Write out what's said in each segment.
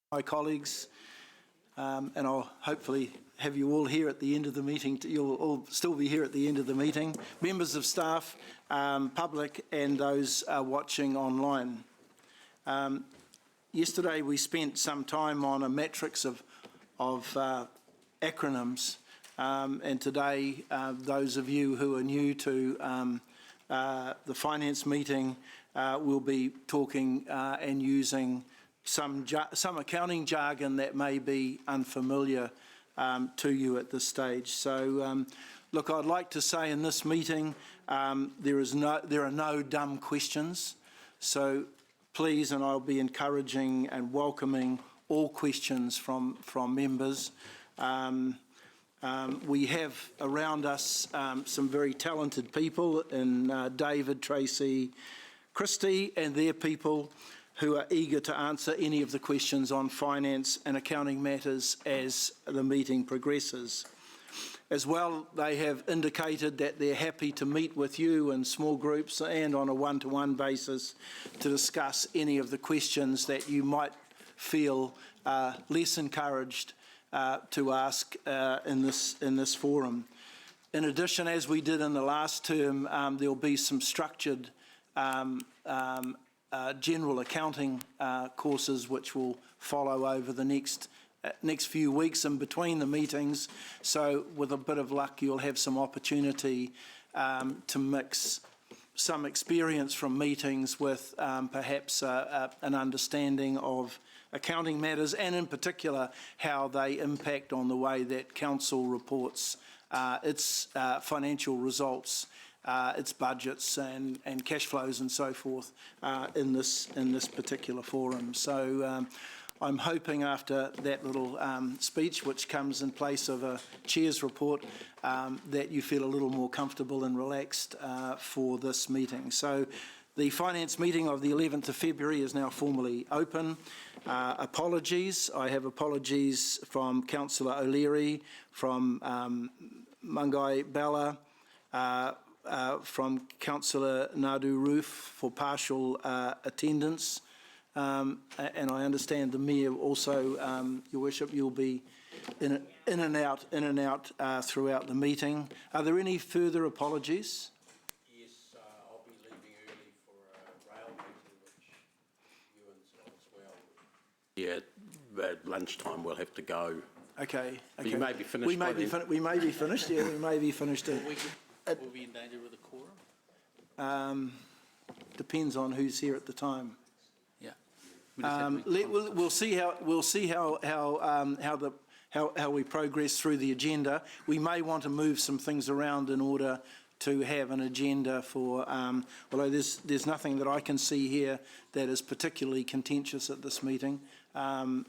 My colleagues, and I'll hopefully have you all here at the end of the meeting. You'll all still be here at the end of the meeting. Members of staff, public, and those watching online. Yesterday we spent some time on a matrix of acronyms, and today those of you who are new to the finance meeting will be talking and using some accounting jargon that may be unfamiliar to you at this stage. So, look, I'd like to say in this meeting there are no dumb questions. So please, and I'll be encouraging and welcoming all questions from members. We have around us some very talented people in David, Tracy, Christy, and their people who are eager to answer any of the questions on finance and accounting matters as the meeting progresses. As well, they have indicated that they're happy to meet with you in small groups and on a one-to-one basis to discuss any of the questions that you might feel less encouraged to ask in this forum. In addition, as we did in the last term, there'll be some structured general accounting courses which will follow over the next few weeks in between the meetings. So with a bit of luck, you'll have some opportunity to mix some experience from meetings with perhaps an understanding of accounting matters, and in particular how they impact on the way that Council reports its financial results, its budgets and cash flows and so forth in this particular forum. So I'm hoping after that little speech, which comes in place of a chair's report, that you feel a little more comfortable and relaxed for this meeting. So the finance meeting of the 11th of February is now formally open. Apologies. I have apologies from Councillor O'Leary, from Mungai Bella, from Councillor Nadu Roof for partial attendance. And I understand the Mayor also, Your Worship, you'll be in and out throughout the meeting. Are there any further apologies? Yes, I'll be leaving early for a rail meeting, which Ewan's on as well. Yeah, at lunchtime we'll have to go. Okay. But you may be finished. We may be finished. Yeah, we may be finished. Will we in danger with a quorum? Depends on who's here at the time. Yeah. We'll see how we progress through the agenda. We may want to move some things around in order to have an agenda for, although there's nothing that I can see here that is particularly contentious at this meeting.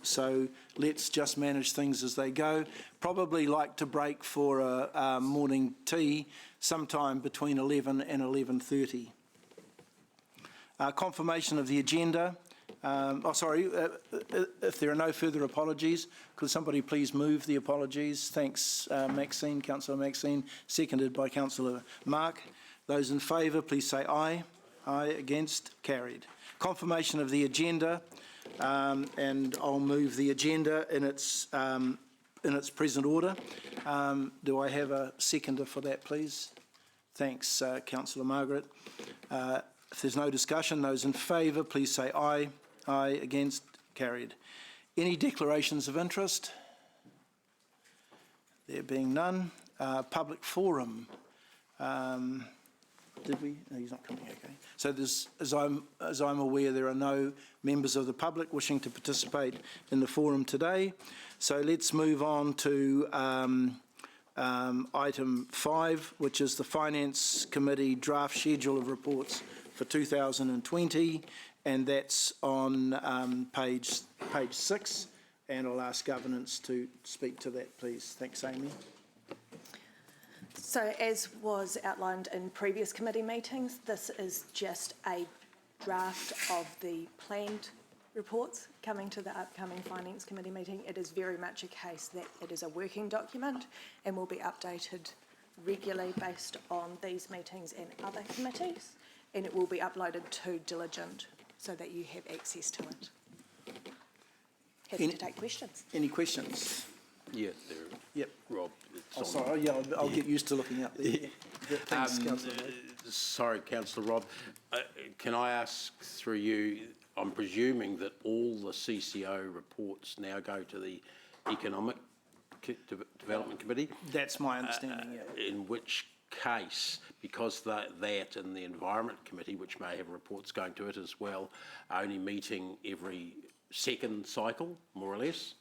So let's just manage things as they go. Probably like to break for a morning tea sometime between 11 and 11:30. Confirmation of the agenda. If there are no further apologies, could somebody please move the apologies? Thanks, Maxine, Councillor Maxine, seconded by Councillor Mark. Those in favour, please say aye. Aye, against, carried. Confirmation of the agenda, and I'll move the agenda in its present order. Do I have a seconder for that, please? Thanks, Councillor Margaret. If there's no discussion, those in favour, please say aye. Aye, against, carried. Any declarations of interest? There being none. Public forum. Did we? No, he's not coming. Okay. So as I'm aware, there are no members of the public wishing to participate in the forum today. So let's move on to item 5, which is the Finance Committee draft schedule of reports for 2020, and that's on page 6, and I'll ask Governance to speak to that, please. Thanks, Amy. So as was outlined in previous committee meetings, this is just a draft of the planned reports coming to the upcoming Finance Committee meeting. It is very much a case that it is a working document and will be updated regularly based on these meetings and other committees, and it will be uploaded to Diligent so that you have access to it. Happy to take questions. Any questions? Yeah, there. Yep. Rob, it's Oh, on. sorry, yeah, I'll get used to looking up there. Thanks, Councillor. Sorry, Councillor Rob. Can I ask through you, I'm presuming that all the CCO reports now go to the Economic Development Committee? That's my understanding, yeah. In which case, because that and the Environment Committee, which may have reports going to it as well, are only meeting every second cycle, more or less,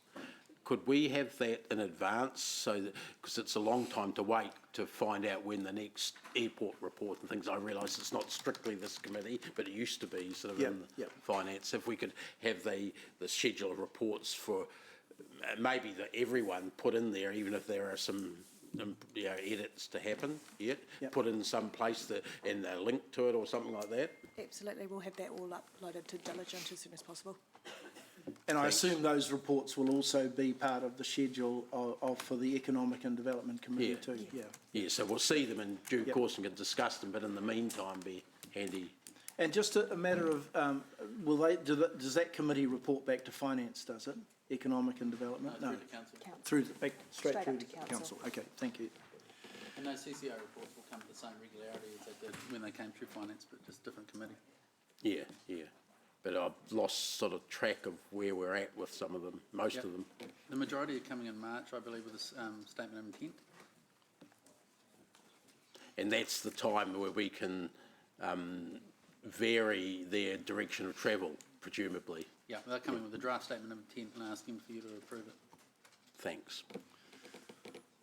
could we have that in advance so that, because it's a long time to wait to find out when the next airport report and things, I realise it's not strictly this committee, but it used to be sort of in finance. If we could have the schedule of reports for maybe everyone put in there, even if there are some edits to happen yet, put in some place and a link to it or something like that. Absolutely, we'll have that all uploaded to Diligent as soon as possible. And I assume those reports will also be part of the schedule for the Economic and Development Committee too, yeah. Yeah, so we'll see them in due course and can discuss them, but in the meantime be handy. And just a matter of, does that committee report back to Finance, does it? Economic and Development? No. Through to council. Straight Straight through up to to council. council. Okay, thank you. And those CCO reports will come at the same regularity as they did when they came through finance, but just different committee. Yeah, yeah. But I've lost sort of track of where we're at with some of them, most of them. The majority are coming in March, I believe, with a statement of intent. And that's the time where we can vary their direction of travel, presumably. Yeah, they're coming with a draft statement of intent and asking for you to approve it. Thanks.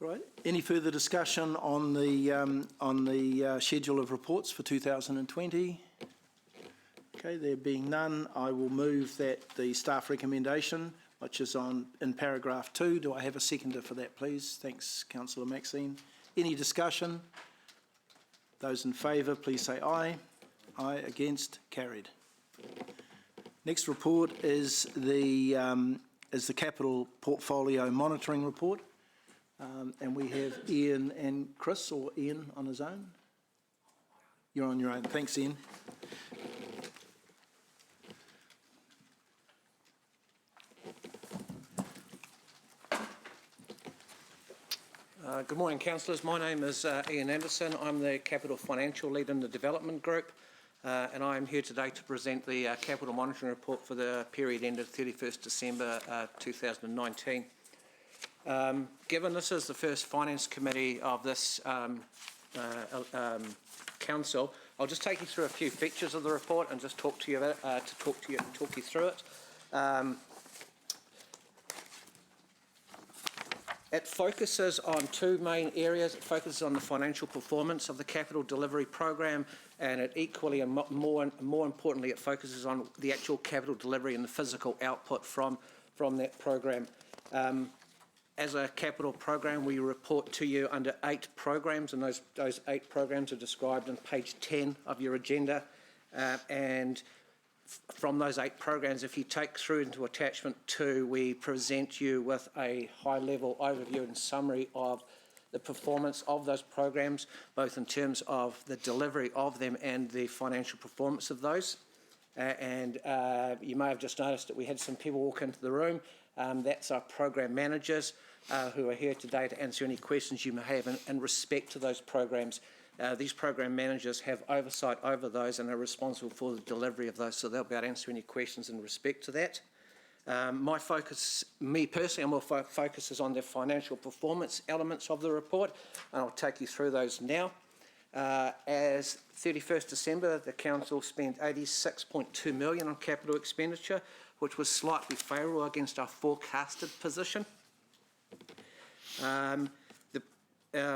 Right. Any further discussion on the schedule of reports for 2020? Okay, there being none, I will move that the staff recommendation, which is in paragraph 2, do I have a seconder for that, please? Thanks, Councillor Maxine. Any discussion? Those in favour, please say aye. Aye, against, carried. Next report is the Capital Portfolio Monitoring Report. And we have Ian and Chris, or Ian on his own? You're on your own. Thanks, Ian. Good morning, councillors. My name is Ian Anderson. I'm the Capital Financial Lead in the Development Group, and I am here today to present the Capital Monitoring Report for the period ended 31st December 2019. Given this is the first Finance Committee of this Council, I'll just take you through a few features of the report and just talk you through it. It focuses on two main areas. It focuses on the financial performance of the capital delivery program, and it equally and more importantly, it focuses on the actual capital delivery and the physical output from that program. As a capital program, we report to you under 8 programs, and those 8 programs are described on page 10 of your agenda. And from those 8 programs, if you take through into attachment 2, we present you with a high-level overview and summary of the performance of those programs, both in terms of the delivery of them and the financial performance of those. And you may have just noticed that we had some people walk into the room. That's our program managers who are here today to answer any questions you may have in respect to those programs. These program managers have oversight over those and are responsible for the delivery of those, so they'll be able to answer any questions in respect to that. My focus, me personally, my focus is on the financial performance elements of the report, and I'll take you through those now. As 31st December, the Council spent $86.2 million on capital expenditure, which was slightly favourable against our forecasted position.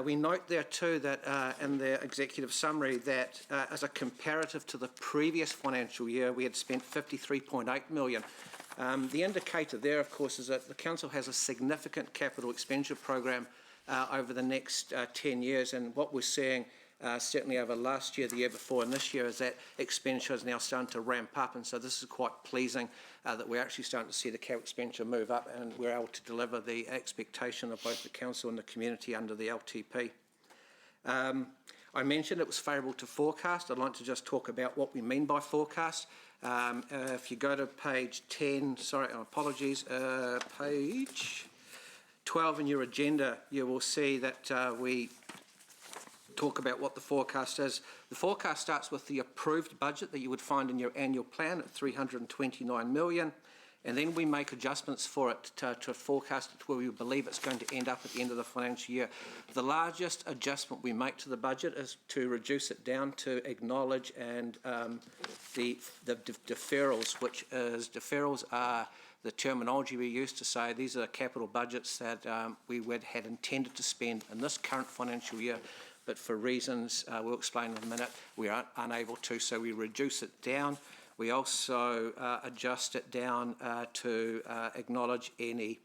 We note there too that in the executive summary that as a comparative to the previous financial year, we had spent $53.8 million. The indicator there, of course, is that the Council has a significant capital expenditure program over the next 10 years, and what we're seeing certainly over last year, the year before, and this year is that expenditure is now starting to ramp up, and so this is quite pleasing that we're actually starting to see the capital expenditure move up, and we're able to deliver the expectation of both the Council and the community under the LTP. I I mentioned it was favourable to forecast. I'd like to just talk about what we mean by forecast. If you go to page 10, page 12 in your agenda, you will see that we talk about what the forecast is. The forecast starts with the approved budget that you would find in your annual plan at 329 million, and then we make adjustments for it to forecast it to where we believe it's going to end up at the end of the financial year. The largest adjustment we make to the budget is to reduce it down to acknowledge and the deferrals, which is deferrals are the terminology we use to say these are capital budgets that we had intended to spend in this current financial year, but for reasons we'll explain in a minute, we are unable to, so we reduce it down. We also adjust it down to acknowledge any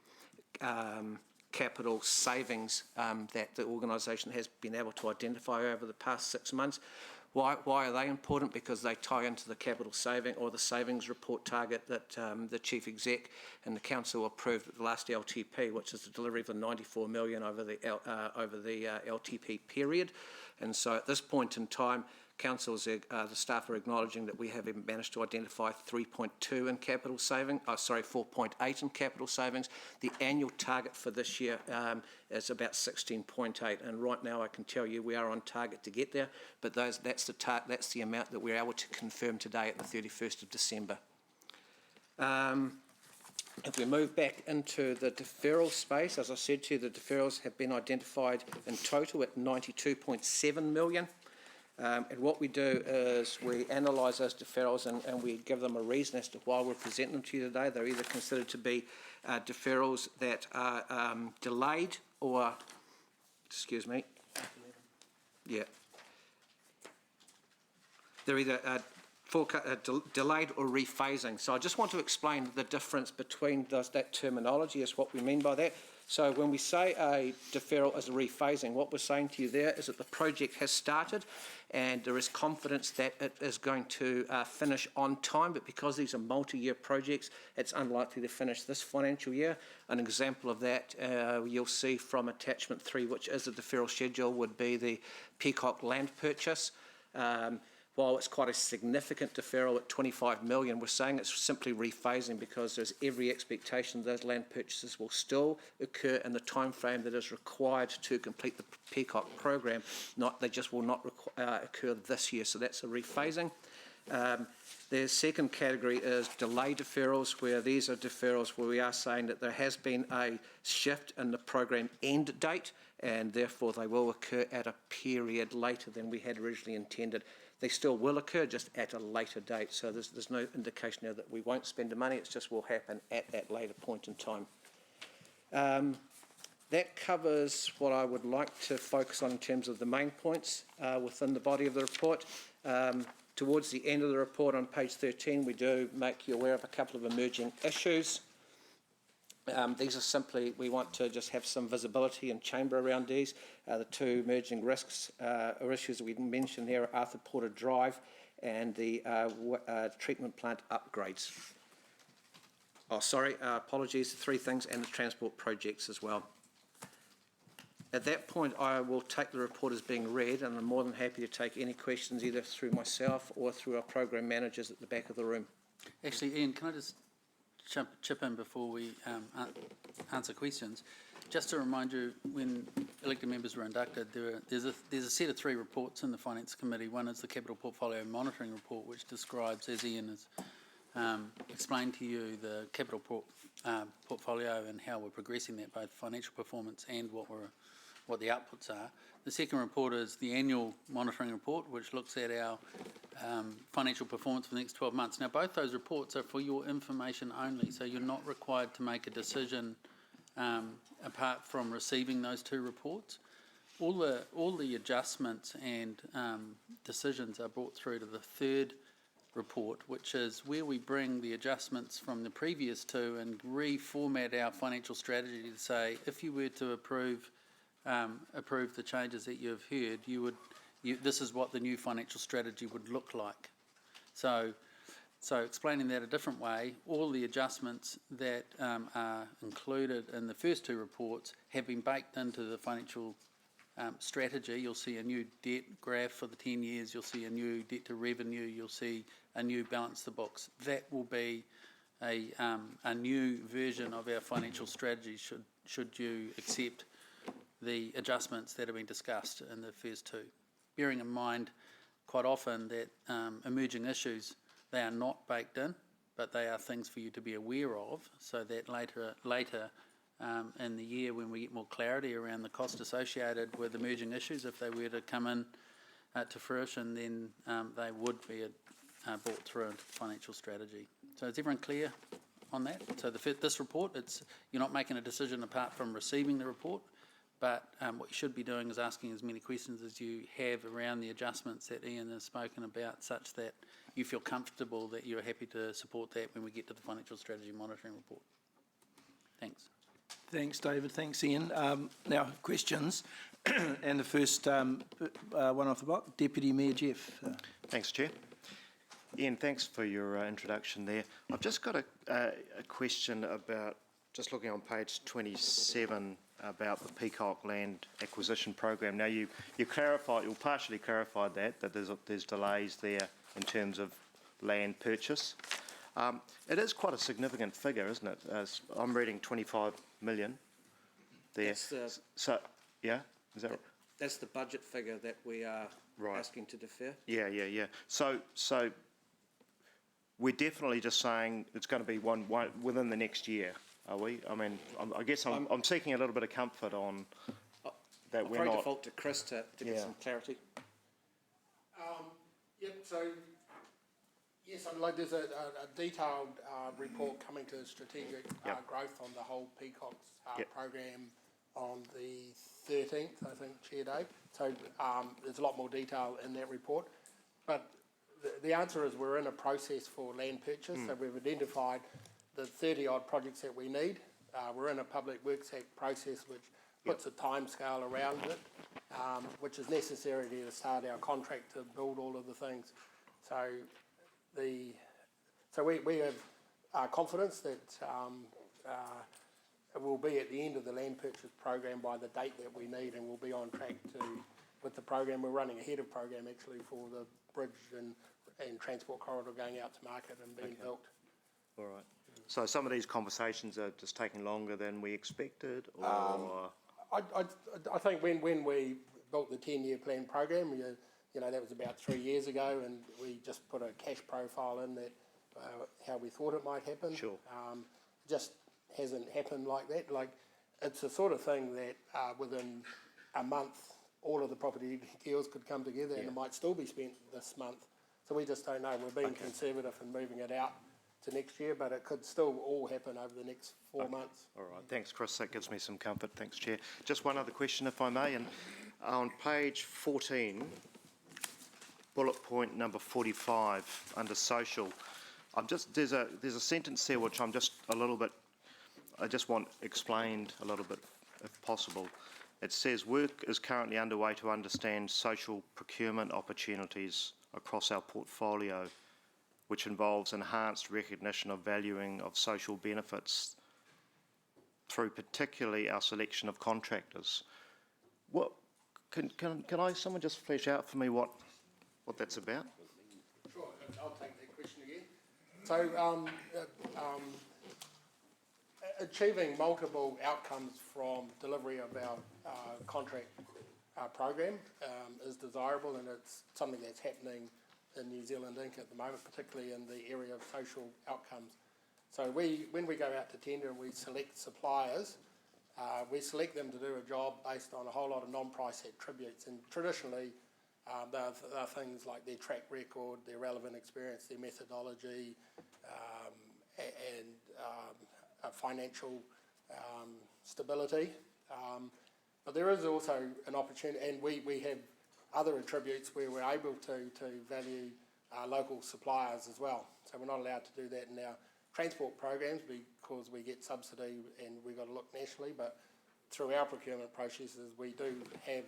capital savings that the organisation has been able to identify over the past 6 months. Why are they important? Because they tie into the capital saving or the savings report target that the Chief Exec and the Council approved at the last LTP, which is the delivery of the 94 million over the LTP period. And so at this point in time, Council's, the staff are acknowledging that we have managed to identify 3.2 in capital saving, 4.8 in capital savings. The annual target for this year is about 16.8, and right now I can tell you we are on target to get there, but that's the amount that we're able to confirm today at the 31st of December. If we move back into the deferral space, as I said to you, the deferrals have been identified in total at 92.7 million. And what we do is we analyse those deferrals and we give them a reason as to why we're presenting them to you today. They're either considered to be deferrals that are delayed or, they're either delayed or rephasing. So I just want to explain the difference between that terminology is what we mean by that. So when we say a deferral is a rephasing, what we're saying to you there is that the project has started and there is confidence that it is going to finish on time, but because these are multi-year projects, it's unlikely to finish this financial year. An example of that you'll see from attachment 3, which is the deferral schedule, would be the Peacock land purchase. While it's quite a significant deferral at 25 million, we're saying it's simply rephasing because there's every expectation those land purchases will still occur in the time frame that is required to complete the Peacock program. They just will not occur this year, so that's a rephasing. The second category is delay deferrals, where these are deferrals where we are saying that there has been a shift in the program end date and therefore they will occur at a period later than we had originally intended. They still will occur, just at a later date. So there's no indication now that we won't spend the money. It just will happen at that later point in time. That covers what I would like to focus on in terms of the main points within the body of the report. Towards the end of the report on page 13, we do make you aware of a couple of emerging issues. These are simply, we want to just have some visibility and chamber around these. The two emerging risks or issues that we mentioned here are Arthur Porter Drive and the treatment plant upgrades. Apologies, 3 things, and the transport projects as well. At that point, I will take the report as being read, and I'm more than happy to take any questions either through myself or through our program managers at the back of the room. Actually, Ian, can I just chip in before we answer questions? Just to remind you, when elected members were inducted, there's a set of 3 reports in the Finance Committee. One is the Capital Portfolio Monitoring Report, which describes, as Ian has explained to you, the capital portfolio and how we're progressing that, both financial performance and what the outputs are. The second report is the annual monitoring report, which looks at our financial performance for the next 12 months. Now, both those reports are for your information only, so you're not required to make a decision apart from receiving those 2 reports. All the adjustments and decisions are brought through to the third report, which is where we bring the adjustments from the previous 2 and reformat our financial strategy to say, if you were to approve the changes that you've heard, this is what the new financial strategy would look like. So explaining that a different way, all the adjustments that are included in the first 2 reports have been baked into the financial strategy, you'll see a new debt graph for the 10 years, you'll see a new debt to revenue, you'll see a new balance the books. That will be a new version of our financial strategy should you accept the adjustments that have been discussed in the first two. Bearing in mind quite often that emerging issues, they are not baked in, but they are things for you to be aware of, so that later in the year when we get more clarity around the cost associated with emerging issues, if they were to come in to fruition, then they would be brought through into the financial strategy. So is everyone clear on that? So this report, you're not making a decision apart from receiving the report, but what you should be doing is asking as many questions as you have around the adjustments that Ian has spoken about, such that you feel comfortable that you're happy to support that when we get to the financial strategy monitoring report. Thanks. Thanks, David. Thanks, Ian. Now, questions. And the first one off the block, Deputy Mayor Jeff. Thanks, Chair. Ian, thanks for your introduction there. I've just got a question about, just looking on page 27, about the Peacock Land Acquisition Program. Now, you partially clarified that there's delays there in terms of land purchase. It is quite a significant figure, isn't it? I'm reading 25 million there. So, yeah, is that right? That's the budget figure that we are asking to defer. Yeah. So we're definitely just saying it's going to be one within the next year, are we? I mean, I guess I'm seeking a little bit of comfort on that. We're not. Default to Chris to get some clarity. Yep. So yes, there's a detailed report coming to strategic growth on the whole Peacocks program on the 13th, I think, Chair Dave. So there's a lot more detail in that report. But the answer is we're in a process for land purchase. So we've identified the 30-odd projects that we need. We're in a Public Works Act process which puts a timescale around it, which is necessary to start our contract to build all of the things. So we have confidence that it will be at the end of the land purchase program by the date that we need, and we'll be on track with the program. We're running ahead of program actually for the bridge and transport corridor going out to market and being built. All right. So some of these conversations are just taking longer than we expected, or I think when we built the 10-year plan program, that was about 3 years ago, and we just put a cash profile in that how we thought it might happen. Sure. Just hasn't happened like that. Like, it's the sort of thing that within a month, all of the property deals could come together, and it might still be spent this month. So we just don't know. We're being conservative and moving it out to next year, but it could still all happen over the next 4 months. All right. Thanks, Chris. That gives me some comfort. Thanks, Chair. Just one other question, if I may. And on page 14, bullet point number 45, under social, there's a sentence there which I just want explained a little bit, if possible. It says, work is currently underway to understand social procurement opportunities across our portfolio, which involves enhanced recognition of valuing of social benefits through particularly our selection of contractors. What can someone just flesh out for me what that's about? Sure, I'll take that question again. So achieving multiple outcomes from delivery of our contract program is desirable, and it's something that's happening in New Zealand Inc. at the moment, particularly in the area of social outcomes. So when we go out to tender and we select suppliers, we select them to do a job based on a whole lot of non-price attributes, and traditionally there are things like their track record, their relevant experience, their methodology, and financial stability. But there is also an opportunity, and we have other attributes where we're able to value local suppliers as well. So we're not allowed to do that in our transport programs because we get subsidy and we've got to look nationally, but through our procurement processes we do have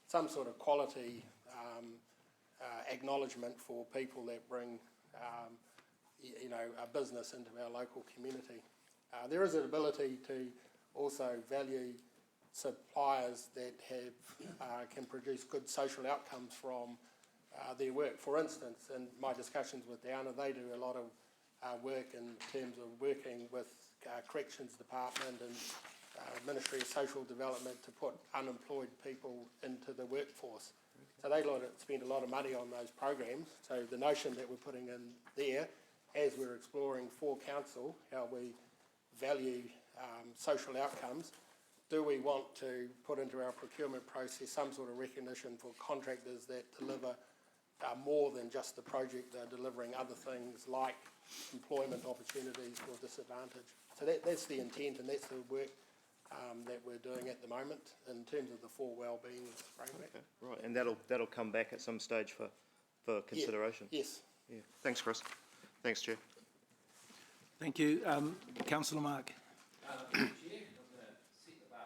some sort of quality acknowledgement for people that bring a business into our local community. There is an ability to also value suppliers that have, can produce good social outcomes from their work. For instance, in my discussions with Downer, they do a lot of work in terms of working with corrections department and Ministry of Social Development to put unemployed people into the workforce. So they spend a lot of money on those programs. So the notion that we're putting in there, as we're exploring for council, how we value social outcomes, do we want to put into our procurement process some sort of recognition for contractors that deliver more than just the project, they're delivering other things like employment opportunities for disadvantage. So that's the intent, and that's the work that we're doing at the moment in terms of the For Wellbeing framework. Okay, right, and that'll come back at some stage for consideration? Yes. Yeah. Thanks, Chris. Thanks, Chair. Thank you. Councillor Mark.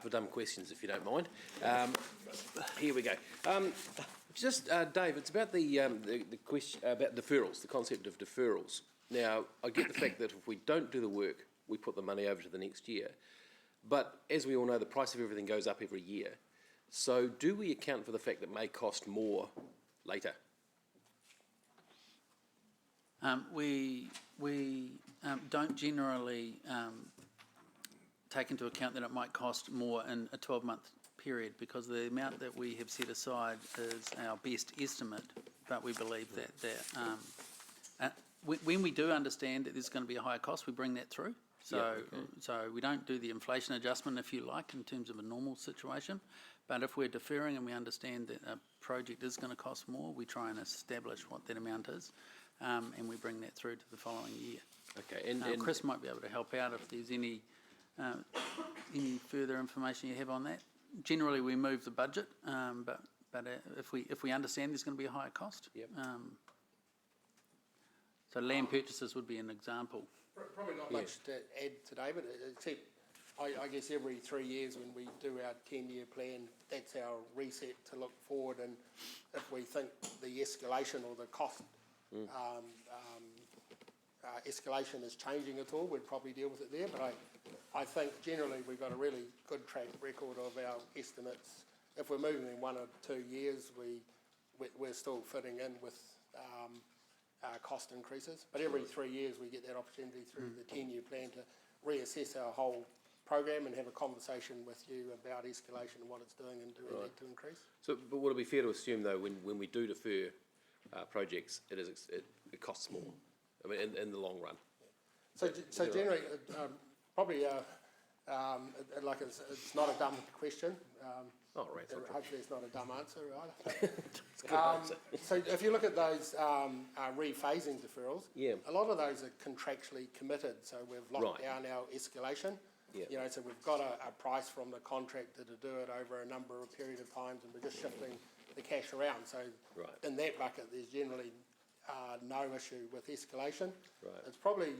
For dumb questions, if you don't mind. Here we go. Dave, it's about the question about deferrals, the concept of deferrals. Now, I get the fact that if we don't do the work, we put the money over to the next year. But as we all know, the price of everything goes up every year. So do we account for the fact that it may cost more later? We don't generally take into account that it might cost more in a 12-month period, because the amount that we have set aside is our best estimate, but we believe that when we do understand that there's going to be a higher cost, we bring that through. So we don't do the inflation adjustment, if you like, in terms of a normal situation. But if we're deferring and we understand that a project is going to cost more, we try and establish what that amount is, and we bring that through to the following year. Okay, and Chris might be able to help out if there's any further information you have on that. Generally, we move the budget, but if we understand there's going to be a higher cost. Yep. So land purchases would be an example. Probably not much to add today, but except I guess every 3 years when we do our 10-year plan, that's our reset to look forward, and if we think the escalation or the cost escalation is changing at all, we'd probably deal with it there. But I think generally we've got a really good track record of our estimates. If we're moving in 1 or 2 years, we're still fitting in with cost increases. But every 3 years we get that opportunity through the 10-year plan to reassess our whole program and have a conversation with you about escalation and what it's doing and do we need to increase. So, but would it be fair to assume though, when we do defer projects, it costs more? I mean, in the long run. So generally, probably it's not a dumb question. Right. Hopefully it's not a dumb answer either. So if you look at those rephasing deferrals, a lot of those are contractually committed. So we've locked down our escalation. You know, so we've got a price from the contractor to do it over a number of period of times, and we're just shifting the cash around. So in that bucket, there's generally no issue with escalation. It's probably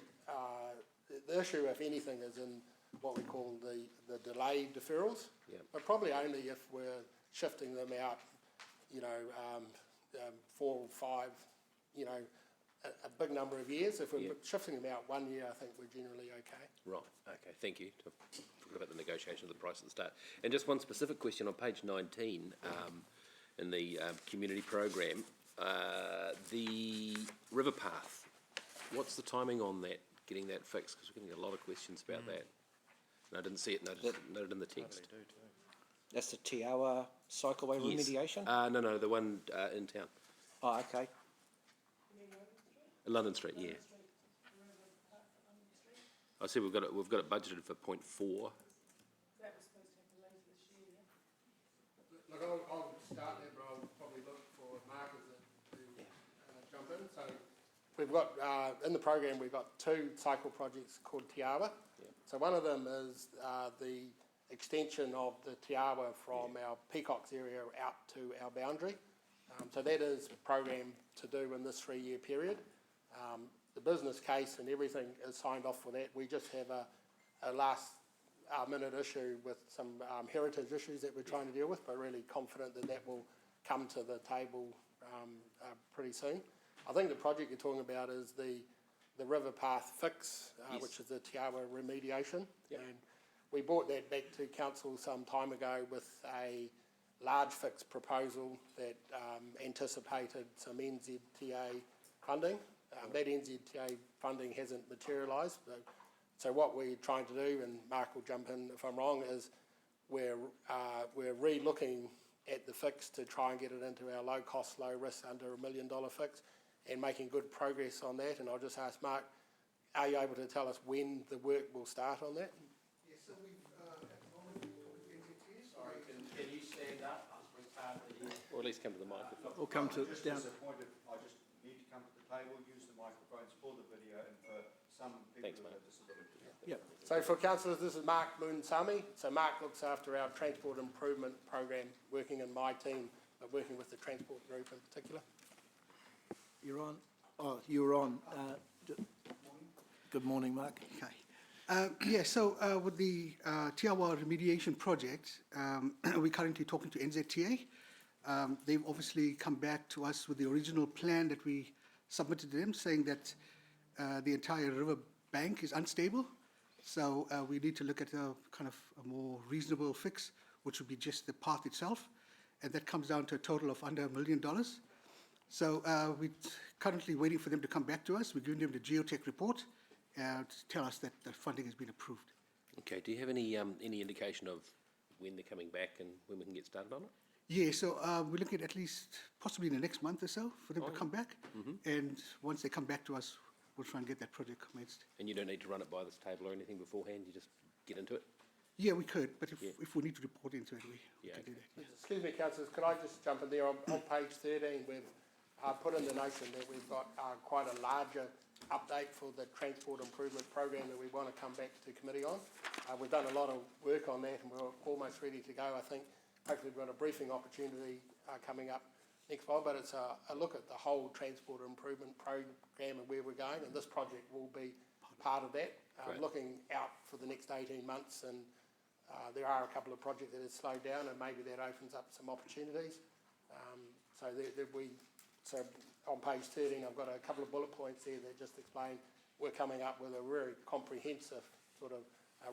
the issue, if anything, is in what we call the delayed deferrals, but probably only if we're shifting them out, 4 or 5, a big number of years. If we're shifting them out 1 year, I think we're generally okay. Right, okay, thank you. I forgot about the negotiation of the price at the start. And just one specific question on page 19 in the community program, the river path, what's the timing on that, getting that fixed? Because we're getting a lot of questions about that. And I didn't see it noted in the text. That's the Te Awa cycleway remediation? No, the one in town. Oh, okay. London Street, yeah. I see we've got it budgeted for 0.4. That was supposed to happen later this year, Look, I'll start there, but I'll probably look for Marcus to jump in. So we've got, in the program, we've got 2 cycle projects called Te Awa. So one of them is the extension of the Te Awa from our Peacocks area out to our boundary. So that is programmed to do in this 3-year period. The business case and everything is signed off for that. We just have a last minute issue with some heritage issues that we're trying to deal with, but really confident that will come to the table pretty soon. I think the project you're talking about is the river path fix, which is the Te Awa remediation. And we brought that back to council some time ago with a large fixed proposal that anticipated some NZTA funding. That NZTA funding hasn't materialised. So what we're trying to do, and Mark will jump in if I'm wrong, is we're re-looking at the fix to try and get it into our low cost, low risk, under $1 million fix, and making good progress on that. And I'll just ask Mark, are you able to tell us when the work will start on that? Yes, so we've, at the moment, we're talking to NZTs. Sorry, can you stand up? Or at least come to the microphone. Or come to Just down. disappointed, I just need to come to the table, use the microphones for the video and for some people Thanks, with mate. a disability. Yeah. So for councillors, this is Mark Moonsami. So Mark looks after our transport improvement program, working in my team, but working with the transport group in particular. You're on. Oh, you're on. Good morning, Mark. Yeah, so with the Tiawa remediation project, we're currently talking to NZTA. They've obviously come back to us with the original plan that we submitted to them, saying that the entire river bank is unstable. So we need to look at a kind of a more reasonable fix, which would be just the path itself. And that comes down to a total of under $1 million. So we're currently waiting for them to come back to us. We're giving them the geotech report to tell us that the funding has been approved. Okay, do you have any indication of when they're coming back and when we can get started on it? Yeah, so we're looking at least possibly in the next month or so for them to come back. And once they come back to us, we'll try and get that project commenced. And you don't need to run it by this table or anything beforehand, you just get into it? Yeah, we could, but Yeah. if we need to report into it, we Yeah, can do okay. that. Excuse me, councillors, could I just jump in there? On page 13, we've put in the notion that we've got quite a larger update for the transport improvement program that we want to come back to committee on. We've done a lot of work on that and we're almost ready to go. I think hopefully we've got a briefing opportunity coming up next fall, but it's a look at the whole transport improvement program and where we're going, and this project will be part of that. Great. Looking out for the next 18 months, and there are a couple of projects that have slowed down, and maybe that opens up some opportunities. So on page 13, I've got a couple of bullet points there that just explain we're coming up with a very comprehensive sort of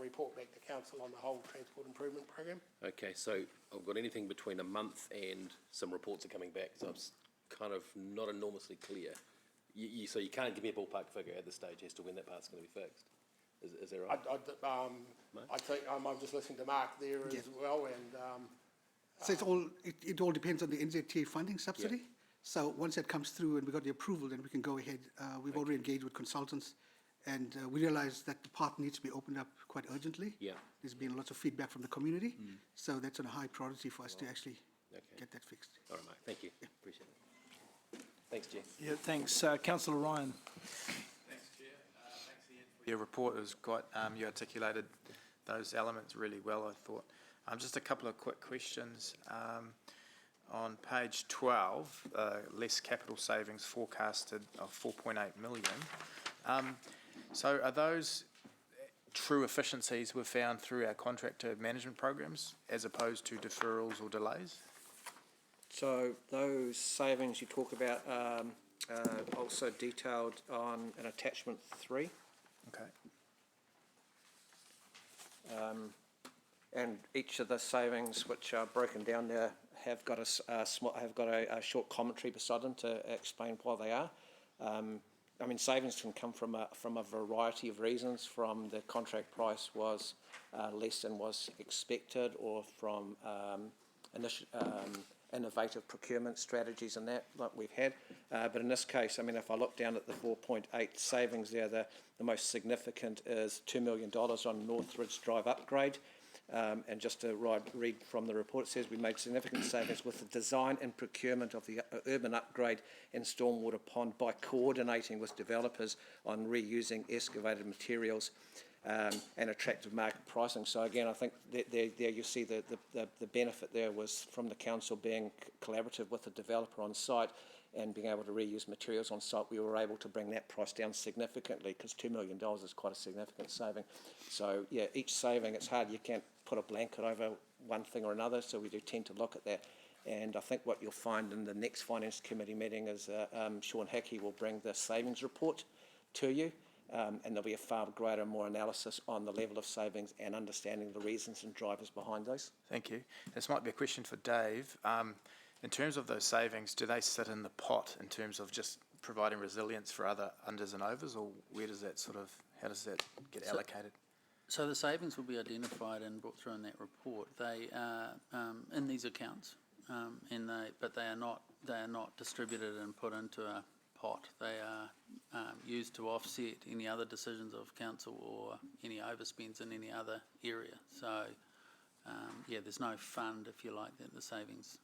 report back to council on the whole transport improvement program. Okay, so I've got anything between a month and some reports are coming back, so I'm kind of not enormously clear. So you can't give me a ballpark figure at this stage as to when that part's going to be fixed. Is that right? I think I'm just listening to Mark there as well, and So it all depends on the NZTA funding subsidy. So once that comes through and we got the approval, then we can go ahead. We've already engaged with consultants, and we realize that the path needs to be opened up quite urgently. Yeah. There's been lots of feedback from the community, so that's on a high priority for us to actually get that fixed. All right, mate, thank you. Appreciate it. Thanks, Jeff. Yeah, thanks. Councillor Ryan. Thanks, Chair. Thanks, Ian, for your report. It was quite, you articulated those elements really well, I thought. Just a couple of quick questions. On page 12, less capital savings forecasted of 4.8 million. So are those true efficiencies were found through our contractor management programs as opposed to deferrals or delays? So those savings you talk about also detailed on an attachment 3. Okay. And each of the savings which are broken down there have got a short commentary beside them to explain why they are. I mean, savings can come from a variety of reasons. From the contract price was less than was expected, or from innovative procurement strategies and that like we've had. But in this case, I mean, if I look down at the 4.8 savings there, the most significant is $2 million on Northridge Drive upgrade. And just to read from the report, it says we made significant savings with the design and procurement of the urban upgrade and stormwater pond by coordinating with developers on reusing excavated materials and attractive market pricing. So again, I think there you see the benefit there was from the council being collaborative with the developer on site and being able to reuse materials on site. We were able to bring that price down significantly, because $2 million is quite a significant saving. So yeah, each saving, it's hard, you can't put a blanket over one thing or another, so we do tend to look at that. And I think what you'll find in the next Finance Committee meeting is Sean Hickey will bring the savings report to you, and there'll be a far greater, more analysis on the level of savings and understanding the reasons and drivers behind those. Thank you. This might be a question for Dave. In terms of those savings, do they sit in the pot in terms of just providing resilience for other unders and overs, or where does that how does that get allocated? So the savings will be identified and brought through in that report. They are in these accounts, but they are not distributed and put into a pot. They are used to offset any other decisions of council or any overspends in any other area. So there's no fund, if you like, that the savings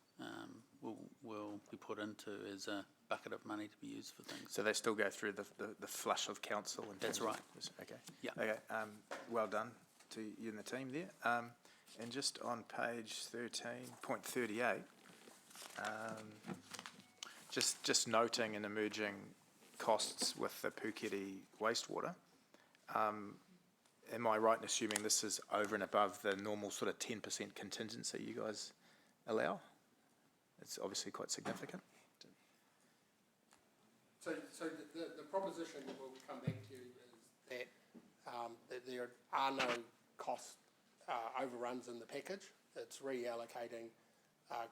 will be put into as a bucket of money to be used for things. So they still go through the flush of council? That's right. Okay. Yeah. Okay. Well done to you and the team there. And just on page 13.38, just noting and emerging costs with the Puketi wastewater. Am I right in assuming this is over and above the normal sort of 10% contingency you guys allow? It's obviously quite significant. So the proposition that we'll come back to is that there are no cost overruns in the package. It's reallocating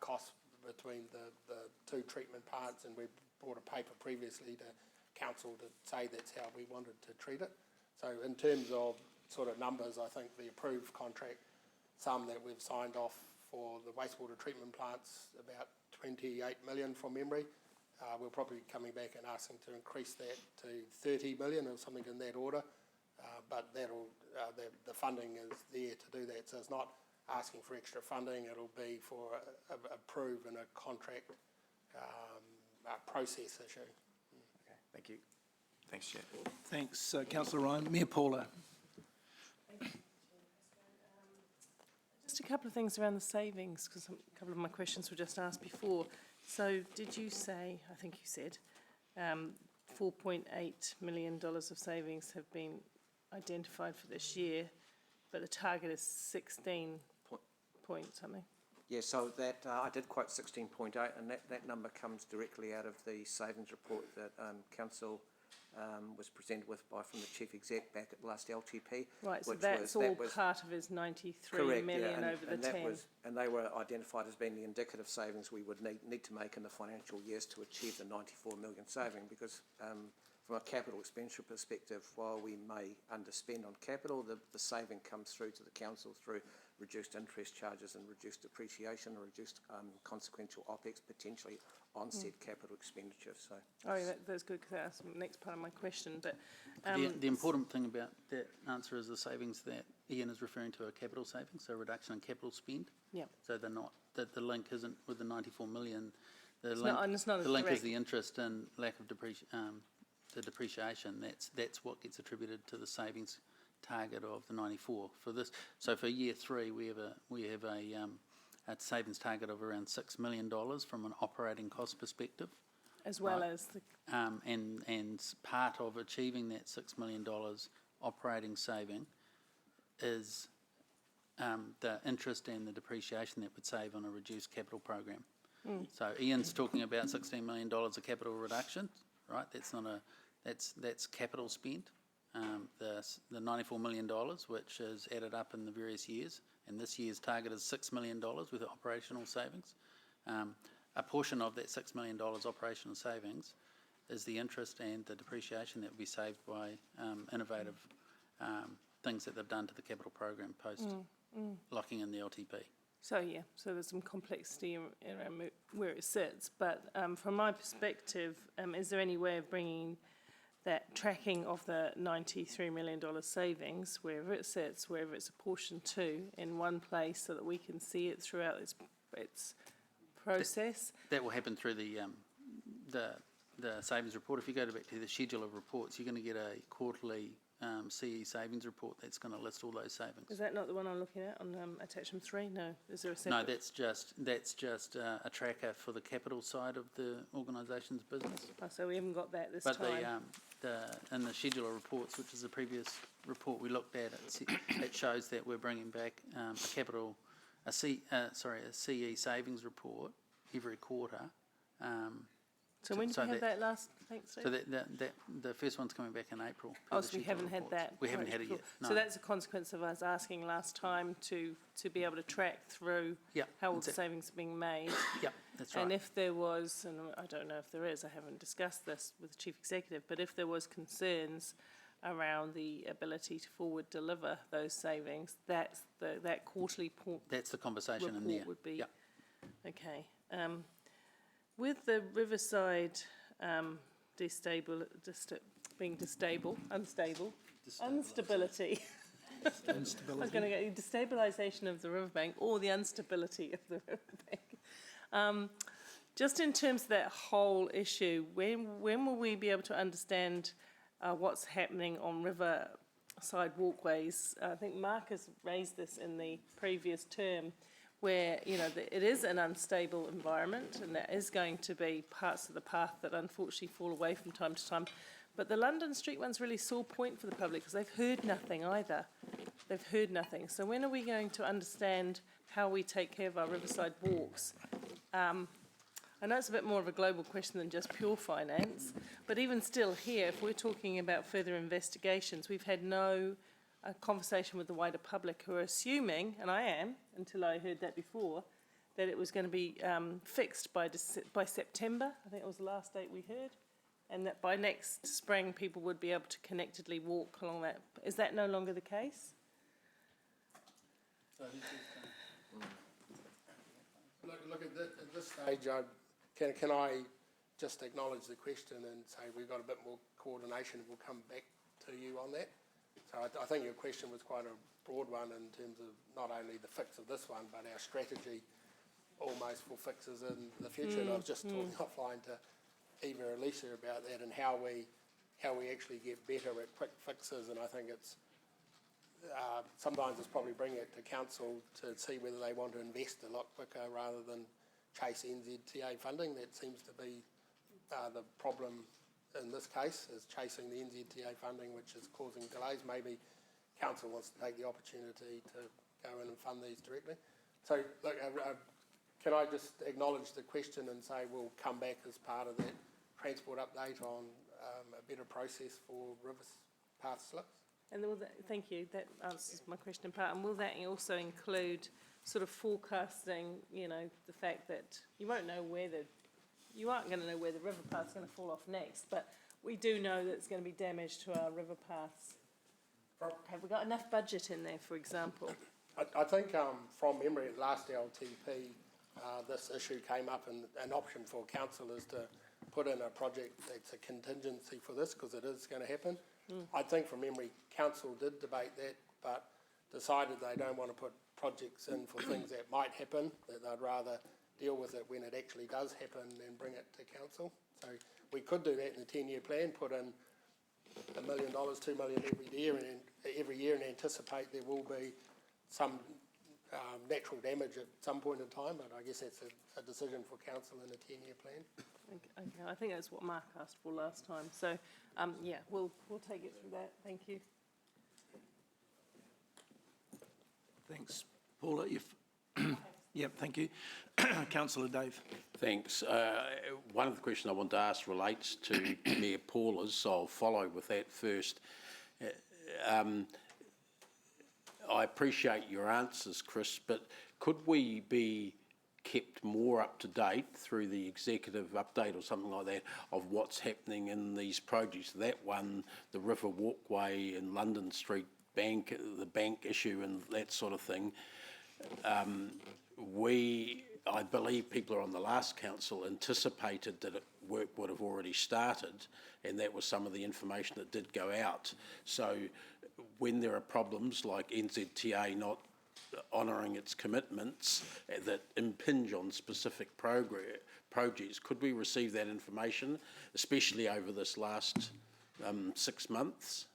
costs between the two treatment plants, and we brought a paper previously to council to say that's how we wanted to treat it. So in terms of sort of numbers, I think the approved contract sum that we've signed off for the wastewater treatment plants, about 28 million from memory. We'll probably be coming back and asking to increase that to 30 million or something in that order. But that'll the funding is there to do that. So it's not asking for extra funding. It'll be for approve in a contract process issue. Okay, thank you. Thanks, Chair. Thanks, Councillor Ryan. Mayor Paula. Just a couple of things around the savings, because a couple of my questions were just asked before. So did you say, I think you said, $4.8 million of savings have been identified for this year, but the target is 16 point something? Yeah, so that I did quote 16.8, and that number comes directly out of the savings report that Council was presented with from the Chief Exec back at the last LTP. Right, so that's all part of his 93 million over the 10. And they were identified as being the indicative savings we would need to make in the financial years to achieve the 94 million saving, because from a capital expenditure perspective, while we may underspend on capital, the saving comes through to the council through reduced interest charges and reduced depreciation, or reduced consequential OPEX potentially on said capital expenditure. So that's good, because that's the next part of my question. But the important thing about that answer is the savings that Ian is referring to are capital savings, so reduction in capital spend. Yeah. So they're not, that the link isn't with the 94 million. The link is the interest and lack of the depreciation. That's what gets attributed to the savings target of the 94 for this. So for year 3, we have a savings target of around $6 million from an operating cost perspective, as well as the and part of achieving that $6 million operating saving is the interest and the depreciation that would save on a reduced capital program. So Ian's talking about $16 million of capital reduction, right? That's capital spent. The $94 million, which is added up in the various years, and this year's target is $6 million with operational savings. A portion of that $6 million operational savings is the interest and the depreciation that will be saved by innovative things that they've done to the capital program post locking in the LTP. So there's some complexity around where it sits. But from my perspective, is there any way of bringing that tracking of the $93 million savings, wherever it sits, wherever it's apportioned to, in one place, so that we can see it throughout its process? That will happen through the savings report. If you go back to the schedule of reports, you're going to get a quarterly CE savings report that's going to list all those savings. Is that not the one I'm looking at on attachment 3? No, is there a separate? No, that's just a tracker for the capital side of the organisation's business. Oh, so we haven't got that this time. But in the schedule of reports, which is the previous report we looked at, it shows that we're bringing back a CE savings report every quarter So when do so we have that last, thanks, Steve? So the first one's coming back in April. per Oh, the so we schedule haven't had reports. that. We haven't had it yet, no. So that's a consequence of us asking last time to be able to track through Yeah, how all that's the it. savings are being made. Yeah, that's right. And if there was, and I don't know if there is, I haven't discussed this with the Chief Executive, but if there was concerns around the ability to forward deliver those savings, that's that quarterly That's the conversation in there. report would be, Yeah. okay. With the Riverside unstability. I was going to get destabilisation of the riverbank or the instability of the riverbank. Just in terms of that whole issue, when will we be able to understand what's happening on riverside walkways? I think Mark has raised this in the previous term, where, you know, it is an unstable environment and there is going to be parts of the path that unfortunately fall away from time to time. But the London Street one's really sore point for the public because they've heard nothing either. They've heard nothing. So when are we going to understand how we take care of our riverside walks? I know it's a bit more of a global question than just pure finance, but even still here, if we're talking about further investigations, we've had no conversation with the wider public who are assuming, and I am, until I heard that before, that it was going to be fixed by September. I think it was the last date we heard. And that by next spring, people would be able to connectedly walk along that. Is that no longer the case? Look at this stage, can I just acknowledge the question and say we've got a bit more coordination, we'll come back to you on that? So I think your question was quite a broad one in terms of not only the fix of this one, but our strategy almost for fixes in the future. And I was just talking offline to Eva and Lisa about that and how we actually get better at quick fixes. And I think it's sometimes it's probably bringing it to council to see whether they want to invest a lot quicker rather than chase NZTA funding. That seems to be the problem in this case, is chasing the NZTA funding, which is causing delays. Maybe council wants to take the opportunity to go in and fund these directly. So look, can I just acknowledge the question and say we'll come back as part of that transport update on a better process for river path slips? And will that, thank you, that answers my question in part. And will that also include sort of forecasting, you know, the fact that you aren't going to know where the river path's going to fall off next, but we do know that it's going to be damage to our river paths. Have we got enough budget in there, for example? I think from memory at last LTP, this issue came up, and an option for council is to put in a project that's a contingency for this, because it is going to happen. I think from memory, council did debate that, but decided they don't want to put projects in for things that might happen, that they'd rather deal with it when it actually does happen and bring it to council. So we could do that in the 10-year plan, put in $1 million, $2 million every year and anticipate there will be some natural damage at some point in time, but I guess that's a decision for council in a 10-year plan. Okay, I think that's what Mark asked for last time. So, yeah, we'll take it through that. Thank you. Thanks, Paula. Yep, thank you. Councillor Dave. Thanks. One of the questions I want to ask relates to Mayor Paula's, so I'll follow with that first. I appreciate your answers, Chris, but could we be kept more up to date through the executive update or something like that of what's happening in these projects? That one, the River Walkway and London Street Bank, the bank issue and that sort of thing. I believe people on the last council anticipated that work would have already started, and that was some of the information that did go out. So when there are problems like NZTA not honouring its commitments that impinge on specific projects, could we receive that information, especially over this last 6 months?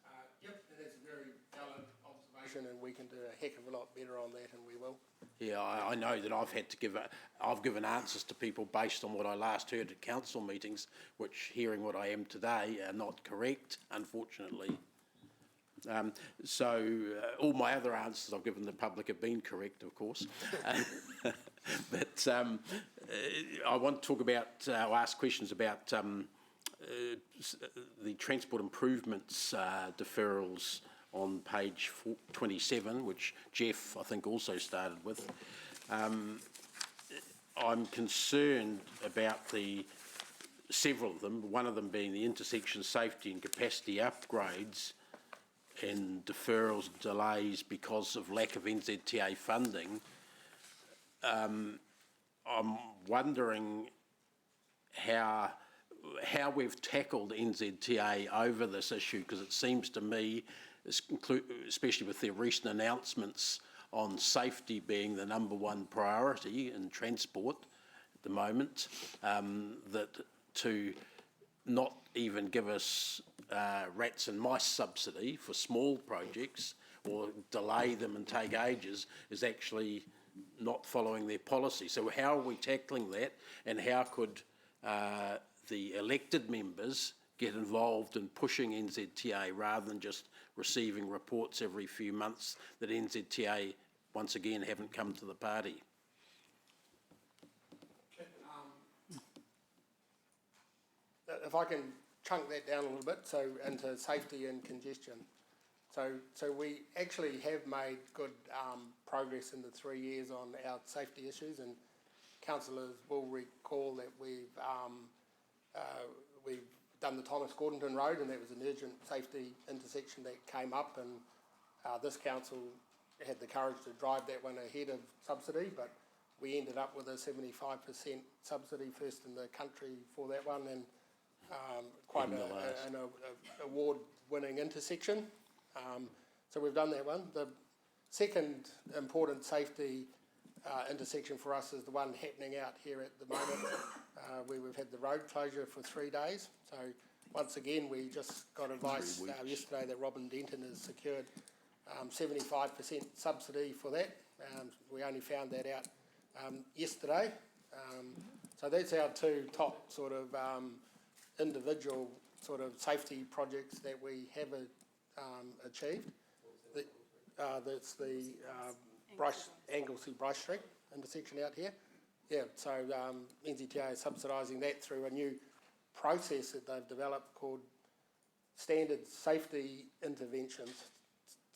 Yep, and that's a very valid observation, and we can do a heck of a lot better on that, and we will. Yeah, I know that I've given answers to people based on what I last heard at council meetings, which, hearing what I am today, are not correct, unfortunately. So all my other answers I've given the public have been correct, of course. But I want to talk about, or ask questions about the transport improvements deferrals on page 27, which Jeff, I think, also started with. I'm concerned about several of them, one of them being the intersection safety and capacity upgrades and deferrals and delays because of lack of NZTA funding. I'm wondering how we've tackled NZTA over this issue, because it seems to me, especially with their recent announcements on safety being the #1 priority in transport at the moment, that to not even give us rats and mice subsidy for small projects or delay them and take ages is actually not following their policy. So how are we tackling that, and how could the elected members get involved in pushing NZTA rather than just receiving reports every few months that NZTA once again haven't come to the party? If I can chunk that down a little bit, so into safety and congestion. So we actually have made good progress in the 3 years on our safety issues, and councillors will recall that we've done the Thomas Gordonton Road, and that was an urgent safety intersection that came up, and this council had the courage to drive that one ahead of subsidy, but we ended up with a 75% subsidy, first in the country for that one, and quite an award-winning intersection. So we've done that one. The second important safety intersection for us is the one happening out here at the moment, where we've had the road closure for 3 days. So once again, we just got advice yesterday that Robin Denton has secured 75% subsidy for that. We only found that out yesterday. So that's our two top sort of individual sort of safety projects that we have achieved. That's the Anglesey-Bryce Street intersection out here. Yeah, so NZTA is subsidising that through a new process that they've developed called standard safety interventions.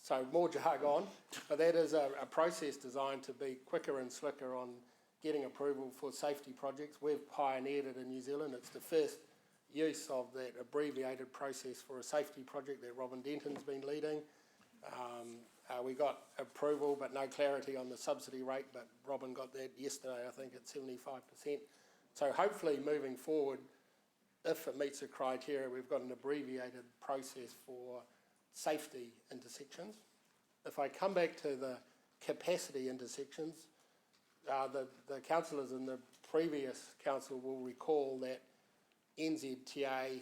So more jargon, but that is a process designed to be quicker and slicker on getting approval for safety projects. We've pioneered it in New Zealand. It's the first use of that abbreviated process for a safety project that Robin Denton's been leading. We got approval but no clarity on the subsidy rate, but Robin got that yesterday, I think, at 75%. So hopefully moving forward, if it meets the criteria, we've got an abbreviated process for safety intersections. If I come back to the capacity intersections, the councillors in the previous council will recall that NZTA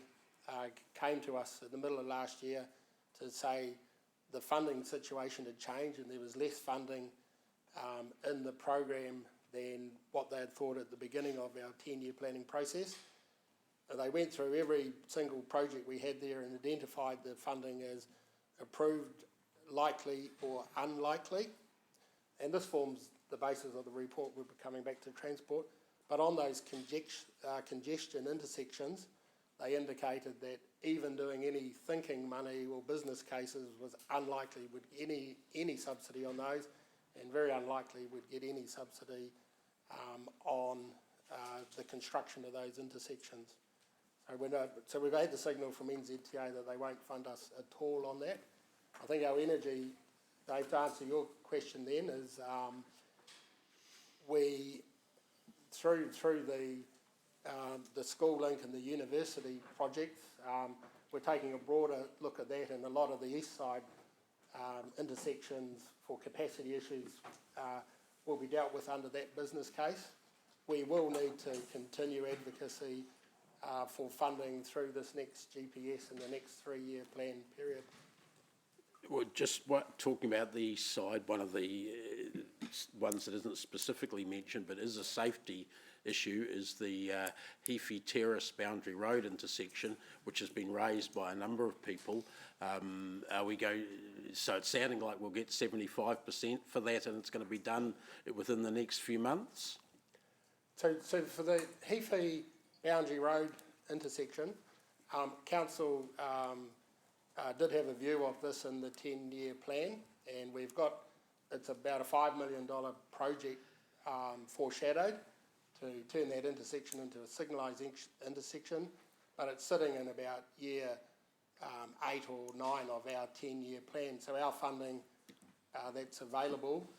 came to us in the middle of last year to say the funding situation had changed and there was less funding in the program than what they had thought at the beginning of our 10-year planning process. They went through every single project we had there and identified the funding as approved, likely or unlikely. And this forms the basis of the report we'll be coming back to transport. But on those congestion intersections, they indicated that even doing any thinking money or business cases was unlikely would get any subsidy on those, and very unlikely would get any subsidy on the construction of those intersections. So we've had the signal from NZTA that they won't fund us at all on that. I think our energy, Dave, to answer your question then, is we, through the school link and the university projects, we're taking a broader look at that, and a lot of the east side intersections for capacity issues will be dealt with under that business case. We will need to continue advocacy for funding through this next GPS and the next 3-year plan period. Well, just talking about the east side, one of the ones that isn't specifically mentioned but is a safety issue is the Heafy Terrace Boundary Road intersection, which has been raised by a number of people. So it's sounding like we'll get 75% for that, and it's going to be done within the next few months. So for the Heafy Boundary Road intersection, council did have a view of this in the 10-year plan, and it's about a $5 million project foreshadowed to turn that intersection into a signalised intersection, but it's sitting in about year 8 or 9 of our 10-year plan. So our funding that's available,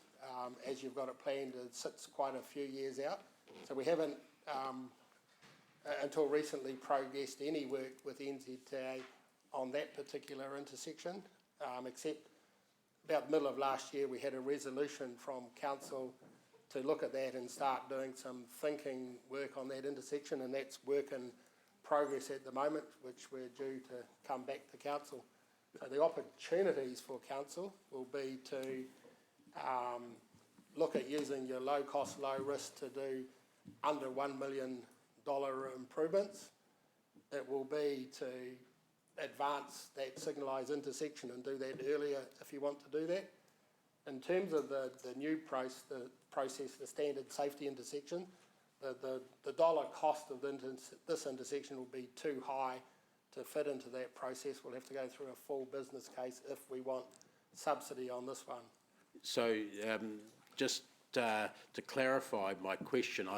as you've got it planned, it sits quite a few years out. So we haven't, until recently, progressed any work with NZTA on that particular intersection, except about the middle of last year we had a resolution from council to look at that and start doing some thinking work on that intersection, and that's work in progress at the moment, which we're due to come back to council. So the opportunities for council will be to look at using your low cost, low risk to do under $1 million improvements. It will be to advance that signalised intersection and do that earlier if you want to do that. In terms of the new process, the standard safety intersection, the dollar cost of this intersection will be too high to fit into that process. We'll have to go through a full business case if we want subsidy on this one. So just to clarify my question,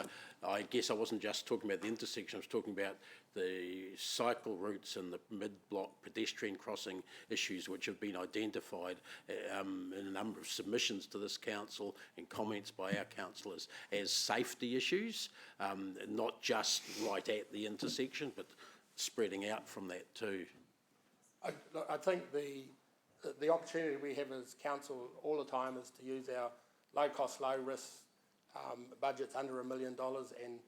I guess I wasn't just talking about the intersection, I was talking about the cycle routes and the mid-block pedestrian crossing issues which have been identified in a number of submissions to this council and comments by our councillors as safety issues, not just right at the intersection, but spreading out from that too. I think the opportunity we have as council all the time is to use our low cost, low risk budgets under $1 million, and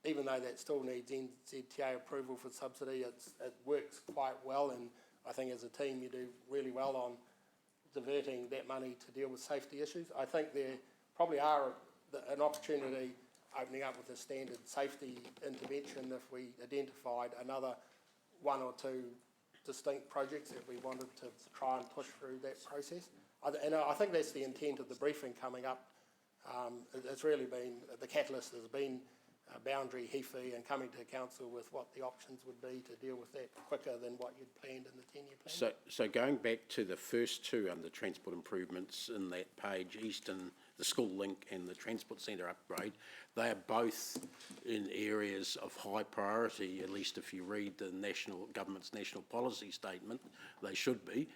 even though that still needs NZTA approval for subsidy, it works quite well, and I think as a team you do really well on diverting that money to deal with safety issues. I think there probably are an opportunity opening up with a standard safety intervention if we identified another 1 or 2 distinct projects that we wanted to try and push through that process. And I think that's the intent of the briefing coming up. It's really been, the catalyst has been Boundary, Heafy, and coming to council with what the options would be to deal with that quicker than what you'd planned in the 10-year plan. So going back to the first 2 under transport improvements in that page, Eastern, the school link and the transport centre upgrade, they are both in areas of high priority, at least if you read the national government's national policy statement, they should be.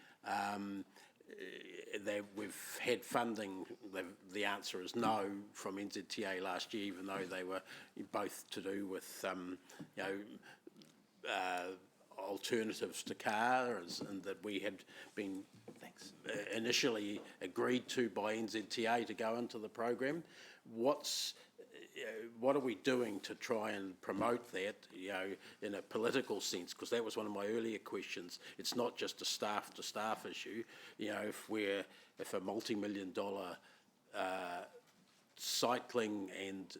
We've had funding, the answer is no from NZTA last year, even though they were both to do with alternatives to cars, and that we had been initially agreed to by NZTA to go into the program. What are we doing to try and promote that, in a political sense? Because that was one of my earlier questions. It's not just a staff-to-staff issue. If a multi-million-dollar cycling and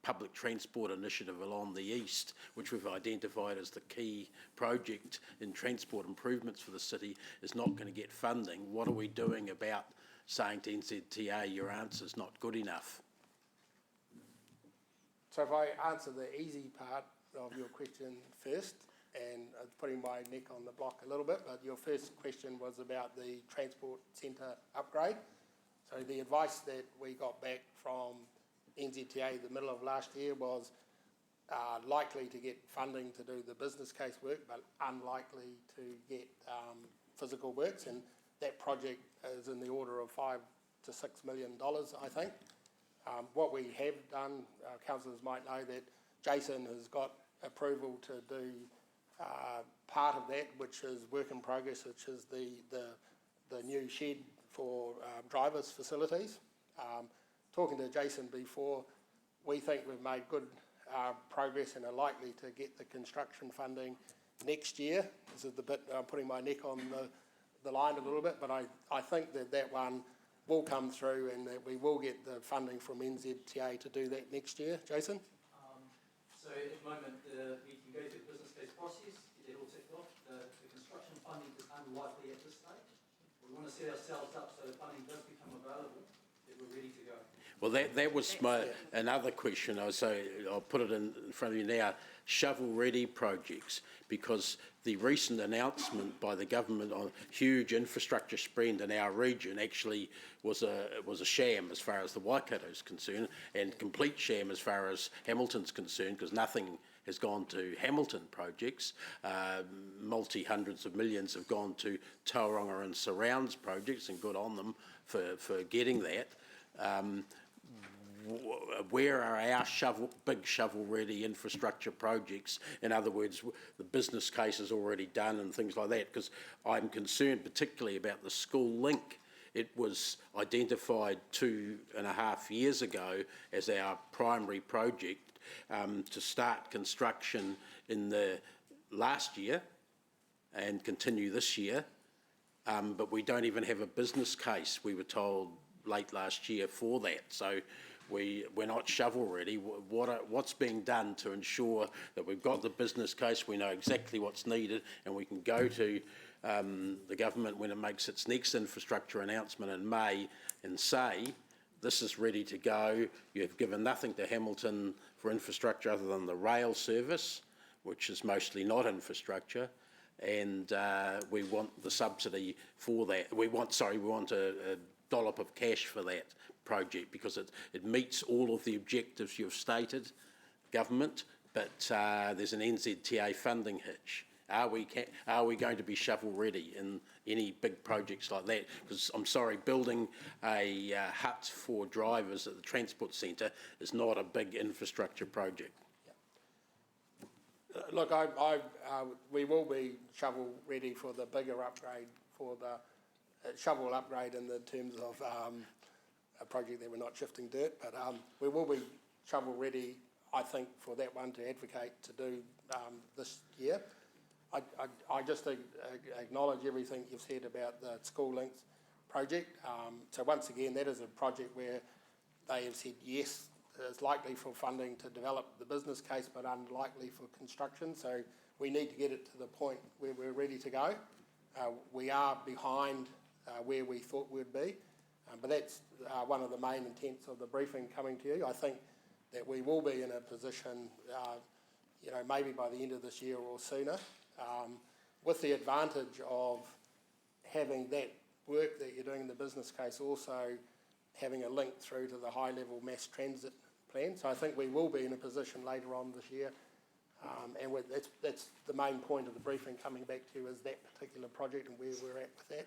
public transport initiative along the east, which we've identified as the key project in transport improvements for the city, is not going to get funding, what are we doing about saying to NZTA, your answer's not good enough? So if I answer the easy part of your question first, and putting my neck on the block a little bit, but your first question was about the transport centre upgrade. So the advice that we got back from NZTA the middle of last year was likely to get funding to do the business case work, but unlikely to get physical works, and that project is in the order of $5 to $6 million, I think. What we have done, councillors might know that Jason has got approval to do part of that, which is work in progress, which is the new shed for drivers' facilities. Talking to Jason before, we think we've made good progress and are likely to get the construction funding next year. This is the bit I'm putting my neck on the line a little bit, but I think that one will come through and that we will get the funding from NZTA to do that next year. Jason? So at the moment, we can go through the business case process, get it all ticked off. The construction funding is unlikely at this stage. We want to set ourselves up so the funding does become available, that we're ready to go. Well, that was another question. I'll put it in front of you now. Shovel-ready projects, because the recent announcement by the government on huge infrastructure spend in our region actually was a sham as far as the Waikato is concerned, and complete sham as far as Hamilton's concerned, because nothing has gone to Hamilton projects. Multi-hundreds of millions have gone to Tauranga and surrounds projects, and good on them for getting that. Where are our big shovel-ready infrastructure projects? In other words, the business case is already done and things like that, because I'm concerned particularly about the school link. It was identified 2.5 years ago as our primary project to start construction in the last year and continue this year, but we don't even have a business case, we were told late last year, for that. So we're not shovel ready. What's being done to ensure that we've got the business case, we know exactly what's needed, and we can go to the government when it makes its next infrastructure announcement in May and say, this is ready to go. You've given nothing to Hamilton for infrastructure other than the rail service, which is mostly not infrastructure, and we want the subsidy for that. We want a dollop of cash for that project, because it meets all of the objectives you've stated, government, but there's an NZTA funding hitch. Are we going to be shovel ready in any big projects like that? Because I'm sorry, building a hut for drivers at the transport centre is not a big infrastructure project. Look, we will be shovel ready for the bigger upgrade, for the shovel upgrade in the terms of a project that we're not shifting dirt, but we will be shovel ready, I think, for that one to advocate to do this year. I just acknowledge everything you've said about the School Links project. So once again, that is a project where they have said yes, it's likely for funding to develop the business case, but unlikely for construction. So we need to get it to the point where we're ready to go. We are behind where we thought we'd be, but that's one of the main intents of the briefing coming to you. I think that we will be in a position, maybe by the end of this year or sooner, with the advantage of having that work that you're doing in the business case also having a link through to the high-level mass transit plan. So I think we will be in a position later on this year, and that's the main point of the briefing coming back to you, is that particular project and where we're at with that.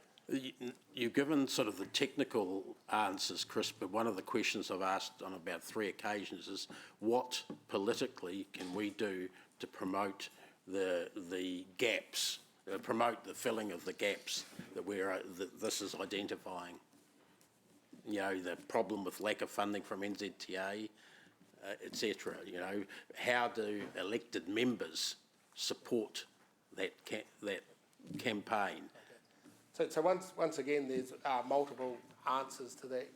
You've given sort of the technical answers, Chris, but one of the questions I've asked on about 3 occasions is, what politically can we do to promote the gaps, promote the filling of the gaps that this is identifying? The problem with lack of funding from NZTA, etc. How do elected members support that campaign? So once again, there's multiple answers to that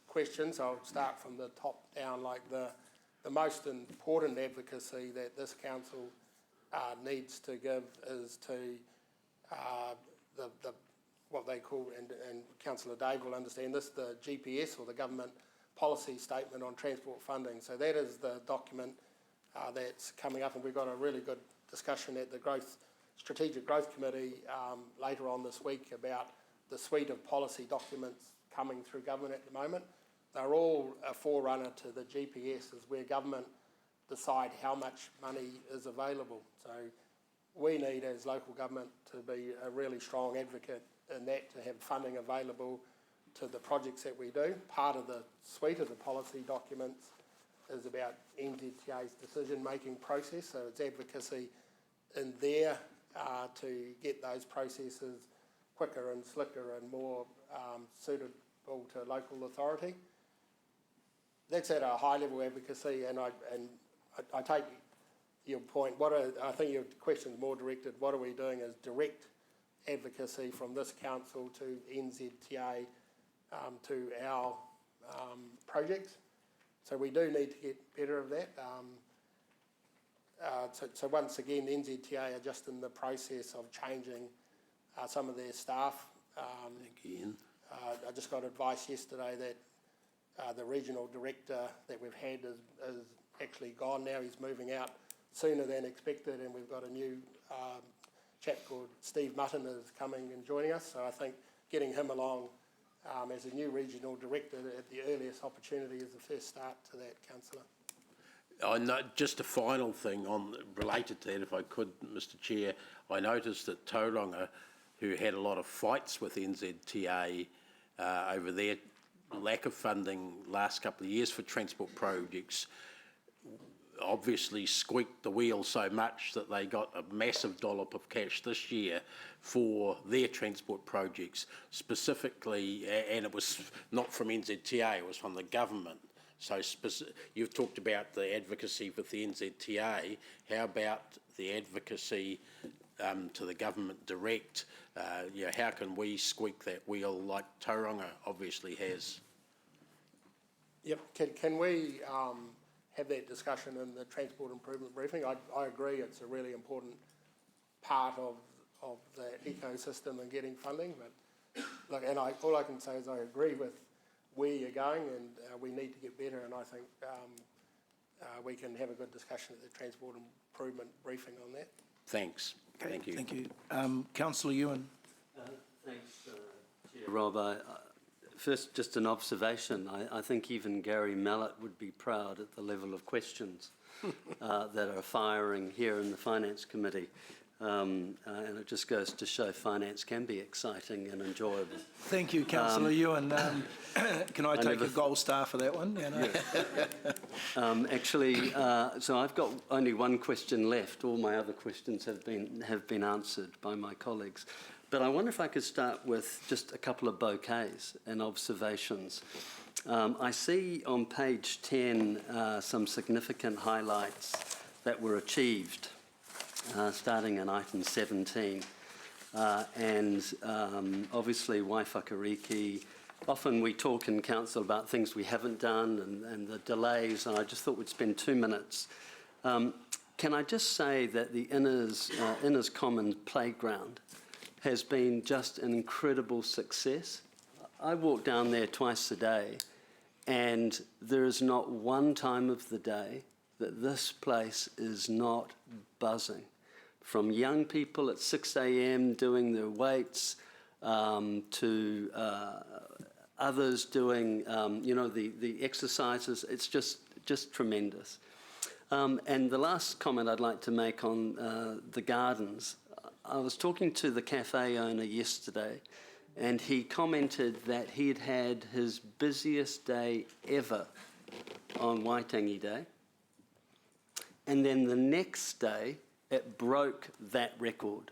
question. So I'll start from the top down. Like the most important advocacy that this council needs to give is to what they call, and Councillor Dave will understand this, the GPS, or the government policy statement on transport funding. So that is the document that's coming up, and we've got a really good discussion at the Strategic Growth Committee later on this week about the suite of policy documents coming through government at the moment. They're all a forerunner to the GPS, is where government decide how much money is available. So we need, as local government, to be a really strong advocate in that, to have funding available to the projects that we do. Part of the suite of the policy documents is about NZTA's decision-making process, so it's advocacy in there to get those processes quicker and slicker and more suitable to local authority. That's at a high-level advocacy, and I take your point. I think your question's more directed, what are we doing as direct advocacy from this council to NZTA to our projects. So we do need to get better of that. So once again, NZTA are just in the process of changing some of their staff. Again. I just got advice yesterday that the regional director that we've had is actually gone now. He's moving out sooner than expected, and we've got a new chap called Steve Mutton is coming and joining us. So I think getting him along as a new regional director at the earliest opportunity is the first start to that, Councillor. I know, just a final thing related to that, if I could, Mr Chair. I noticed that Tauranga, who had a lot of fights with NZTA over their lack of funding last couple of years for transport projects, obviously squeaked the wheel so much that they got a massive dollop of cash this year for their transport projects specifically, and it was not from NZTA, it was from the government. So you've talked about the advocacy with the NZTA. How about the advocacy to the government direct? How can we squeak that wheel like Tauranga obviously has? Yep. Can we have that discussion in the transport improvement briefing? I agree it's a really important part of the ecosystem and getting funding, but look, and all I can say is I agree with where you're going, and we need to get better, and I think we can have a good discussion at the transport improvement briefing on that. Thanks. Okay, Thank you. Thank you. Councillor Ewan. Thanks, Chair Rob. First, just an observation. I think even Gary Mallett would be proud at the level of questions that are firing here in the Finance Committee. And it just goes to show finance can be exciting and enjoyable. Thank you, Councillor Ewan. Can I take a gold star for that one? Actually, so I've got only one question left. All my other questions have been answered by my colleagues. But I wonder if I could start with just a couple of bouquets and observations. I see on page 10 some significant highlights that were achieved, starting in item 17. Obviously, Waiwhakariki, often we talk in council about things we haven't done and the delays, and I just thought we'd spend 2 minutes. Can I just say that the Innes Commons playground has been just an incredible success. I walk down there twice a day, and there is not one time of the day that this place is not buzzing. From young people at 6 a.m. doing their weights to others doing, the exercises. It's just tremendous. And the last comment I'd like to make on the gardens. I was talking to the cafe owner yesterday, and he commented that he had had his busiest day ever on Waitangi Day. And then the next day, it broke that record.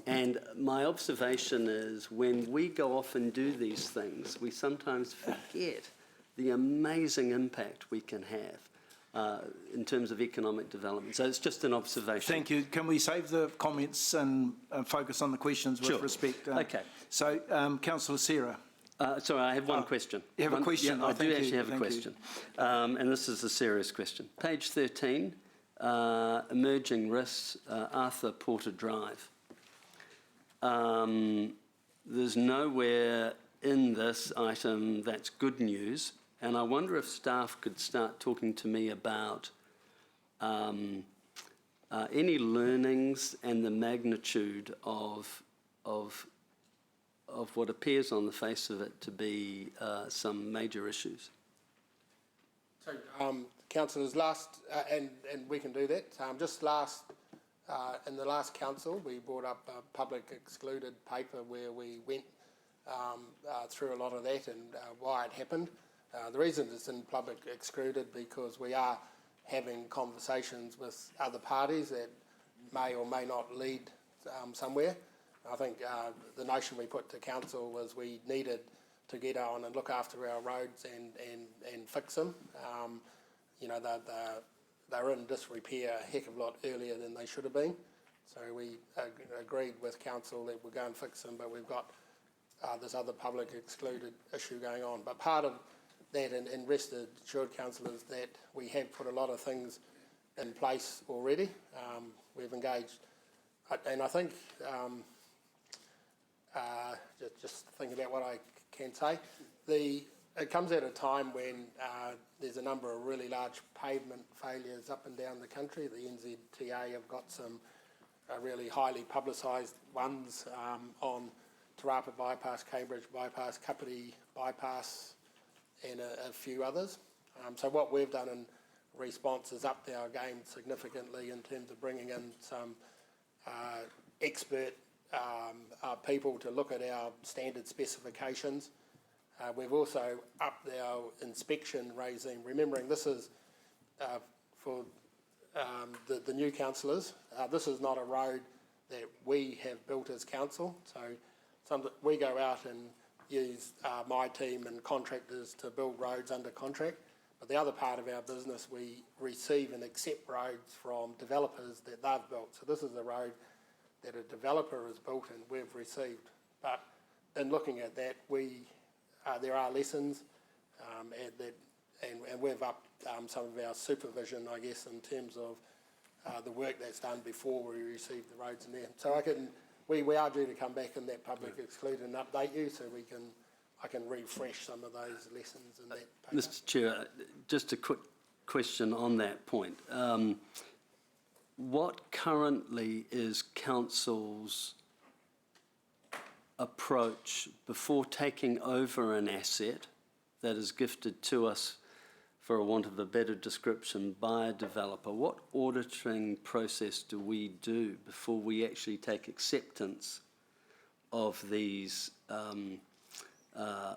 And my observation is when we go off and do these things, we sometimes forget the amazing impact we can have in terms of economic development. So it's just an observation. Thank you. Can we save the comments and focus on the questions with respect? Okay. So, Councillor Serra. Sorry, I have one question. You have a question? Yeah, I do actually have a question. And this is a serious question. Page 13, emerging risks, Arthur Porter Drive. There's nowhere in this item that's good news, and I wonder if staff could start talking to me about any learnings and the magnitude of what appears on the face of it to be some major issues. So, councillors, and we can do that. In the last council, we brought up a public excluded paper where we went through a lot of that and why it happened. The reason it's in public excluded because we are having conversations with other parties that may or may not lead somewhere. I think the notion we put to council was we needed to get on and look after our roads and fix them. They're in disrepair a heck of a lot earlier than they should have been. So we agreed with council that we'll go and fix them, but we've got this other public excluded issue going on. But part of that, and rest assured, councillors, that we have put a lot of things in place already. We've engaged, and I think, just think about what I can say. It comes at a time when there's a number of really large pavement failures up and down the country. The NZTA have got some really highly publicised ones on Te Rapa Bypass, Cambridge Bypass, Kapiti Bypass, and a few others. So what we've done in response is upped our game significantly in terms of bringing in some expert people to look at our standard specifications. We've also upped our inspection regime, remembering this is for the new councillors. This is not a road that we have built as council, so we go out and use my team and contractors to build roads under contract. But the other part of our business, we receive and accept roads from developers that they've built. So this is a road that a developer has built and we've received. But in looking at that, there are lessons, and we've upped some of our supervision, I guess, in terms of the work that's done before we receive the roads in there. So we are due to come back in that public exclude and update you, so I can refresh some of those lessons in that paper. Mr Chair, just a quick question on that point. What currently is council's approach before taking over an asset that is gifted to us, for a want of a better description, by a developer? What auditing process do we do before we actually take acceptance of these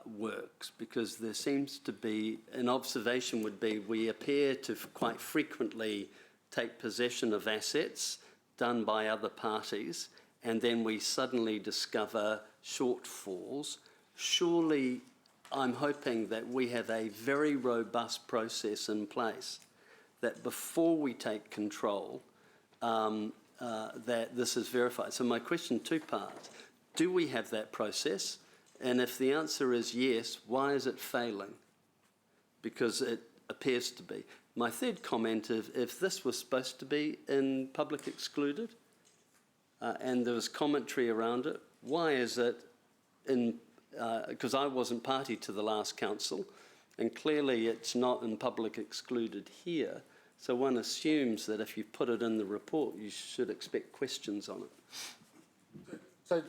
works? Because there seems to be, an observation would be, we appear to quite frequently take possession of assets done by other parties, and then we suddenly discover shortfalls. Surely, I'm hoping that we have a very robust process in place that before we take control, that this is verified. So my question, two parts. Do we have that process? And if the answer is yes, why is it failing? Because it appears to be. My third comment, if this was supposed to be in public excluded, and there was commentary around it, why is it in, because I wasn't party to the last council, and clearly it's not in public excluded here, so one assumes that if you put it in the report, you should expect questions on it.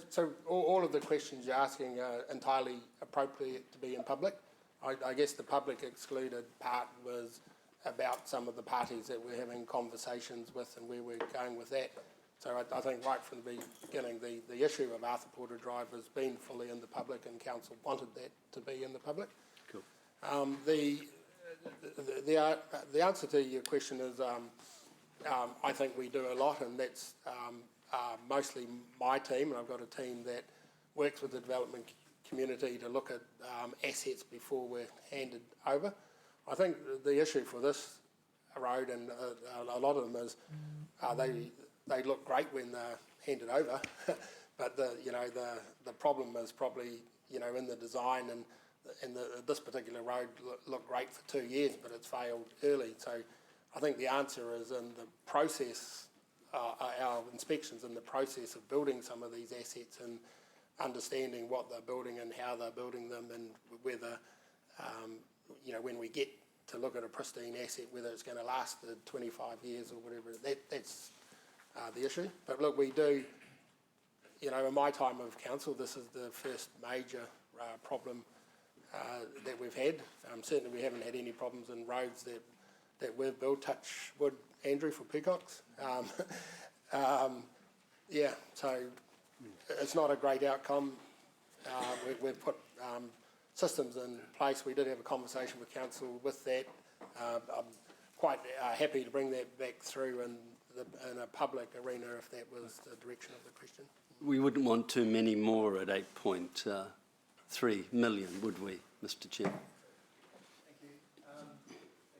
So all of the questions you're asking are entirely appropriate to be in public. I guess the public excluded part was about some of the parties that we're having conversations with and where we're going with that. So I think right from the beginning, the issue of Arthur Porter Drive has been fully in the public, and council wanted that to be in the public. Cool. The answer to your question is I think we do a lot, and that's mostly my team, and I've got a team that works with the development community to look at assets before we're handed over. I think the issue for this road, and a lot of them, is they look great when they're handed over, but the problem is probably in the design, and this particular road looked great for 2 years, but it's failed early. So I think the answer is in the process, our inspections in the process of building some of these assets and understanding what they're building and how they're building them, and whether when we get to look at a pristine asset, whether it's going to last 25 years or whatever. That's the issue. But look, we do, in my time of council, this is the first major problem that we've had. Certainly we haven't had any problems in roads that we've built. Touch wood, Andrew, for peacocks. So it's not a great outcome. We've put systems in place. We did have a conversation with council with that. I'm quite happy to bring that back through in a public arena if that was the direction of the question. We wouldn't want too many more at 8.3 million, would we, Mr Chair? Thank you.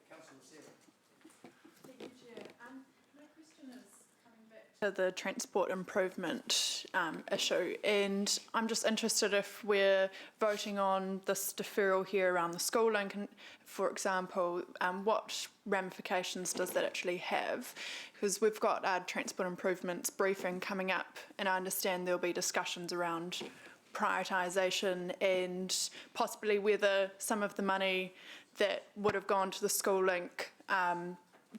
Councillor Sarah. Thank you, Chair. My question is coming back to the transport improvement issue, and I'm just interested if we're voting on this deferral here around the school link, and for example, what ramifications does that actually have? Because we've got our transport improvements briefing coming up, and I understand there'll be discussions around prioritisation and possibly whether some of the money that would have gone to the school link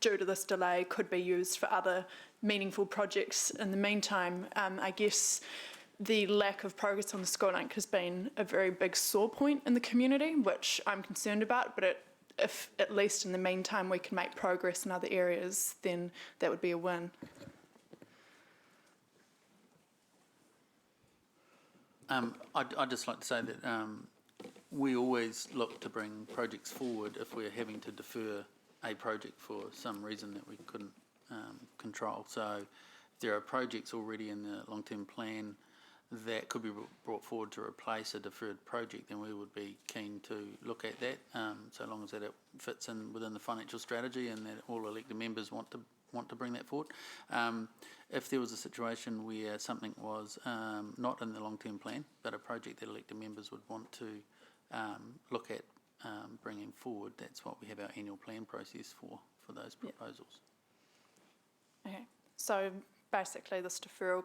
due to this delay could be used for other meaningful projects in the meantime. I guess the lack of progress on the school link has been a very big sore point in the community, which I'm concerned about, but if at least in the meantime we can make progress in other areas, then that would be a win. I'd just like to say that we always look to bring projects forward if we're having to defer a project for some reason that we couldn't control. So if there are projects already in the long-term plan that could be brought forward to replace a deferred project, then we would be keen to look at that, so long as that it fits in within the financial strategy and that all elected members want to bring that forward. If there was a situation where something was not in the long-term plan, but a project that elected members would want to look at bringing forward, that's what we have our annual plan process for those proposals. Okay, so basically this deferral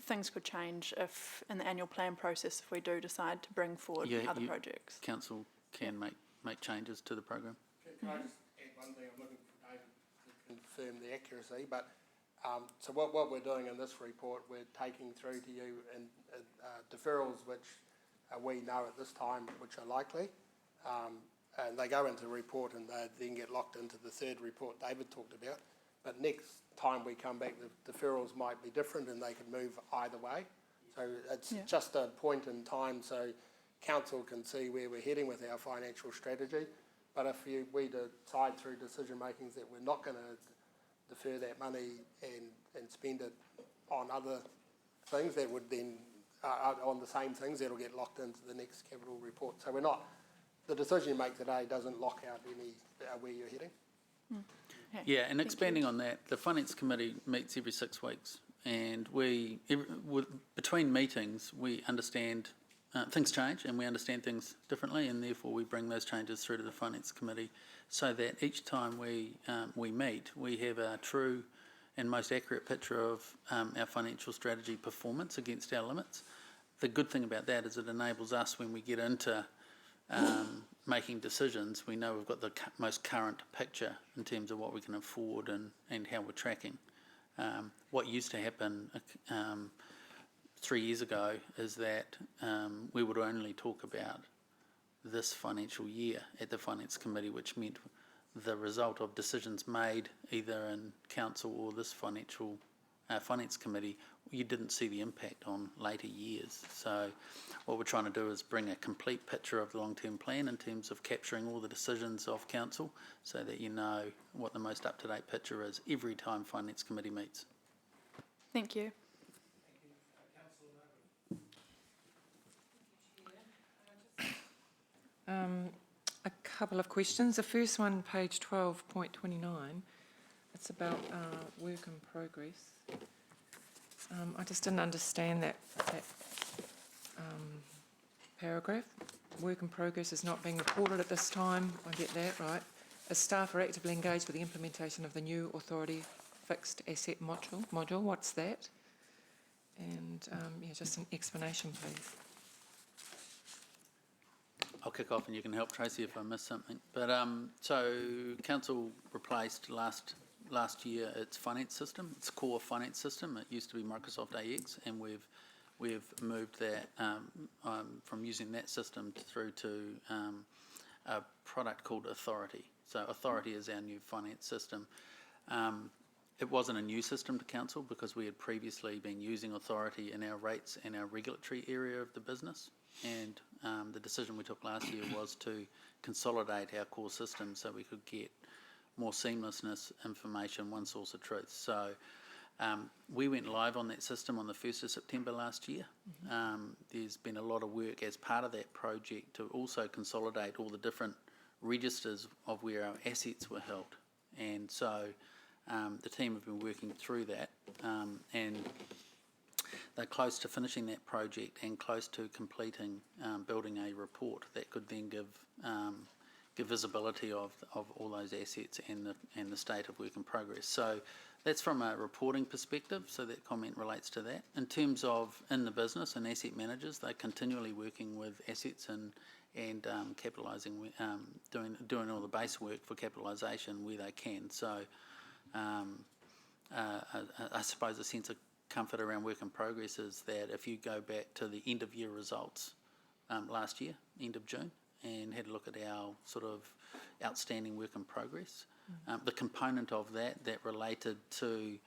things could change if in the annual plan process if we do decide to bring forward other projects. Council can make changes to the program. Can I just add one thing? I'm looking for David to confirm the accuracy, but so what we're doing in this report, we're taking through to you in deferrals which we know at this time which are likely, and they go into the report and they then get locked into the third report David talked about. But next time we come back, the deferrals might be different and they could move either way. So it's just a point in time so council can see where we're heading with our financial strategy. But if we decide through decision makings that we're not going to defer that money and spend it on other things, that would then, on the same things, that'll get locked into the next capital report. So we're not, the decision you make today doesn't lock out any where you're heading. Okay. Yeah, and expanding on that, the Finance Committee meets every 6 weeks, and between meetings we understand things change and we understand things differently, and therefore we bring those changes through to the Finance Committee so that each time we meet, we have a true and most accurate picture of our financial strategy performance against our limits. The good thing about that is it enables us, when we get into making decisions, we know we've got the most current picture in terms of what we can afford and how we're tracking. What used to happen 3 years ago is that we would only talk about this financial year at the Finance Committee, which meant the result of decisions made either in council or this Finance Committee, you didn't see the impact on later years. So what we're trying to do is bring a complete picture of the long-term plan in terms of capturing all the decisions of council so that you know what the most up-to-date picture is every time Finance Committee meets. Thank you. A couple of questions. The first one, page 12.29, it's about work in progress. I just didn't understand that paragraph. Work in progress is not being reported at this time. I get that, right? As staff are actively engaged with the implementation of the new authority fixed asset module. What's that? And just an explanation, please. I'll kick off and you can help Tracy if I miss something. But so council replaced last year its finance system, its core finance system. It used to be Microsoft AX, and we've moved that from using that system through to a product called Authority. So Authority is our new finance system. It wasn't a new system to council because we had previously been using Authority in our rates and our regulatory area of the business. And the decision we took last year was to consolidate our core system so we could get more seamlessness, information, one source of truth. So we went live on that system on the 1st of September last year. There's been a lot of work as part of that project to also consolidate all the different registers of where our assets were held. And so The team have been working through that, and they're close to finishing that project and close to completing building a report that could then give visibility of all those assets and the state of work in progress. So that's from a reporting perspective, so that comment relates to that. In terms of in the business and asset managers, they're continually working with assets and capitalising, doing all the base work for capitalisation where they can. So I suppose a sense of comfort around work in progress is that if you go back to the end of year results last year, end of June, and had a look at our sort of outstanding work in progress, the component of that related to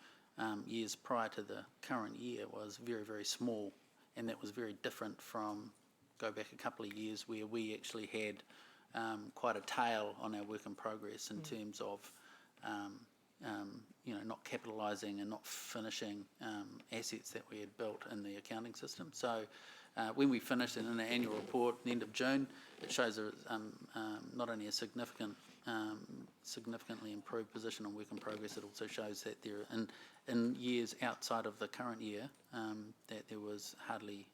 years prior to the current year was very, very small, and that was very different from go back a couple of years where we actually had quite a tail on our work in progress in terms of not capitalising and not finishing assets that we had built in the accounting system. So when we finished it in the annual report at the end of June, it shows not only a significantly improved position on work in progress, it also shows that there in years outside of the current year that there was hardly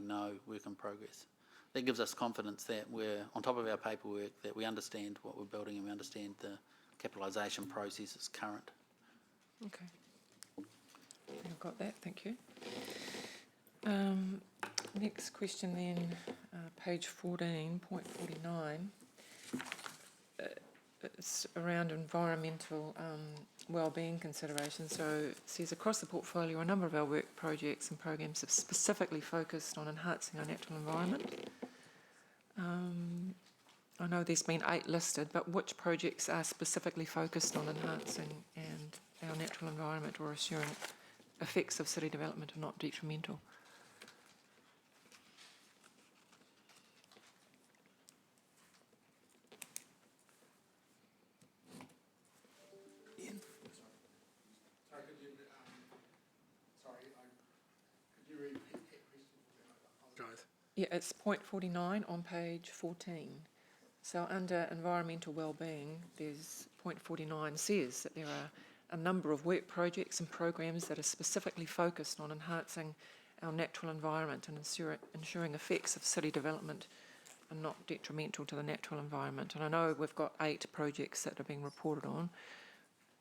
no work in progress. That gives us confidence that we're on top of our paperwork, that we understand what we're building and we understand the capitalisation process is current. Okay. I've got that, thank you. Next question then, page 14, point 49. It's around environmental wellbeing considerations. So it says across the portfolio, a number of our work projects and programs have specifically focused on enhancing our natural environment. I know there's been 8 listed, but which projects are specifically focused on enhancing our natural environment or assuring effects of city development are not detrimental? Yeah, it's point 49 on page 14. So under environmental wellbeing, there's point 49 says that there are a number of work projects and programs that are specifically focused on enhancing our natural environment and ensuring effects of city development are not detrimental to the natural environment. And I know we've got 8 projects that are being reported on,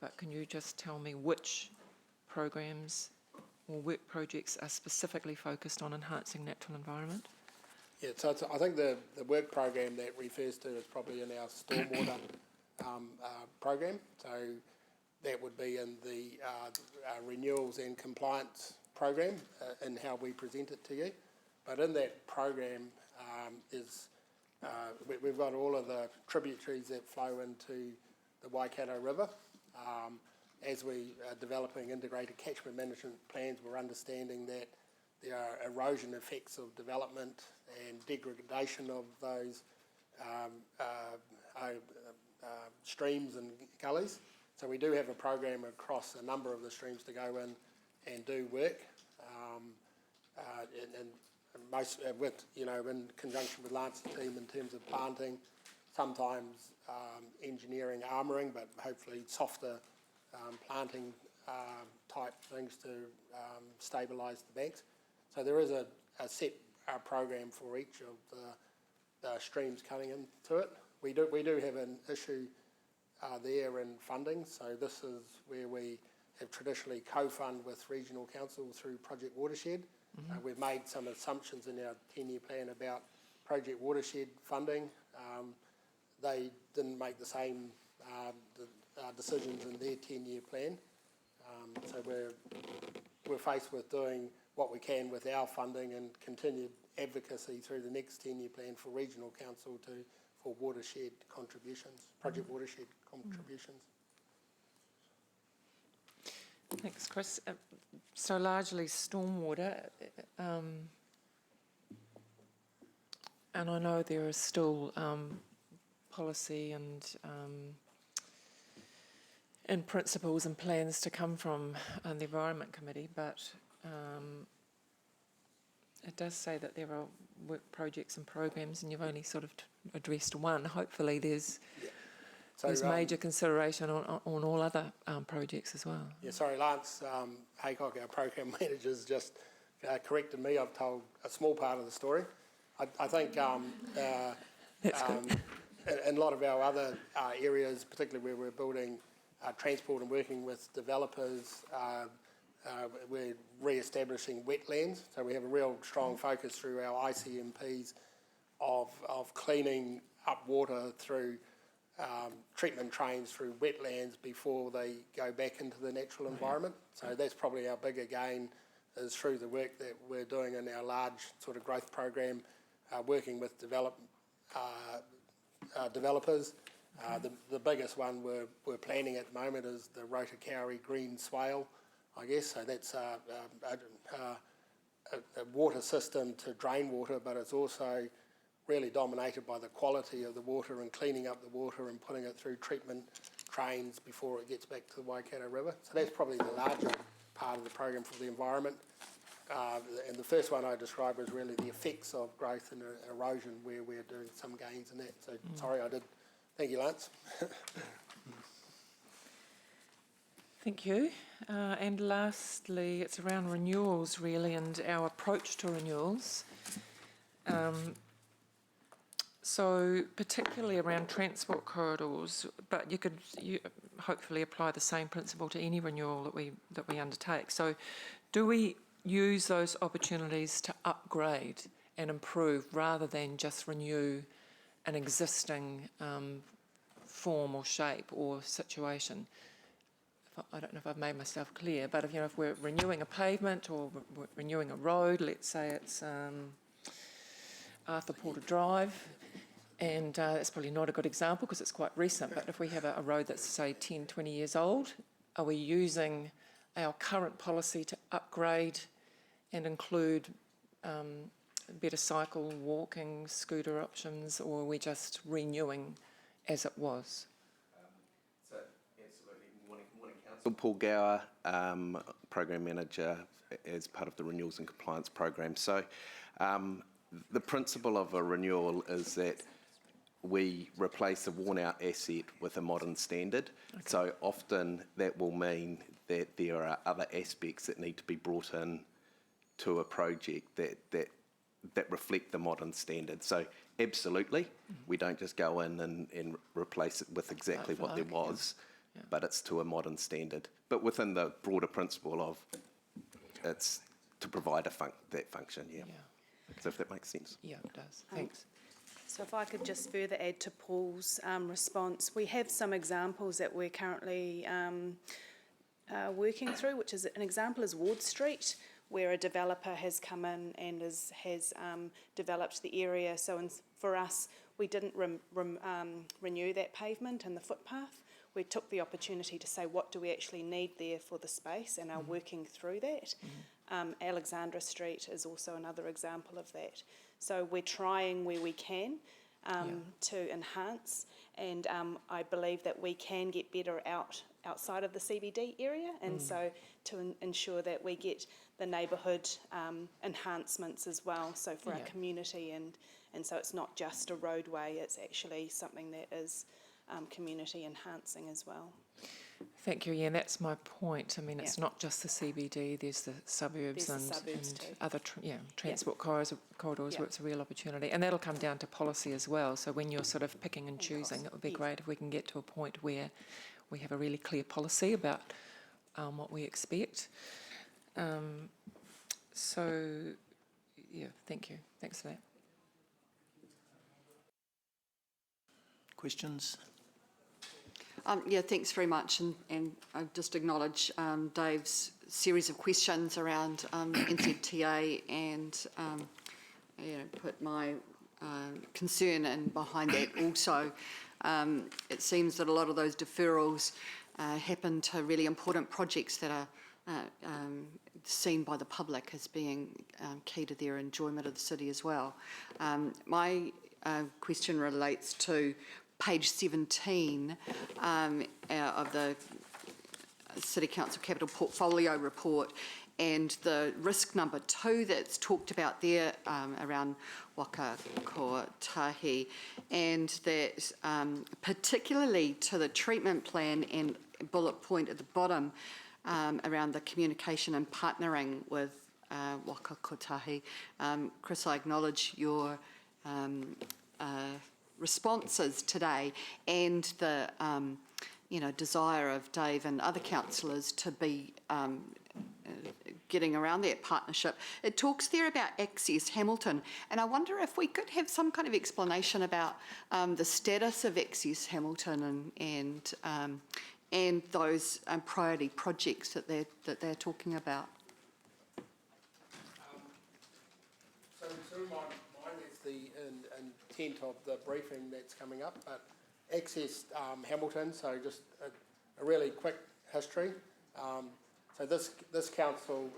but can you just tell me which programs or work projects are specifically focused on enhancing natural environment? Yeah, so I think the work program that refers to is probably in our stormwater program. So that would be in the renewals and compliance program and how we present it to you. But in that program we've got all of the tributaries that flow into the Waikato River. As we are developing integrated catchment management plans, we're understanding that there are erosion effects of development and degradation of those streams and gullies. So we do have a program across a number of the streams to go in and do work, and most with in conjunction with Lance's team in terms of planting, sometimes engineering armouring, but hopefully softer planting type things to stabilise the banks. So there is a set program for each of the streams coming into it. We do have an issue there in funding. So this is where we have traditionally co-fund with regional council through Project Watershed. We've made some assumptions in our 10-year plan about Project Watershed funding. They didn't make the same decisions in their 10-year plan. So we're faced with doing what we can with our funding and continued advocacy through the next 10-year plan for regional council for watershed contributions, Project Watershed contributions. Thanks, Chris. So largely stormwater, and I know there is still policy and principles and plans to come from the Environment Committee, but it does say that there are work projects and programs, and you've only sort of addressed one. Hopefully there's So, there's major consideration on all other projects as well. Yeah, sorry, Lance Haycock, our program manager, has just corrected me. I've told a small part of the story. I think That's good. in a lot of our other areas, particularly where we're building transport and working with developers, we're re-establishing wetlands. So we have a real strong focus through our ICMPs of cleaning up water through treatment trains through wetlands before they go back into the natural environment. So that's probably our bigger gain, is through the work that we're doing in our large sort of growth program, working with developers. The biggest one we're planning at the moment is the Rotokauri Green Swale, I guess. So that's a water system to drain water, but it's also really dominated by the quality of the water and cleaning up the water and putting it through treatment trains before it gets back to the Waikato River. So that's probably the larger part of the program for the environment. And the first one I described was really the effects of growth and erosion, where we're doing some gains in that. So sorry, I did. Thank you, Lance. Thank you. And lastly, it's around renewals really, and our approach to renewals. So particularly around transport corridors, but you hopefully apply the same principle to any renewal that we undertake. So do we use those opportunities to upgrade and improve rather than just renew an existing form or shape or situation? I don't know if I've made myself clear, but if we're renewing a pavement or we're renewing a road, let's say it's Arthur Porter Drive, and that's probably not a good example because it's quite recent, but if we have a road that's, say, 10, 20 years old, are we using our current policy to upgrade and include better cycle, walking, scooter options, or are we just renewing as it was? So, absolutely. Morning, Council. Paul Gower, Program Manager as part of the Renewals and Compliance Program. So the principle of a renewal is that we replace a worn-out asset with a modern standard. Okay. So often that will mean that there are other aspects that need to be brought in to a project that reflect the modern standard. So absolutely, we don't just go in and replace it with exactly what there was, but it's to a modern standard. But within the broader principle of it's to provide that function, So if that makes sense. Yeah, it does. Thanks. So if I could just further add to Paul's response, we have some examples that we're currently working through, which is an example is Ward Street, where a developer has come in and has developed the area. So for us, we didn't renew that pavement and the footpath. We took the opportunity to say, what do we actually need there for the space, and are working through that. Alexandra Street is also another example of that. So we're trying where we can to enhance, and I believe that we can get better outside of the CBD area, and so to ensure that we get the neighbourhood enhancements as well, so for our community, and so it's not just a roadway, it's actually something that is community enhancing as well. Thank you. Yeah, and that's my point. I mean, it's not just the CBD. There's the suburbs and other transport corridors where it's a real opportunity, and that'll come down to policy as well. So when you're sort of picking and choosing, it would be great if we can get to a point where we have a really clear policy about what we expect. So, thank you. Thanks for that. Questions? Thanks very much, and I just acknowledge Dave's series of questions around NZTA and put my concern in behind that also. It seems that a lot of those deferrals happen to really important projects that are seen by the public as being key to their enjoyment of the city as well. My question relates to page 17 of the City Council Capital Portfolio Report, and the risk number 2 that's talked about there around waka kotahi, and that particularly to the treatment plan and bullet point at the bottom around the communication and partnering with waka kotahi. Chris, I acknowledge your responses today and the desire of Dave and other councillors to be getting around that partnership. It talks there about Access Hamilton, and I wonder if we could have some kind of explanation about the status of Access Hamilton and those priority projects that they're talking about. So to my mind, that's the intent of the briefing that's coming up, but Access Hamilton, so just a really quick history. So this council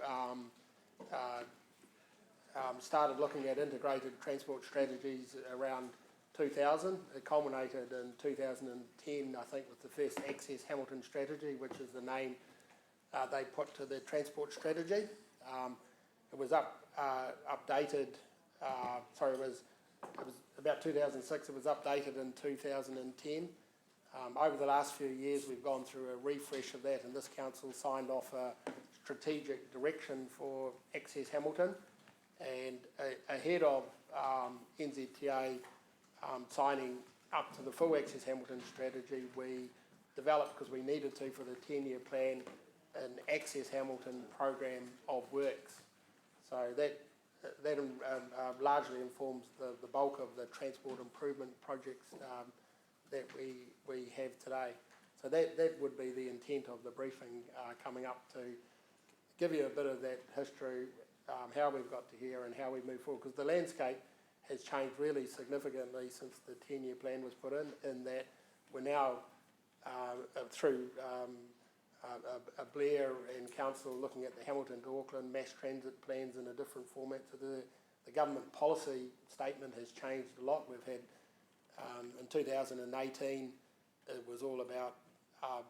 started looking at integrated transport strategies around 2000. It culminated in 2010, I think, with the first Access Hamilton strategy, which is the name they put to the transport strategy. It was updated. Sorry, it was about 2006. It was updated in 2010. Over the last few years, we've gone through a refresh of that, and this council signed off a strategic direction for Access Hamilton. And ahead of NZTA signing up to the full Access Hamilton strategy, we developed, because we needed to for the 10-year plan, an Access Hamilton program of works. So that largely informs the bulk of the transport improvement projects that we have today. So that would be the intent of the briefing coming up, to give you a bit of that history, how we've got to here and how we move forward, because the landscape has changed really significantly since the 10-year plan was put in that we're now through a Blair and Council looking at the Hamilton to Auckland mass transit plans in a different format. So the government policy statement has changed a lot. We've had, in 2018, it was all about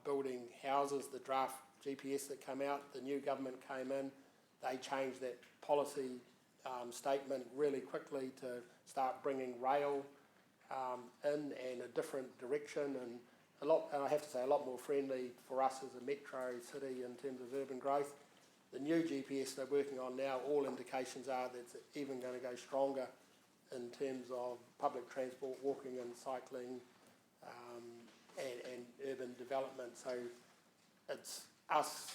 building houses, the draft GPS that came out. The new government came in, they changed that policy statement really quickly to start bringing rail in and a different direction, and I have to say, a lot more friendly for us as a metro city in terms of urban growth. The new GPS they're working on now, all indications are that it's even going to go stronger in terms of public transport, walking and cycling, and urban development. So it's us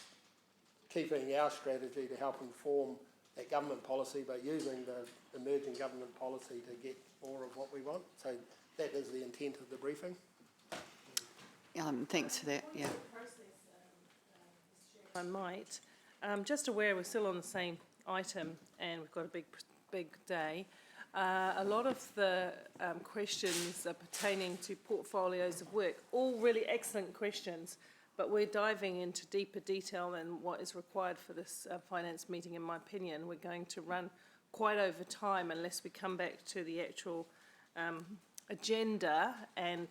keeping our strategy to help inform that government policy, but using the emerging government policy to get more of what we want. So that is the intent of the briefing. Thanks for that, yeah. I might. Just aware we're still on the same item and we've got a big day. A lot of the questions are pertaining to portfolios of work, all really excellent questions, but we're diving into deeper detail than what is required for this finance meeting, in my opinion. We're going to run quite over time unless we come back to the actual agenda and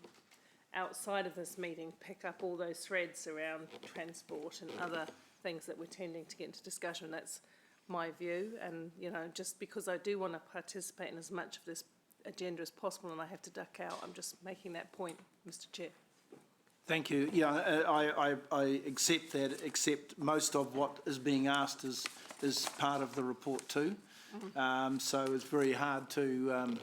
outside of this meeting pick up all those threads around transport and other things that we're tending to get into discussion. That's my view, and just because I do want to participate in as much of this agenda as possible and I have to duck out, I'm just making that point, Mr. Chair. Thank you. Yeah, I accept that, except most of what is being asked is part of the report too. So it's very hard to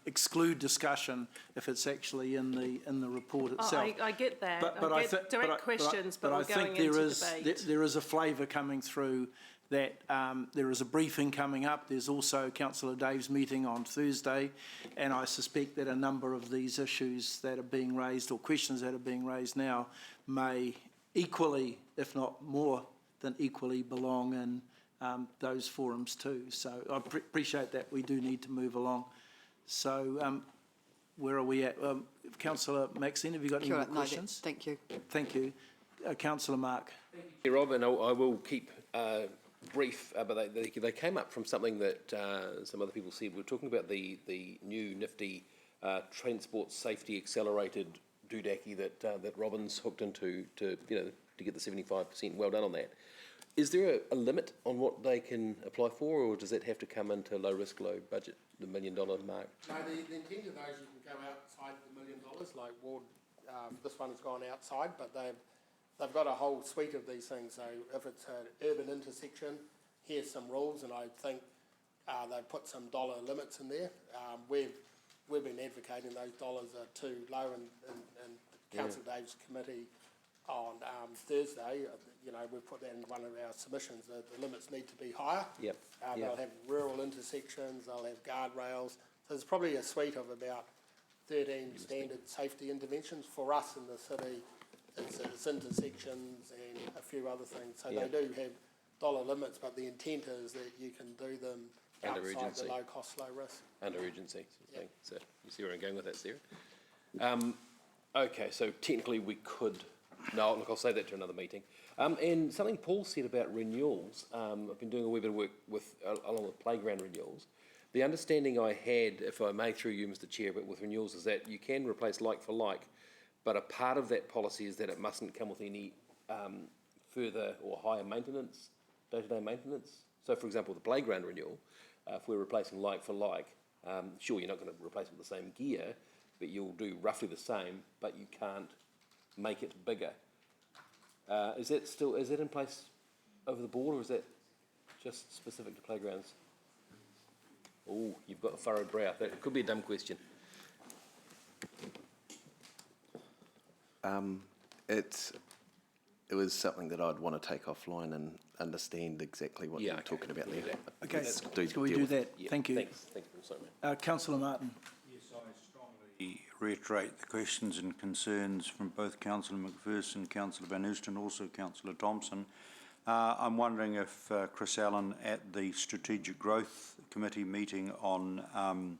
exclude discussion if it's actually in the report itself. I get that. I get direct questions, but we're going into debate. There is a flavour coming through that there is a briefing coming up. There's also Councillor Dave's meeting on Thursday, and I suspect that a number of these issues that are being raised, or questions that are being raised now, may equally, if not more than equally, belong in those forums too. So I appreciate that we do need to move along. So where are we at? Councillor Maxine, have you got any more questions? Thank you. Thank you. Councillor Mark. Thank you, Rob, and I will keep brief, but they came up from something that some other people said. We're talking about the new nifty transport safety accelerated doodaki that Robin's hooked into to get the 75%. Well done on that. Is there a limit on what they can apply for, or does that have to come into low risk, low budget, the $1 million mark? No, the intent of those, you can go outside the $1 million, like Ward, this one's gone outside, but they've got a whole suite of these things. So if it's an urban intersection, here's some rules, and I think they've put some dollar limits in there. We've been advocating those dollars are too low, and Council Dave's committee on Thursday, we've put that in one of our submissions, that the limits need to be higher. Yep. They'll have rural intersections, they'll have guardrails. So there's probably a suite of about 13 standard safety interventions. For us in the city, it's intersections and a few other things. So they do have dollar limits, but the intent is that you can do them Under outside urgency. the low cost, low risk. Under urgency, sort of thing. So you see where I'm going with that, Sarah? Okay, so technically we could, no, look, I'll say that to another meeting. And something Paul said about renewals, I've been doing a wee bit of work along with playground renewals. The understanding I had, if I may through you, Mr. Chair, but with renewals is that you can replace like for like, but a part of that policy is that it mustn't come with any further or higher maintenance, day-to-day maintenance. So, for example, the playground renewal, if we're replacing like for like, sure, you're not going to replace it with the same gear, but you'll do roughly the same, but you can't make it bigger. Is that in place over the board, or is that just specific to playgrounds? Oh, you've got a furrowed brow. That could be a dumb question. It was something that I'd want to take offline and understand exactly what you're talking about there. Okay, Let's can we do that? Yeah, Thank you. Thanks. Thank you. Sorry, mate. Councillor Martin. Yes, I strongly reiterate the questions and concerns from both Councillor McPherson, Councillor Van Oosten, also Councillor Thompson. I'm wondering if Chris Allen at the Strategic Growth Committee meeting on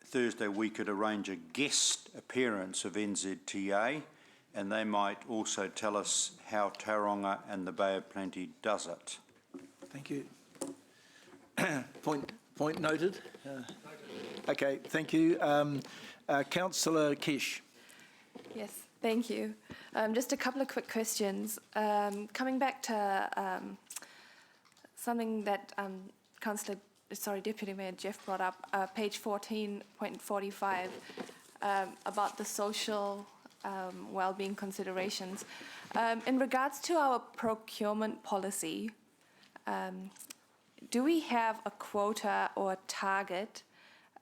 Thursday, we could arrange a guest appearance of NZTA, and they might also tell us how Tauranga and the Bay of Plenty does it. Thank you. Point noted. Okay, thank you. Councillor Kish. Yes, thank you. Just a couple of quick questions. Coming back to something that Deputy Mayor Jeff brought up, page 14.45, about the social well-being considerations. In regards to our procurement policy, do we have a quota or a target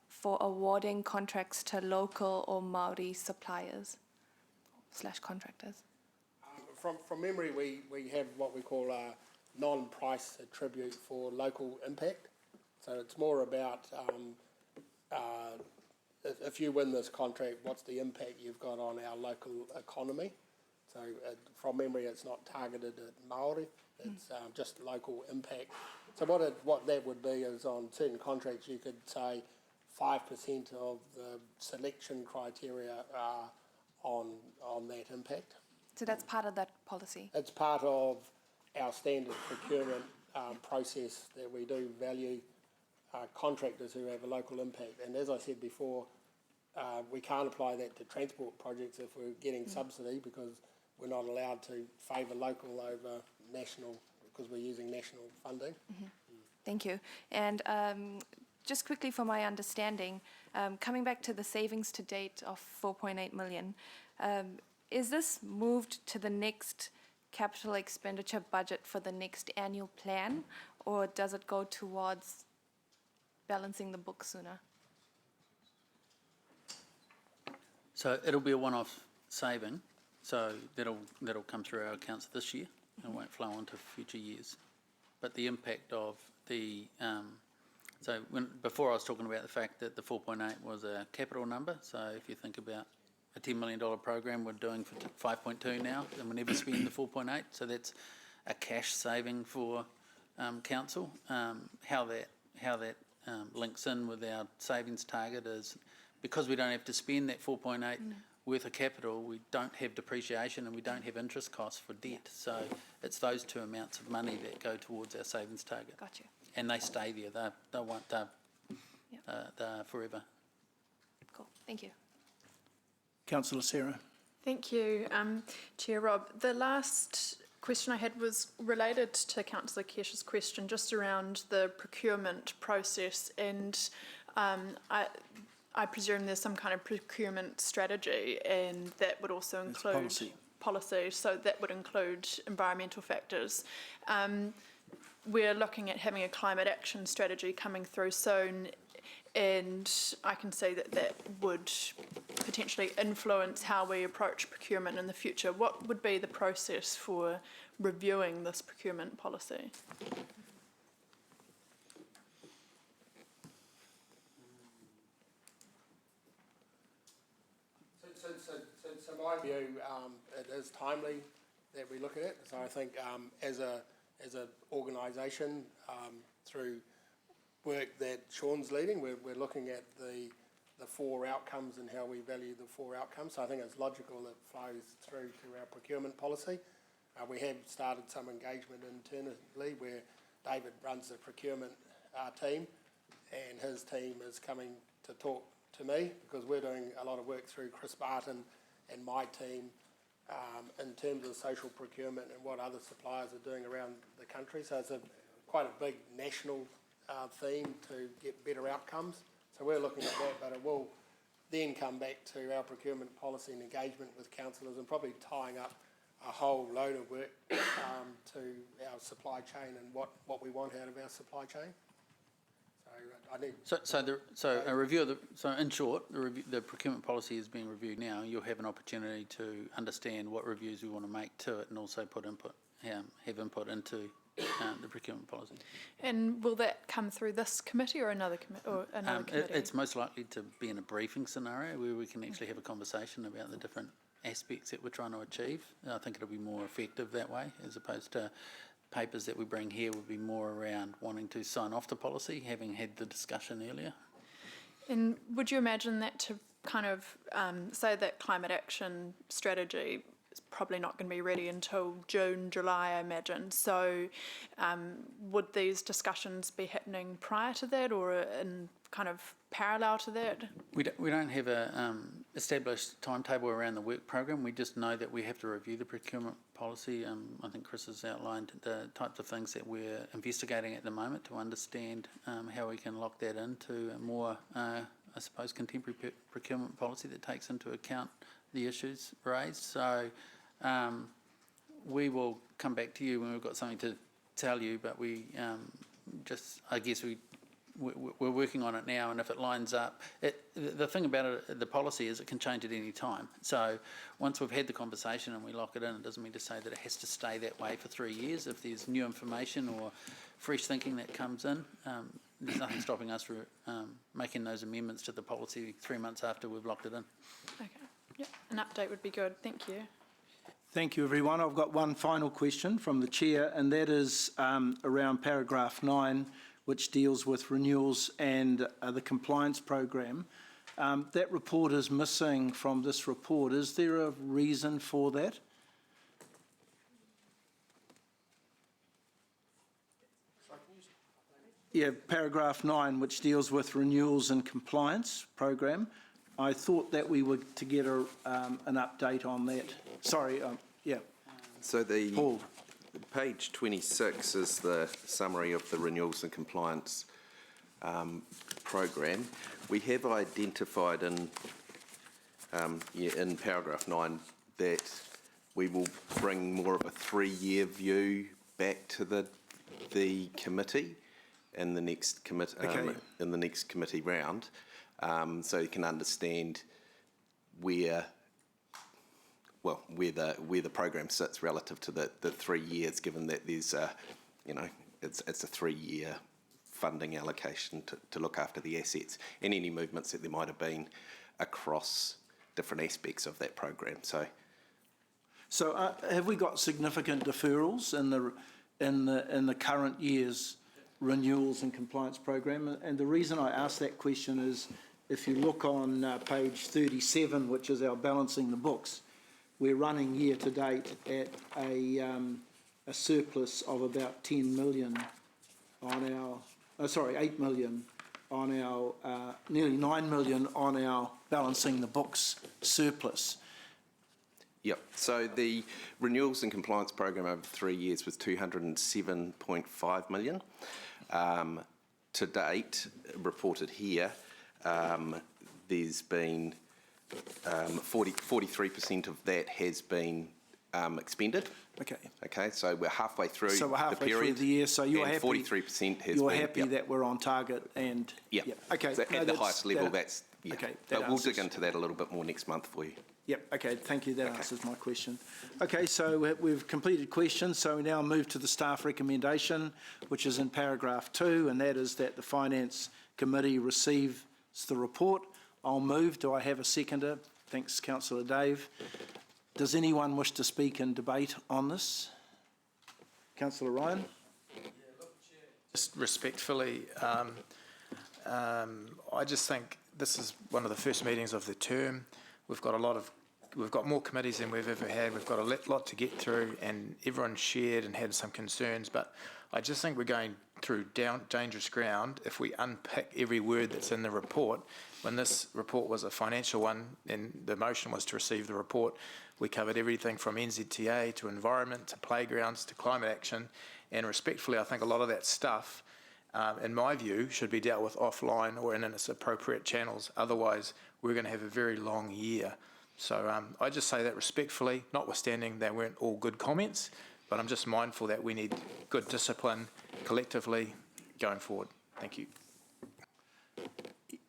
for awarding contracts to local or Māori suppliers / contractors? From memory, we have what we call a non-price attribute for local impact. So it's more about if you win this contract, what's the impact you've got on our local economy? So from memory, it's not targeted at Māori, it's just local impact. So what that would be is on certain contracts, you could say 5% of the selection criteria are on that impact. So that's part of that policy? It's part of our standard procurement process that we do value contractors who have a local impact. And as I said before, we can't apply that to transport projects if we're getting subsidy, because we're not allowed to favour local over national because we're using national funding. Mm-hmm. Thank you. And just quickly for my understanding, coming back to the savings to date of 4.8 million, is this moved to the next capital expenditure budget for the next annual plan, or does it go towards balancing the book sooner? So it'll be a one-off saving, so that'll come through our accounts this year and won't flow on to future years. But the impact of the, before I was talking about the fact that the 4.8 was a capital number, so if you think about a $10 million program we're doing for 5.2 now, and we never spend the 4.8, so that's a cash saving for council. How that links in with our savings target is because we don't have to spend that 4.8 worth of capital, we don't have depreciation and we don't have interest costs for debt. So it's those two amounts of money that go towards our savings target. Got you. And they stay there. They're forever. Cool. Thank you. Councillor Sarah. Thank you, Chair Rob. The last question I had was related to Councillor Kesh's question, just around the procurement process, and I presume there's some kind of procurement strategy, and that would also include policy, so that would include environmental factors. We're looking at having a climate action strategy coming through soon, and I can see that that would potentially influence how we approach procurement in the future. What would be the process for reviewing this procurement policy? So my view, it is timely that we look at it. So I think as an organisation, through work that Sean's leading, we're looking at the 4 outcomes and how we value the 4 outcomes. So I think it's logical it flows through to our procurement policy. We have started some engagement internally where David runs the procurement team, and his team is coming to talk to me, because we're doing a lot of work through Chris Barton and my team in terms of social procurement and what other suppliers are doing around the country. So it's quite a big national theme to get better outcomes. So we're looking at that, but it will then come back to our procurement policy and engagement with councillors, and probably tying up a whole load of work to our supply chain and what we want out of our supply chain. So I need. So a review of so in short, the procurement policy is being reviewed now. You'll have an opportunity to understand what reviews we want to make to it, and also put input, have input into the procurement policy. And will that come through this committee or another committee? It's most likely to be in a briefing scenario where we can actually have a conversation about the different aspects that we're trying to achieve. I think it'll be more effective that way, as opposed to papers that we bring here would be more around wanting to sign off the policy, having had the discussion earlier. And would you imagine that to kind of say that climate action strategy is probably not going to be ready until June, July, I imagine. So would these discussions be happening prior to that, or in kind of parallel to that? We don't have a established timetable around the work program. We just know that we have to review the procurement policy. I think Chris has outlined the types of things that we're investigating at the moment to understand how we can lock that into a more, I suppose, contemporary procurement policy that takes into account the issues raised. So we will come back to you when we've got something to tell you, but we I guess we're working on it now, and if it lines up, the thing about it, the policy is it can change at any time. So once we've had the conversation and we lock it in, it doesn't mean to say that it has to stay that way for 3 years. If there's new information or fresh thinking that comes in, there's nothing stopping us from making those amendments to the policy 3 months after we've locked it in. Okay, yep, an update would be good, thank you. Thank you, everyone. I've got one final question from the Chair, and that is around paragraph 9, which deals with renewals and the compliance program. That report is missing from this report. Is there a reason for that? Yeah, paragraph 9, which deals with renewals and compliance program. I thought that we were to get an update on that. Sorry, yeah. So Paul. Page 26 is the summary of the renewals and compliance program. We have identified in paragraph 9 that we will bring more of a 3-year view back to the committee in the next committee round, so you can understand where the program sits relative to the 3 years, given that there's it's a 3-year funding allocation to look after the assets and any movements that there might have been across different aspects of that program. So have we got significant deferrals in the current year's renewals and compliance program? And the reason I ask that question is, if you look on page 37, which is our balancing the books, we're running year to date at a surplus of about 10 million on our, 8 million on our, nearly 9 million on our balancing the books surplus. Yep. So the renewals and compliance program over 3 years was 207.5 million. To date, reported here, there's been 43% of that has been expended. Okay. Okay, so we're halfway through So we're halfway the period. through the year, so you're and happy. 43% has You're been, happy yep. that we're on target and. Yeah. Yep. Okay. So no, at the highest level, that's, yeah. Okay. that But we'll dig answers- into that a little bit more next month for you. Yep, okay, thank you, that answers my question. Okay, so we've completed questions, so we now move to the staff recommendation, which is in paragraph 2, and that is that the Finance Committee receives the report. I'll move. Do I have a seconder? Thanks, Councillor Dave. Does anyone wish to speak in debate on this? Councillor Ryan? Just respectfully, I just think this is one of the first meetings of the term. We've got more committees than we've ever had. We've got a lot to get through, and everyone shared and had some concerns. But I just think we're going through dangerous ground if we unpick every word that's in the report. When this report was a financial one, and the motion was to receive the report, we covered everything from NZTA to environment to playgrounds to climate action. And respectfully, I think a lot of that stuff, in my view, should be dealt with offline or in its appropriate channels. Otherwise, we're going to have a very long year. So I just say that respectfully, notwithstanding they weren't all good comments, but I'm just mindful that we need good discipline collectively going forward. Thank you.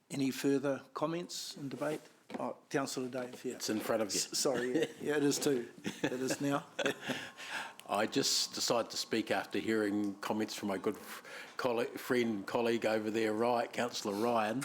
Any further comments and debate? Oh, Councillor Dave, yeah. It's in front of you. Sorry, yeah, it is too. It is now. I just decided to speak after hearing comments from my good colleague over there, Councillor Ryan.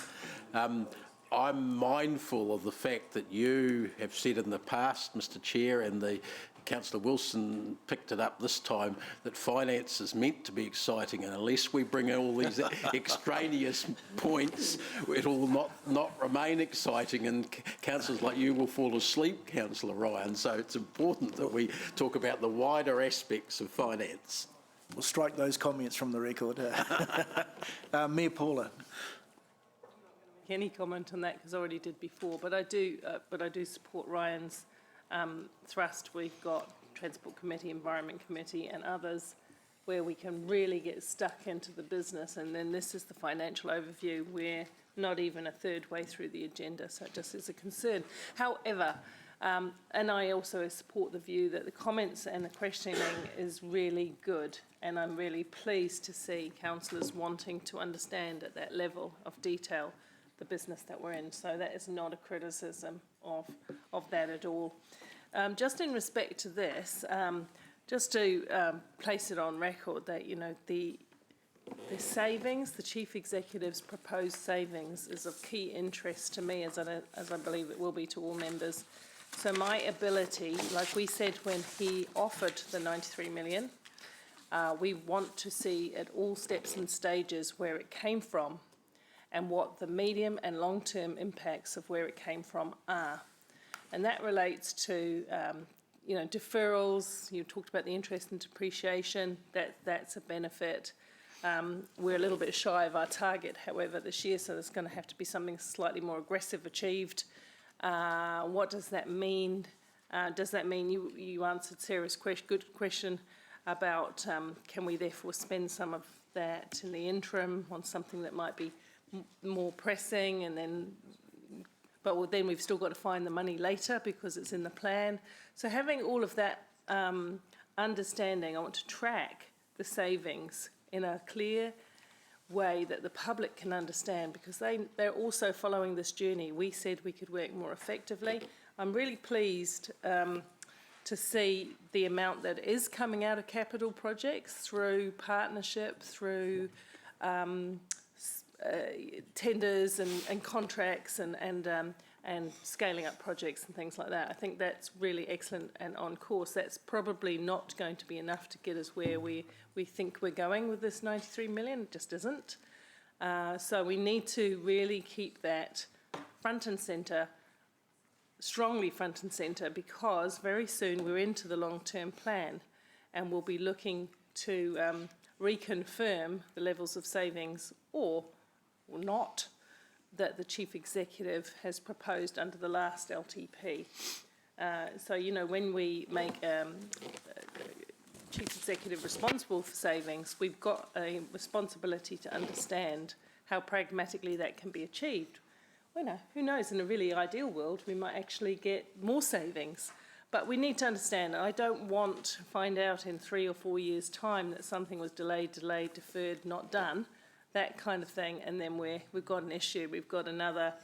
I'm mindful of the fact that you have said in the past, Mr Chair, and the Councillor Wilson picked it up this time, that finance is meant to be exciting, and unless we bring in all these extraneous points, it will not remain exciting, and councillors like you will fall asleep, Councillor Ryan. So it's important that we talk about the wider aspects of finance. We'll strike those comments from the record. Mayor Paula. Any comment on that, because I already did before, but I do support Ryan's thrust. We've got Transport Committee, Environment Committee and others where we can really get stuck into the business, and then this is the financial overview. We're not even a third way through the agenda, so it just is a concern. However, and I also support the view that the comments and the questioning is really good, and I'm really pleased to see councillors wanting to understand at that level of detail the business that we're in. So that is not a criticism of that at all. Just in respect to this, just to place it on record that, you know, the savings, the Chief Executive's proposed savings is of key interest to me, as I believe it will be to all members. So my ability, like we said when he offered the 93 million, we want to see at all steps and stages where it came from and what the medium and long-term impacts of where it came from are. And that relates to, you know, deferrals. You talked about the interest and depreciation. That's a benefit. We're a little bit shy of our target, however, this year, so there's going to have to be something slightly more aggressive achieved. What does that mean? Does that mean you answered Sarah's good question about can we therefore spend some of that in the interim on something that might be more pressing, and then then we've still got to find the money later because it's in the plan. So having all of that understanding, I want to track the savings in a clear way that the public can understand, because they're also following this journey. We said we could work more effectively. I'm really pleased to see the amount that is coming out of capital projects through partnership, through tenders and contracts and scaling up projects and things like that. I think that's really excellent and on course. That's probably not going to be enough to get us where we think we're going with this 93 million. It just isn't. So we need to really keep that front and centre, strongly front and centre, because very soon we're into the long-term plan and we'll be looking to reconfirm the levels of savings or not that the Chief Executive has proposed under the last LTP. So, when we make chief executive responsible for savings, we've got a responsibility to understand how pragmatically that can be achieved. Well, who knows, in a really ideal world, we might actually get more savings. But we need to understand, I don't want to find out in 3 or 4 years' time that something was delayed, deferred, not done, that kind of thing, and then we've got an issue. We've got another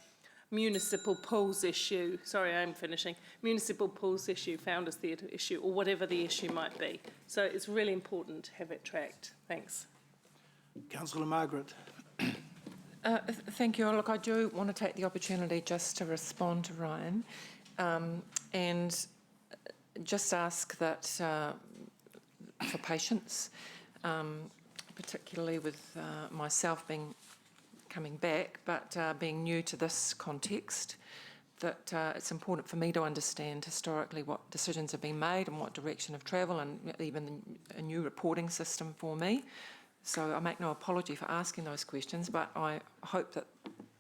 municipal pools issue. Sorry, I'm finishing. Municipal pools issue, founders theatre issue, or whatever the issue might be. So it's really important to have it tracked. Thanks. Councillor Margaret. Thank you. Look, I do want to take the opportunity just to respond to Ryan and just ask that for patience, particularly with myself coming back, but being new to this context, that it's important for me to understand historically what decisions have been made and what direction of travel, and even a new reporting system for me. So I make no apology for asking those questions, but I hope that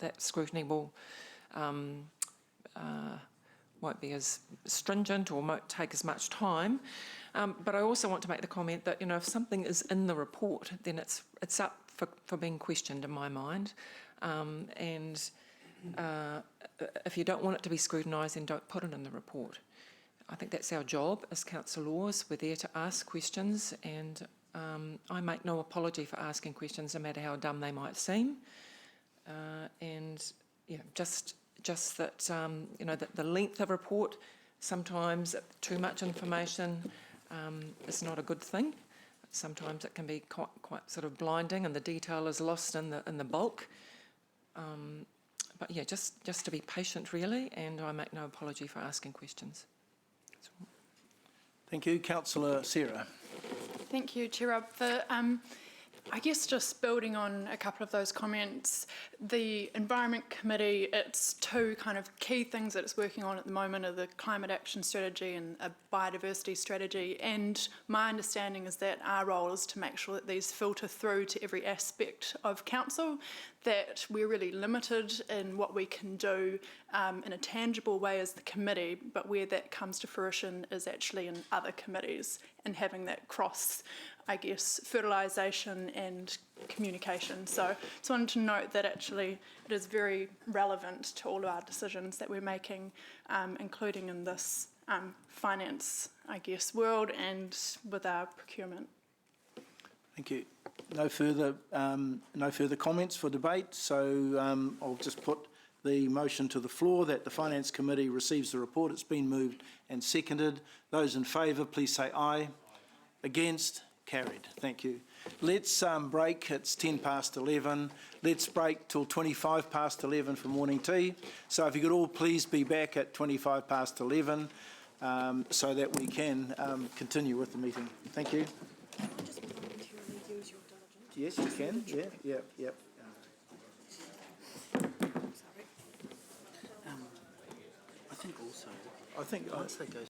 that scrutiny will won't be as stringent or won't take as much time. But I also want to make the comment that, if something is in the report, then it's up for being questioned in my mind. If you don't want it to be scrutinised, then don't put it in the report. I think that's our job as councillors. We're there to ask questions, and I make no apology for asking questions, no matter how dumb they might seem. Just that, that the length of report, sometimes too much information is not a good thing. Sometimes it can be quite sort of blinding, and the detail is lost in the bulk. But yeah, just to be patient, really, and I make no apology for asking questions. Thank you. Councillor Sarah. Thank you, Chair Rob. I guess just building on a couple of those comments, the Environment Committee, its two kind of key things that it's working on at the moment are the Climate Action Strategy and a Biodiversity Strategy. And my understanding is that our role is to make sure that these filter through to every aspect of council, that we're really limited in what we can do in a tangible way as the committee, but where that comes to fruition is actually in other committees, and having that cross, I guess, fertilisation and communication. So just wanted to note that actually it is very relevant to all of our decisions that we're making, including in this finance, I guess, world and with our procurement. Thank you. No further comments for debate, so I'll just put the motion to the floor that the Finance Committee receives the report. It's been moved and seconded. Those in favour, please say aye. Against? Carried. Thank you. Let's break. It's 11:10. Let's break till 11:25 for morning tea. So if you could all please be back at 11:25 so that we can continue with the meeting. Thank you. Yes, you can. Yeah. I think also, once they go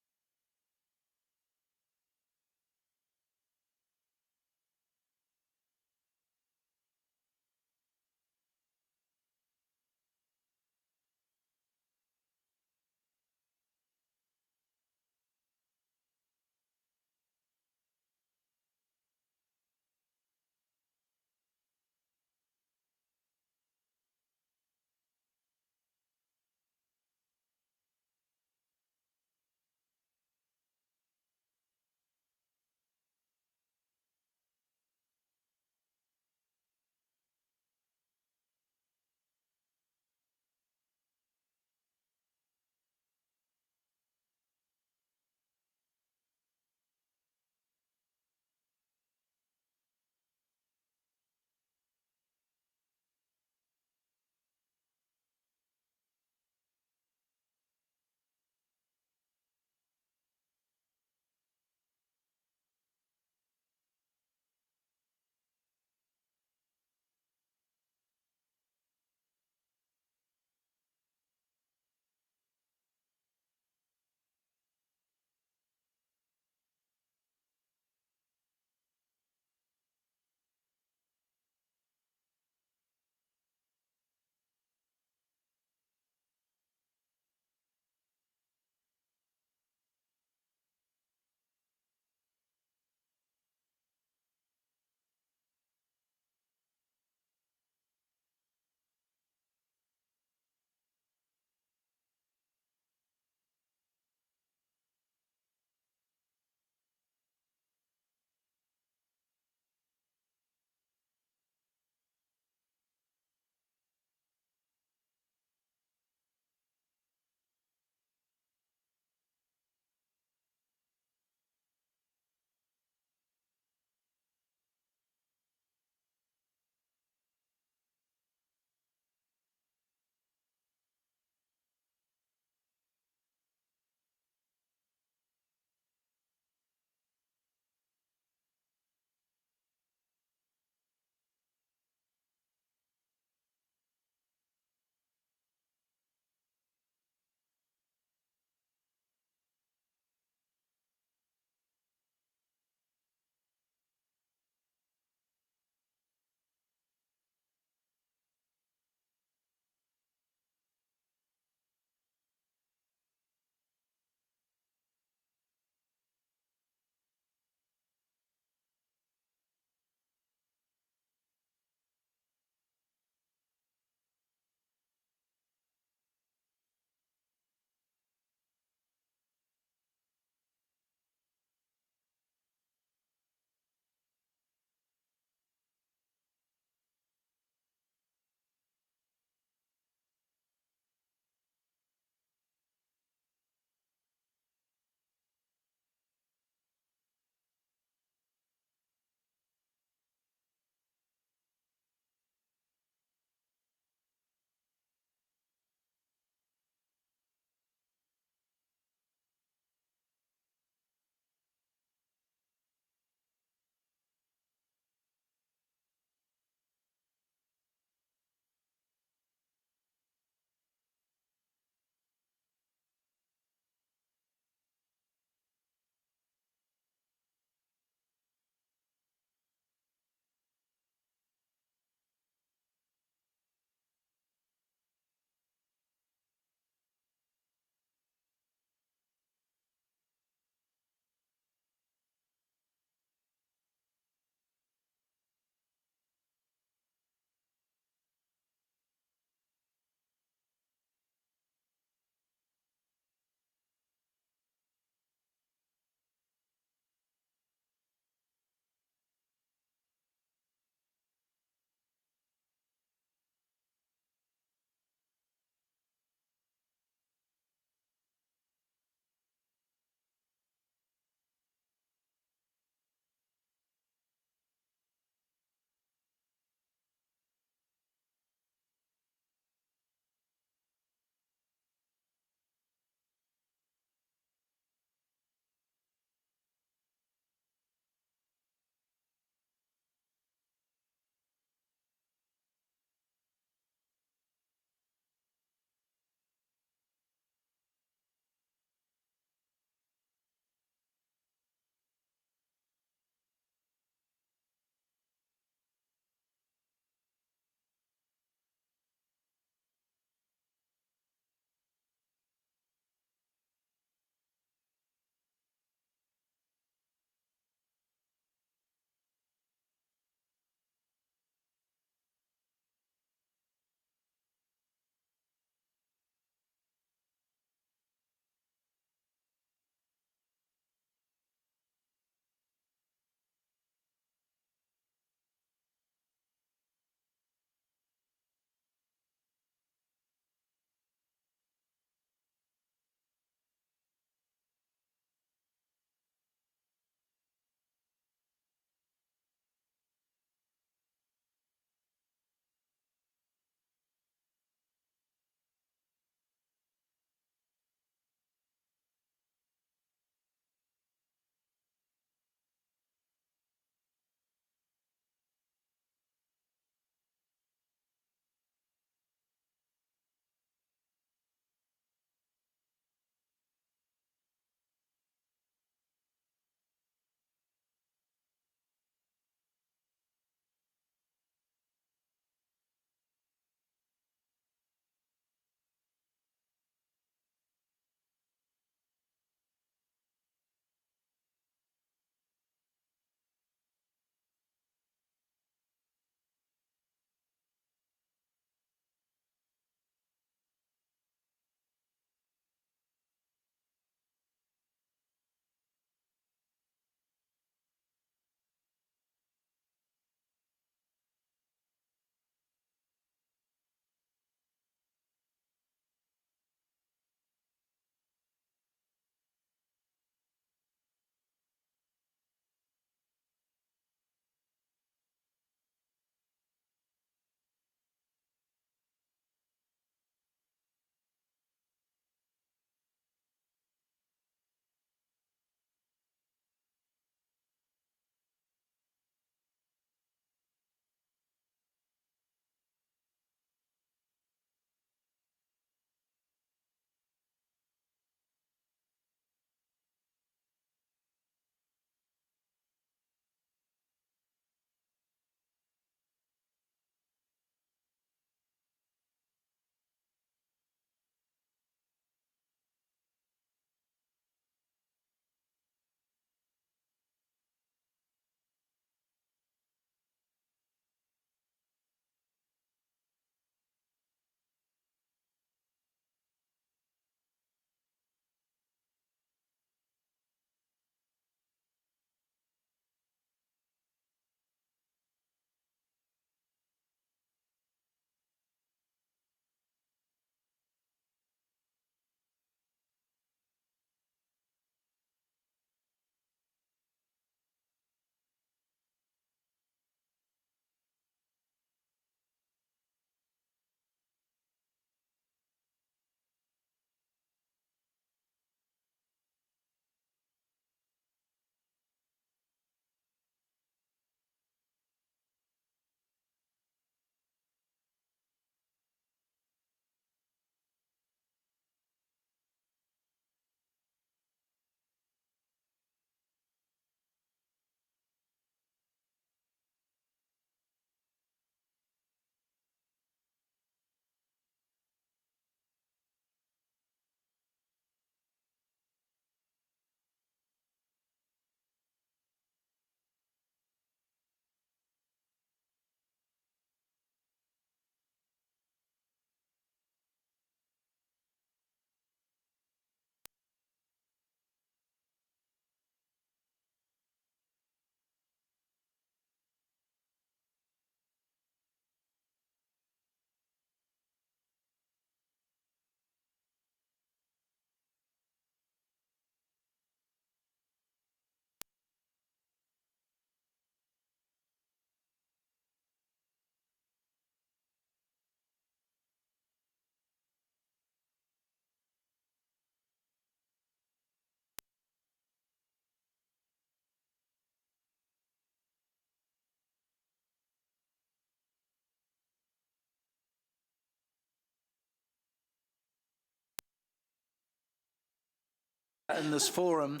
in this forum.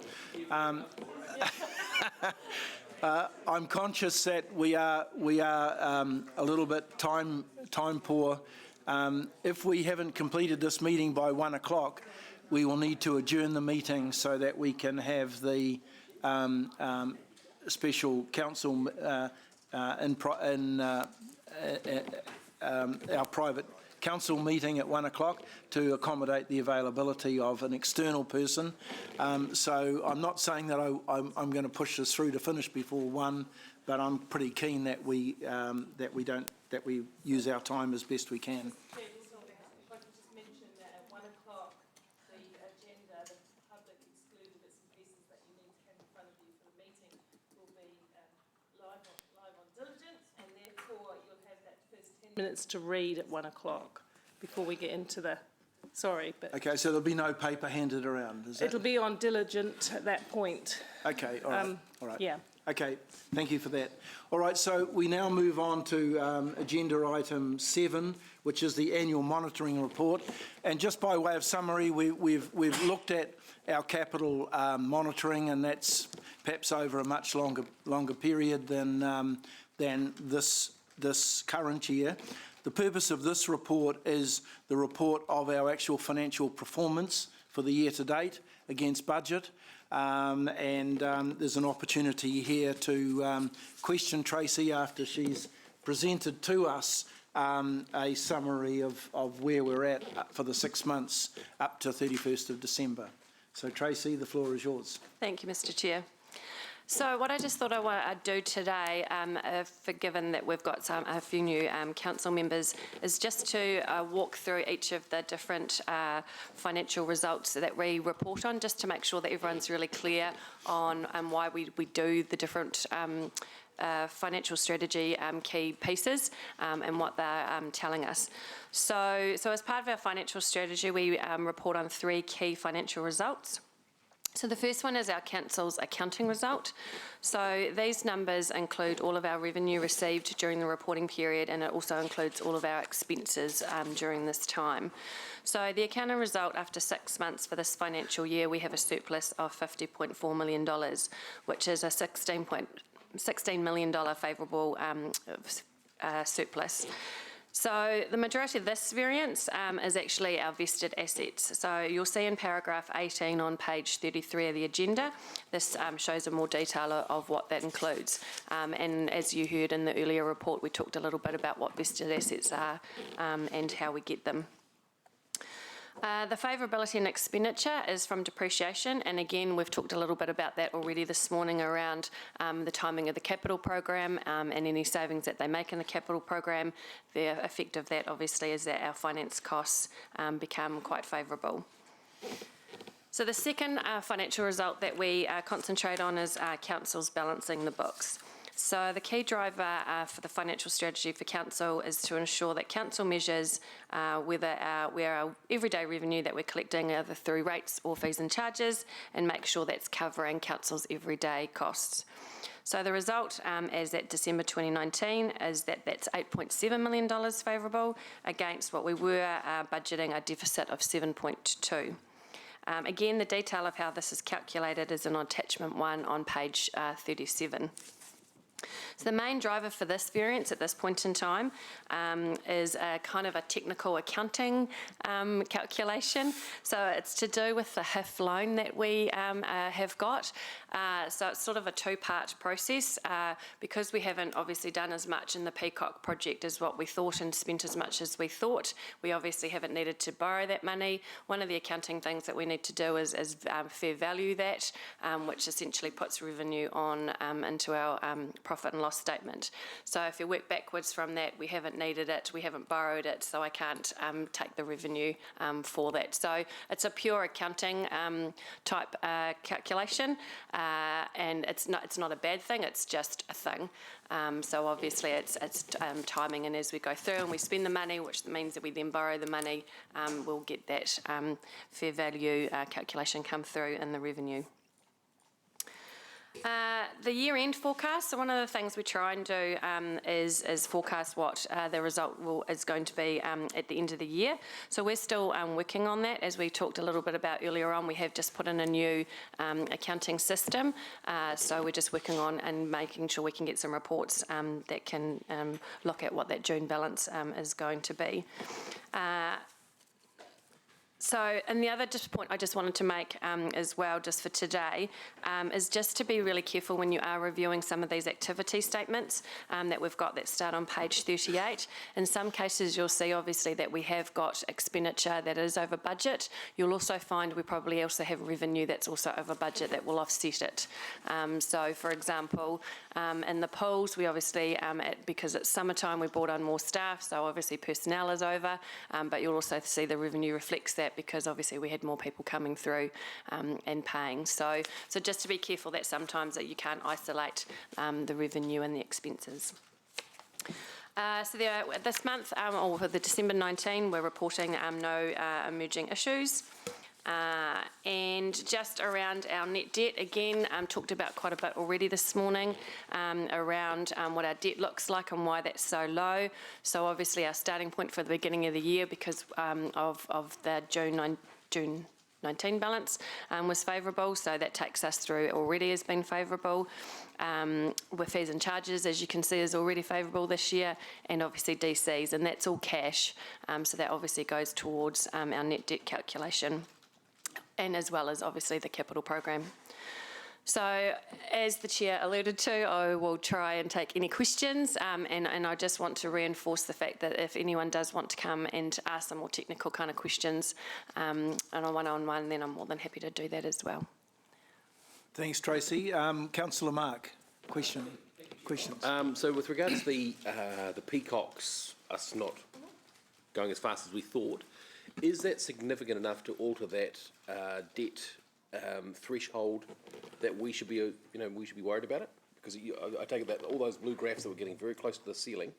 I'm conscious that we are a little bit time poor. If we haven't completed this meeting by 1 o'clock, we will need to adjourn the meeting so that we can have the special council in our private council meeting at 1 o'clock to accommodate the availability of an external person. So I'm not saying that I'm going to push this through to finish before 1, but I'm pretty keen that we use our time as best we can. If I could just mention that at 1 o'clock, the agenda, the public excluded bits and pieces that you need to have in front of you for the meeting will be live on Diligent, and therefore you'll have that first 10 minutes to read at 1 o'clock before we get into the, sorry, but. Okay, so there'll be no paper handed around, is that? It'll be on Diligent at that point. Okay, all right, all right. Yeah. Okay, thank you for that. All right, so we now move on to agenda item 7, which is the annual monitoring report. And just by way of summary, we've looked at our capital monitoring, and that's perhaps over a much longer period than this current year. The purpose of this report is the report of our actual financial performance for the year to date against budget. There's an opportunity here to question Tracy after she's presented to us a summary of where we're at for the 6 months up to 31st of December. So Tracy, the floor is yours. Thank you, Mr. Chair. So what I just thought I'd do today, given that we've got a few new council members, is just to walk through each of the different financial results that we report on, just to make sure that everyone's really clear on why we do the different financial strategy key pieces and what they're telling us. So as part of our financial strategy, we report on 3 key financial results. So the first one is our council's accounting result. So these numbers include all of our revenue received during the reporting period, and it also includes all of our expenses during this time. So the accounting result after 6 months for this financial year, we have a surplus of $50.4 million, which is a $16 million favourable surplus. So the majority of this variance is actually our vested assets. So you'll see in paragraph 18 on page 33 of the agenda, this shows a more detail of what that includes. And as you heard in the earlier report, we talked a little bit about what vested assets are and how we get them. The favourability in expenditure is from depreciation, and again we've talked a little bit about that already this morning around the timing of the capital program and any savings that they make in the capital program. The effect of that obviously is that our finance costs become quite favourable. So the second financial result that we concentrate on is council's balancing the books. So the key driver for the financial strategy for council is to ensure that council measures where our everyday revenue that we're collecting, either through rates or fees and charges, and make sure that's covering council's everyday costs. So the result as at December 2019 is that that's $8.7 million favourable against what we were budgeting a deficit of 7.2. Again, the detail of how this is calculated is in attachment 1 on page 37. So the main driver for this variance at this point in time is a kind of a technical accounting calculation. So it's to do with the HIF loan that we have got. So it's sort of a 2-part process. Because we haven't obviously done as much in the Peacock project as what we thought and spent as much as we thought, we obviously haven't needed to borrow that money. One of the accounting things that we need to do is fair value that, which essentially puts revenue on into our profit and loss statement. So if you work backwards from that, we haven't needed it, we haven't borrowed it, so I can't take the revenue for that. So it's a pure accounting type calculation, and it's not a bad thing, it's just a thing. So obviously it's timing, and as we go through and we spend the money, which means that we then borrow the money, we'll get that fair value calculation come through in the revenue. The year-end forecast, so one of the things we try and do is forecast what the result is going to be at the end of the year. So we're still working on that. As we talked a little bit about earlier on, we have just put in a new accounting system. So we're just working on and making sure we can get some reports that can look at what that June balance is going to be. So, and the other point I just wanted to make as well, just for today, is just to be really careful when you are reviewing some of these activity statements that we've got that start on page 38. In some cases, you'll see obviously that we have got expenditure that is over budget. You'll also find we probably also have revenue that's also over budget that will offset it. So, for example, in the pools, we obviously, because it's summertime, we brought on more staff, so obviously personnel is over, but you'll also see the revenue reflects that because obviously we had more people coming through and paying. So just to be careful that sometimes that you can't isolate the revenue and the expenses. So this month, or for the December 19, we're reporting no emerging issues. And just around our net debt, again, talked about quite a bit already this morning around what our debt looks like and why that's so low. So obviously our starting point for the beginning of the year because of the June 19 balance was favourable, so that takes us through already has been favourable. With fees and charges, as you can see, is already favourable this year, and obviously DCs, and that's all cash, so that obviously goes towards our net debt calculation, and as well as obviously the capital program. So, as the Chair alluded to, I will try and take any questions, and I just want to reinforce the fact that if anyone does want to come and ask some more technical kind of questions on a one-on-one, then I'm more than happy to do that as well. Thanks, Tracy. Councillor Mark, questions? So with regards to the peacocks, us not going as fast as we thought, is that significant enough to alter that debt threshold that we should be, we should be worried about it? Because I take it that all those blue graphs that were getting very close to the ceiling,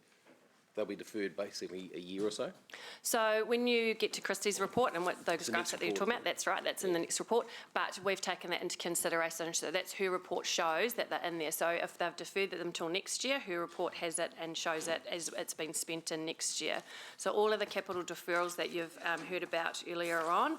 they'll be deferred basically a year or so? So when you get to Christie's report and what those graphs that you're talking about, that's right, that's in the next report, but we've taken that into consideration, so that's her report shows that they're in there. So if they've deferred them till next year, her report has it and shows it as it's been spent in next year. So all of the capital deferrals that you've heard about earlier on,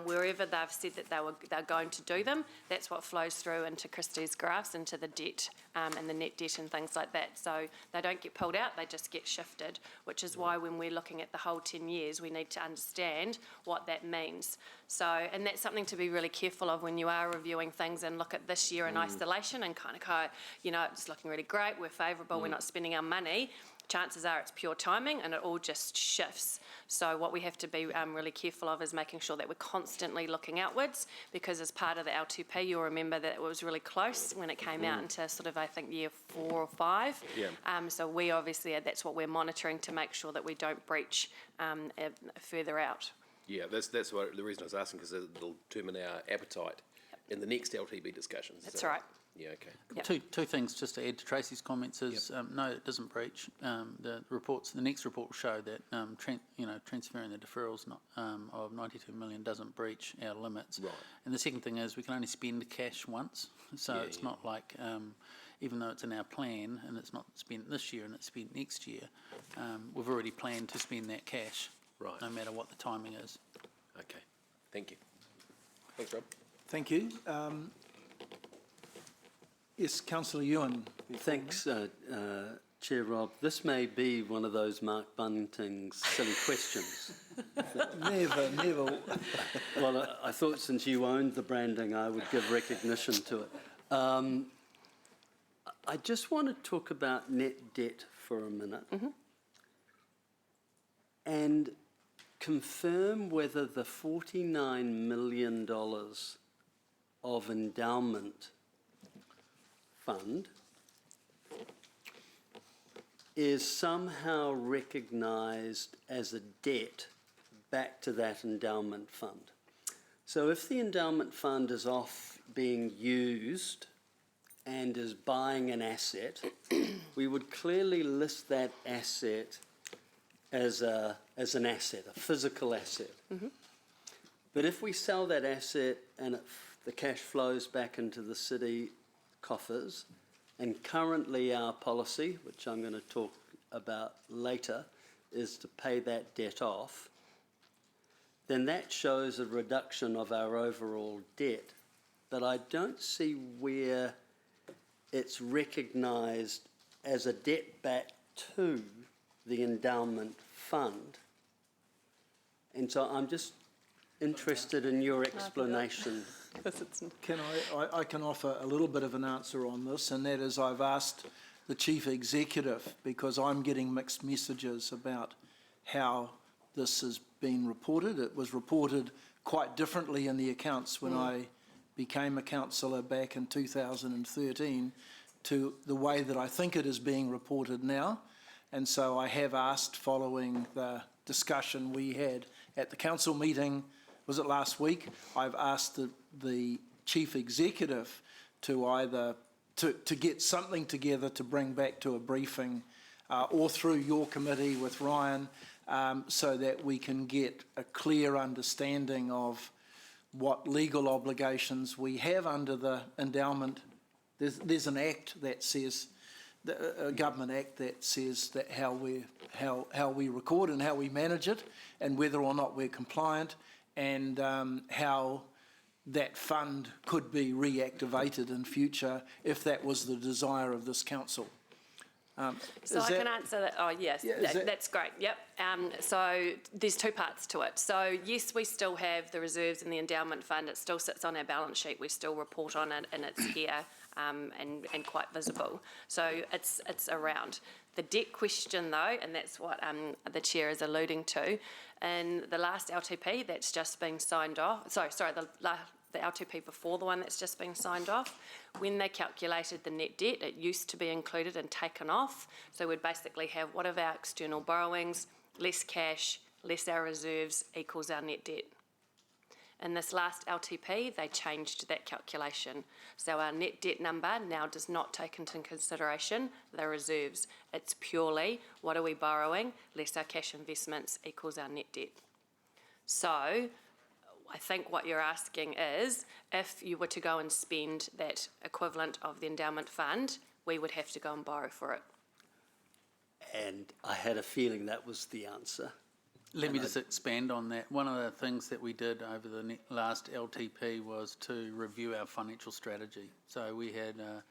wherever they've said that they're going to do them, that's what flows through into Christie's graphs, into the debt and the net debt and things like that. So they don't get pulled out, they just get shifted, which is why when we're looking at the whole 10 years, we need to understand what that means. So, and that's something to be really careful of when you are reviewing things and look at this year in isolation and kind of go, it's looking really great, we're favourable, we're not spending our money. Chances are it's pure timing and it all just shifts. So what we have to be really careful of is making sure that we're constantly looking outwards, because as part of the L2P, you'll remember that it was really close when it came out into sort of, I think, year 4 or 5. Yeah. So we obviously, that's what we're monitoring to make sure that we don't breach further out. Yeah, that's what, the reason I was asking, because it'll determine our appetite in the next LTB discussions. That's right. Yeah, okay. Yep. Two things just to add to Tracy's comments is, no, it doesn't breach. The next report will show that, transferring the deferrals of 92 million doesn't breach our limits. Right. And the second thing is we can only spend cash once, so it's not like, even though it's in our plan and it's not spent this year and it's spent next year, we've already planned to spend that cash, right, no matter what the timing is. Okay, thank you. Thanks, Rob. Thank you. Yes, Councillor Ewan. Thanks, Chair Rob. This may be one of those Mark Bunting's silly questions. Never. Well, I thought since you owned the branding, I would give recognition to it. I just want to talk about net debt for a minute and confirm whether the $49 million of endowment fund is somehow recognised as a debt back to that endowment fund. So if the endowment fund is off being used and is buying an asset, we would clearly list that asset as an asset, a physical asset. But if we sell that asset and the cash flows back into the city, coffers, and currently our policy, which I'm going to talk about later, is to pay that debt off, then that shows a reduction of our overall debt. But I don't see where it's recognised as a debt back to the endowment fund. And so I'm just interested in your explanation. I can offer a little bit of an answer on this, and that is I've asked the Chief Executive, because I'm getting mixed messages about how this has been reported. It was reported quite differently in the accounts when I became a councillor back in 2013 to the way that I think it is being reported now. And so I have asked, following the discussion we had at the council meeting, was it last week? I've asked the Chief Executive to either to get something together to bring back to a briefing or through your committee with Ryan, so that we can get a clear understanding of what legal obligations we have under the endowment. There's an act that says, a government act that says that how we record and how we manage it, and whether or not we're compliant, and how that fund could be reactivated in future if that was the desire of this council. So I can answer that. Oh, yes, that's great. Yep. So there's two parts to it. So yes, we still have the reserves in the endowment fund. It still sits on our balance sheet. We still report on it, and it's here and quite visible. So it's around. The debt question, though, and that's what the chair is alluding to, in the last LTP that's just been signed off. Sorry, the LTP before the one that's just been signed off, when they calculated the net debt, it used to be included and taken off. So we'd basically have what of our external borrowings, less cash, less our reserves equals our net debt. In this last LTP, they changed that calculation. So our net debt number now does not take into consideration the reserves. It's purely what are we borrowing, less our cash investments equals our net debt. So I think what you're asking is, if you were to go and spend that equivalent of the endowment fund, we would have to go and borrow for it. And I had a feeling that was the answer. Let me just expand on that. One of the things that we did over the last LTP was to review our financial strategy. So we had a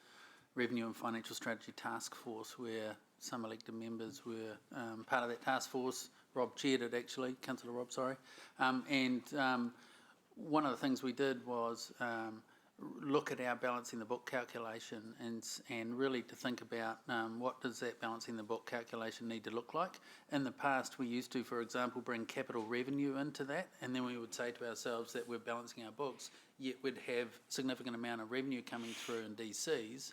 Revenue and Financial Strategy Task Force where some elected members were part of that task force. Rob chaired it, actually, Councillor Rob, sorry. One of the things we did was look at our balancing the book calculation and really to think about what does that balancing the book calculation need to look like. In the past, we used to, for example, bring capital revenue into that, and then we would say to ourselves that we're balancing our books, yet we'd have significant amount of revenue coming through in DCs.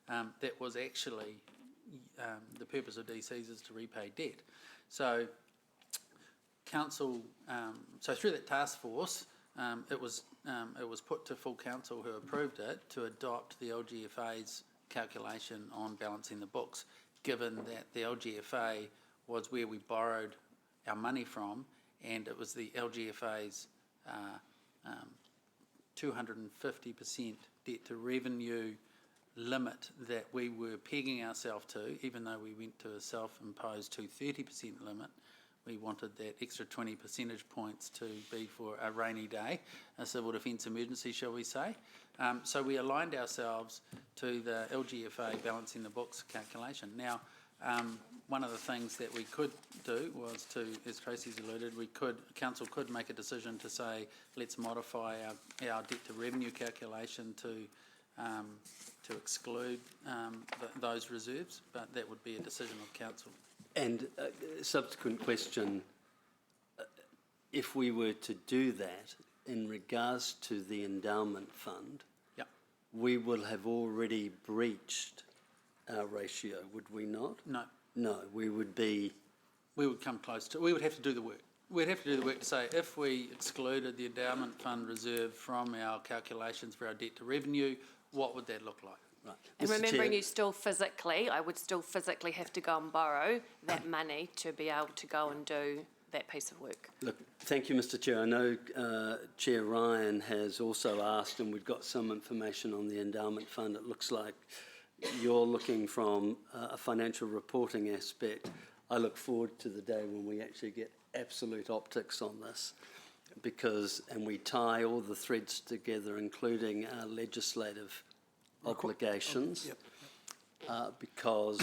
That was actually, the purpose of DCs is to repay debt. So council, so through that task force, it was put to full council, who approved it, to adopt the LGFA's calculation on balancing the books, given that the LGFA was where we borrowed our money from, and it was the LGFA's 250% debt to revenue limit that we were pegging ourselves to, even though we went to a self-imposed 230% limit. We wanted that extra 20 percentage points to be for a rainy day, a civil defence emergency, shall we say. So we aligned ourselves to the LGFA balancing the books calculation. Now, one of the things that we could do was to, as Tracy's alluded, council could make a decision to say, let's modify our debt to revenue calculation to exclude those reserves, but that would be a decision of council. And a subsequent question, if we were to do that in regards to the endowment fund, we will have already breached our ratio, would we not? No. No, we would be... We would come close to, we would have to do the work. We'd have to do the work to say, if we excluded the endowment fund reserve from our calculations for our debt to revenue, what would that look like? Right. And remembering I would still physically have to go and borrow that money to be able to go and do that piece of work. Look, thank you, Mr Chair. I know Chair Ryan has also asked, and we've got some information on the endowment fund. It looks like you're looking from a financial reporting aspect. I look forward to the day when we actually get absolute optics on this, and we tie all the threads together, including our legislative obligations, because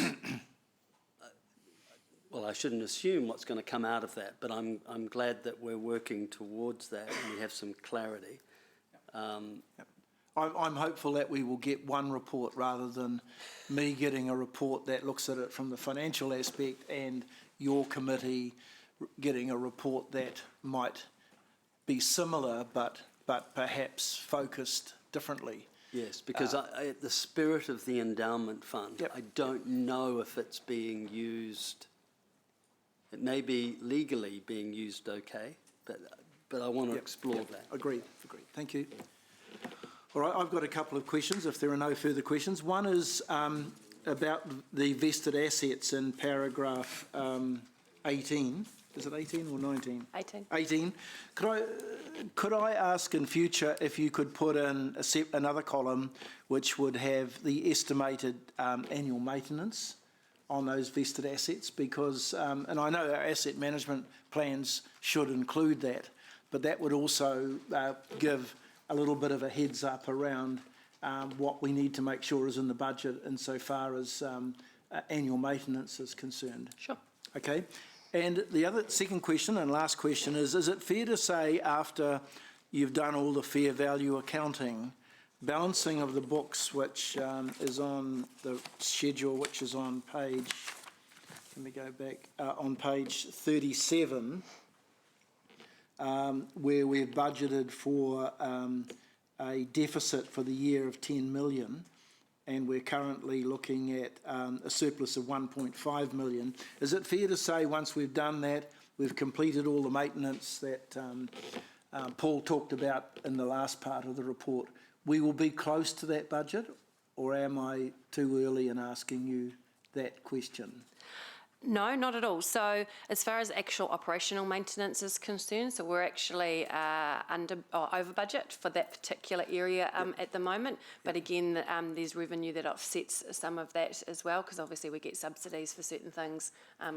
well, I shouldn't assume what's going to come out of that, but I'm glad that we're working towards that and we have some clarity. I'm hopeful that we will get one report rather than me getting a report that looks at it from the financial aspect and your committee getting a report that might be similar but perhaps focused differently. Yes, because the spirit of the endowment fund, I don't know if it's being used. It may be legally being used okay, but I want to explore that. Agreed. Thank you. All right, I've got a couple of questions, if there are no further questions. One is about the vested assets in paragraph 18. Is it 18 or 19? 18. 18. Could I ask in future if you could put in another column which would have the estimated annual maintenance on those vested assets? Because, and I know our asset management plans should include that, but that would also give a little bit of a heads up around what we need to make sure is in the budget insofar as annual maintenance is concerned. Sure. Okay. And the second question and last question is it fair to say after you've done all the fair value accounting, balancing of the books, which is on the schedule, which is on page, let me go back, on page 37, where we've budgeted for a deficit for the year of 10 million, and we're currently looking at a surplus of 1.5 million. Is it fair to say once we've done that, we've completed all the maintenance that Paul talked about in the last part of the report, we will be close to that budget, or am I too early in asking you that question? No, not at all. So as far as actual operational maintenance is concerned, so we're actually over budget for that particular area at the moment. But again, there's revenue that offsets some of that as well, because obviously we get subsidies for certain things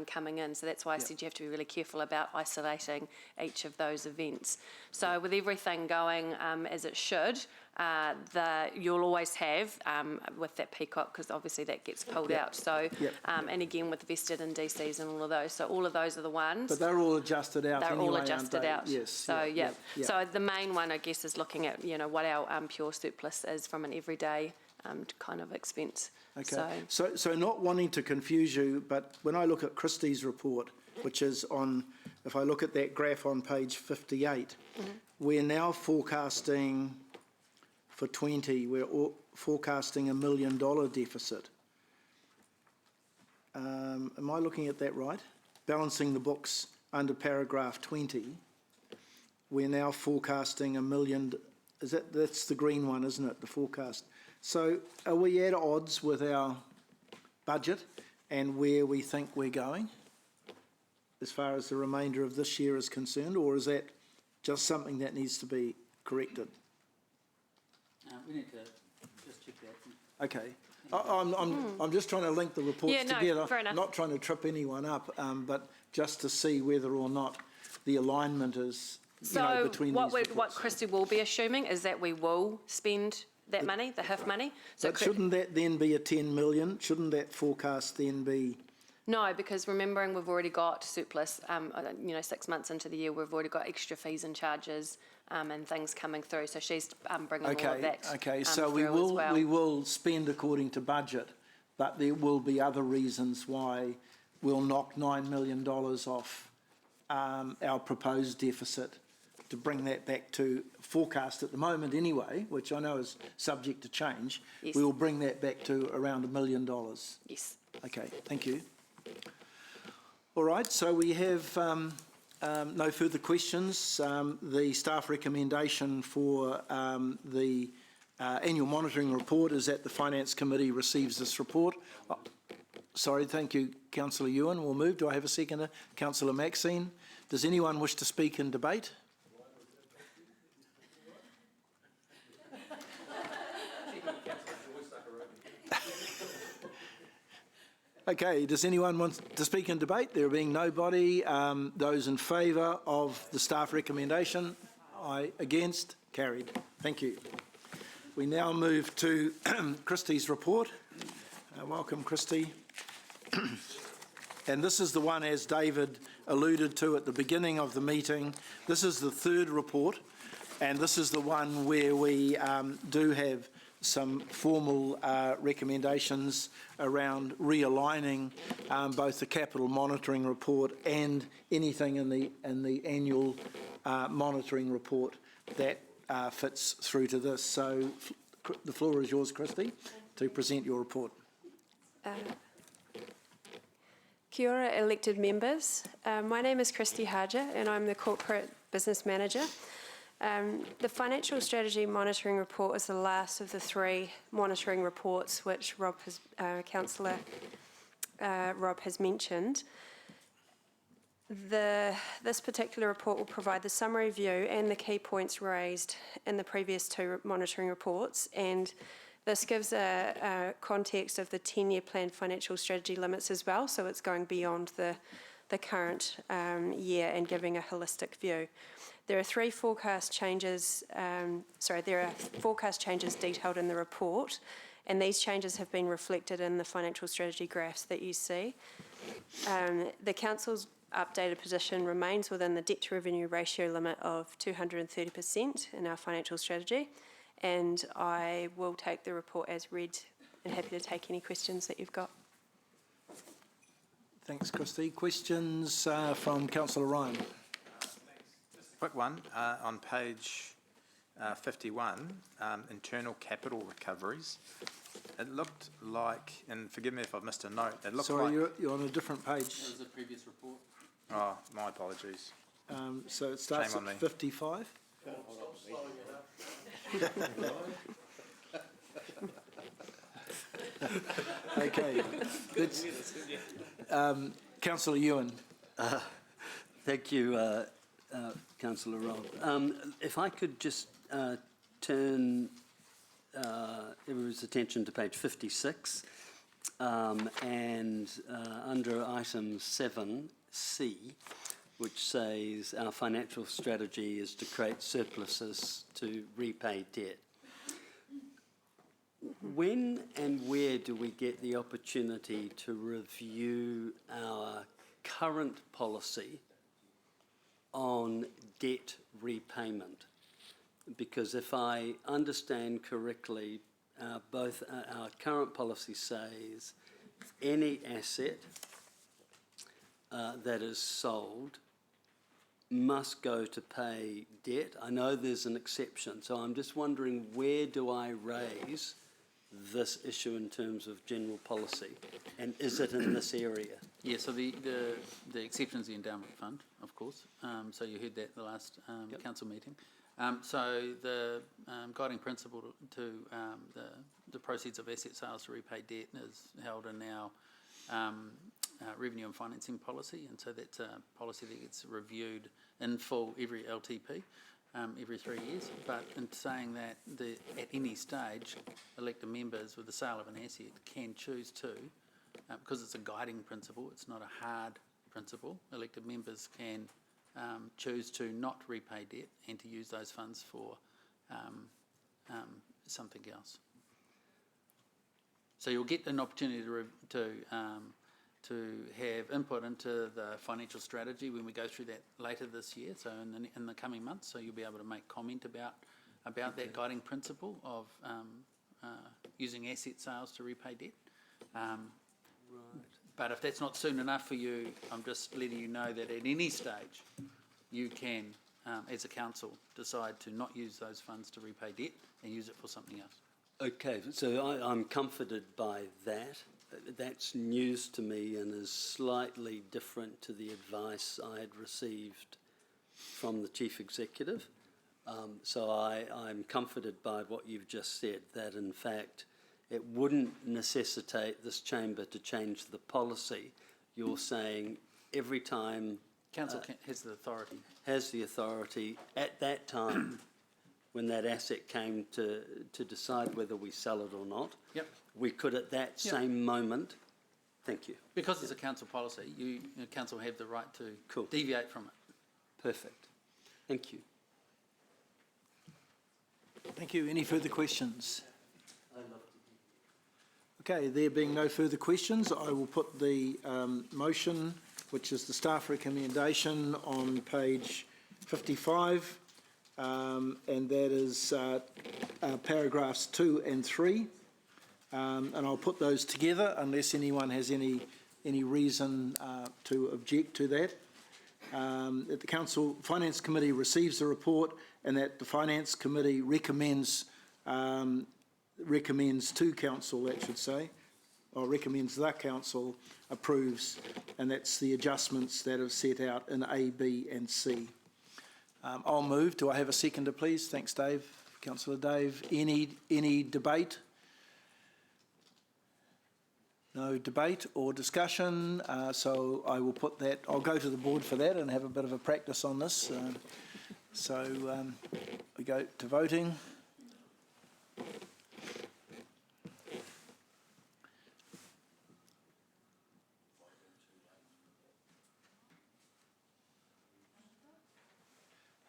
coming in. So that's why I said you have to be really careful about isolating each of those events. So with everything going as it should, you'll always have with that peacock, because obviously that gets pulled out. So, and again with vested in DCs and all of those. So all of those are the ones. But they're all adjusted out. They're anyway, all adjusted out. Yes. So So the main one, I guess, is looking at what our pure surplus is from an everyday kind of expense. Okay. So not wanting to confuse you, but when I look at Christie's report, which is on, if I look at that graph on page 58, we're now forecasting. For 20, we're forecasting $1 million deficit. Am I looking at that right? Balancing the books under paragraph 20, we're now forecasting $1 million. That's the green one, isn't it? The forecast. So are we at odds with our budget and where we think we're going, as far as the remainder of this year is concerned, or is that just something that needs to be corrected? We need to just check that. Okay. I'm just trying to link the reports together, fair enough. not trying to trip anyone up, but just to see whether or not the alignment is between these reports. What Christie will be assuming is that we will spend that money, the HIF money. So but shouldn't that then be a 10 million? Shouldn't that forecast then be? No, because remembering we've already got surplus, 6 months into the year, we've already got extra fees and charges and things coming through. So she's bringing all of that So we through as well. we will spend according to budget, but there will be other reasons why we'll knock $9 million off our proposed deficit to bring that back to forecast at the moment anyway, which I know is subject to change. Yes. We will bring that back to around $1 million. Yes. Okay, thank you. All right, so we have no further questions. The staff recommendation for the annual monitoring report is that the Finance Committee receives this report. sorry, thank you, Councillor Ewan. We'll move. Do I have a seconder? Councillor Maxine. Does anyone wish to speak in debate? Okay, does anyone want to speak in debate? There being nobody, those in favour of the staff recommendation? Aye. Against? Carried. Thank you. We now move to Christie's report. Welcome, Christie. And this is the one, as David alluded to at the beginning of the meeting, this is the third report, and this is the one where we do have some formal recommendations around realigning both the capital monitoring report and anything in the annual monitoring report that fits through to this. So the floor is yours, Christie, to present your report. Kia ora, elected members. My name is Christy Harger and I'm the Corporate Business Manager. The Financial Strategy Monitoring Report is the last of the 3 monitoring reports which Councillor Rob has mentioned. This particular report will provide the summary view and the key points raised in the previous 2 monitoring reports, and this gives a context of the 10-year planned financial strategy limits as well, so it's going beyond the current year and giving a holistic view. There are 3 forecast changes, there are forecast changes detailed in the report, and these changes have been reflected in the financial strategy graphs that you see. The Council's updated position remains within the debt to revenue ratio limit of 230% in our financial strategy, and I will take the report as read and happy to take any questions that you've got. Thanks, Christy. Questions from Councillor Ryan? Quick one, on page 51, internal capital recoveries. It looked like, and forgive me if I've missed a note, it looked Sorry, like... you're on a different page. That was the previous report. Oh, my apologies. So it starts Shame on at me. 55? Okay. Councillor Ewan. Thank you, Councillor Rob. If I could just turn everyone's attention to page 56, and under item 7C, which says our financial strategy is to create surpluses to repay debt. When and where do we get the opportunity to review our current policy on debt repayment? Because if I understand correctly, both our current policy says any asset that is sold must go to pay debt. I know there's an exception, so I'm just wondering, where do I raise this issue in terms of general policy, and is it in this area? Yeah, so the exception is the endowment fund, of course. So you heard that at the last council meeting. So the guiding principle to the proceeds of asset sales to repay debt is held in our revenue and financing policy, and so that's a policy that gets reviewed in full every LTP, every 3 years. But in saying that, at any stage, elected members with the sale of an asset can choose to, because it's a guiding principle, it's not a hard principle, elected members can choose to not repay debt and to use those funds for something else. So you'll get an opportunity to have input into the financial strategy when we go through that later this year, so in the coming months. So you'll be able to make comment about that guiding principle of using asset sales to repay debt. But if that's not soon enough for you, I'm just letting you know that at any stage you can, as a council, decide to not use those funds to repay debt and use it for something else. Okay, so I'm comforted by that. That's news to me and is slightly different to the advice I had received from the Chief Executive. So I'm comforted by what you've just said, that in fact it wouldn't necessitate this chamber to change the policy. You're saying every time Council has the authority. has the authority at that time when that asset came to decide whether we sell it or not. Yep. We could at that Yep. same moment. Thank you. Because it's a council policy, you council have the right to deviate from it. Perfect. Thank you. Thank you. Any further questions? Okay, there being no further questions, I will put the motion, which is the staff recommendation, on page 55, and that is paragraphs 2 and 3. And I'll put those together unless anyone has any reason to object to that. That the Council Finance Committee receives the report and that the Finance Committee recommends to Council, that should say, or recommends the Council approves, and that's the adjustments that are set out in A, B and C. I'll move. Do I have a seconder, please? Thanks, Dave. Councillor Dave. Any debate? No debate or discussion, so I will put that, I'll go to the board for that and have a bit of a practice on this. We go to voting.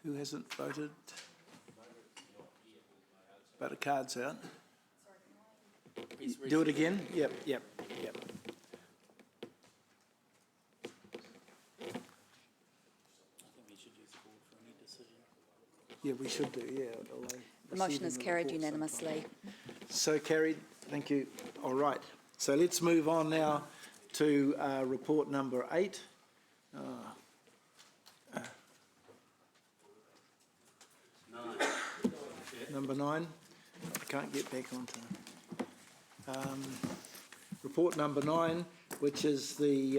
Who hasn't voted? But the card's out. Do it again? Yep. Yeah, we should do, yeah. The motion is carried unanimously. So carried, thank you. All right, so let's move on now to report number 8. Number 9. I can't get back onto report number 9, which is the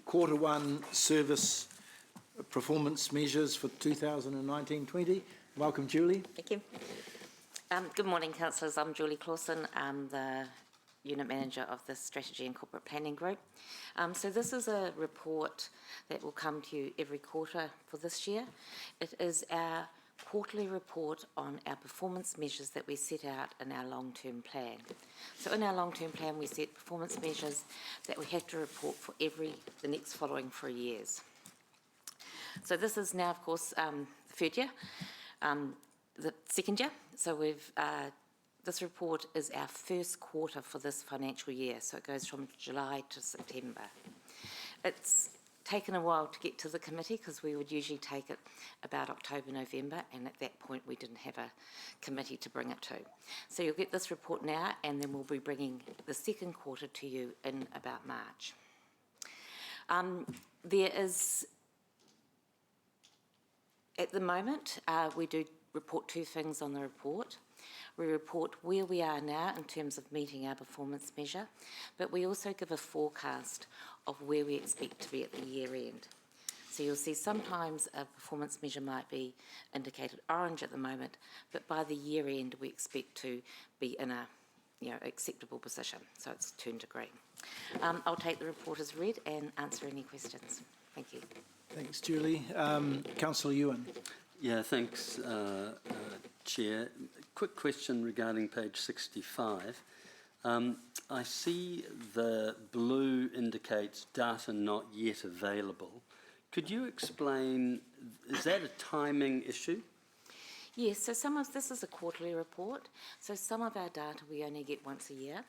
Q1 service performance measures for 2019-20. Welcome, Julie. Thank you. Good morning, councillors. I'm Julie Clausen. I'm the Unit Manager of the Strategy and Corporate Planning Group. So this is a report that will come to you every quarter for this year. It is our quarterly report on our performance measures that we set out in our long-term plan. So in our long-term plan, we set performance measures that we have to report for the next following 3 years. So this is now, of course, the third year, the second year. So this report is our first quarter for this financial year. So it goes from July to September. It's taken a while to get to the committee because we would usually take it about October, November, and at that point we didn't have a committee to bring it to. So you'll get this report now, and then we'll be bringing the second quarter to you in about March. There is, at the moment, we do report 2 things on the report. We report where we are now in terms of meeting our performance measure, but we also give a forecast of where we expect to be at the year end. So you'll see sometimes a performance measure might be indicated orange at the moment, but by the year end we expect to be in a acceptable position, so it's turned to green. I'll take the report as read and answer any questions. Thank you. Thanks, Julie. Councillor Ewan. Yeah, thanks, Chair. Quick question regarding page 65. I see the blue indicates data not yet available. Could you explain, is that a timing issue? Yes, so this is a quarterly report, so some of our data we only get once a year.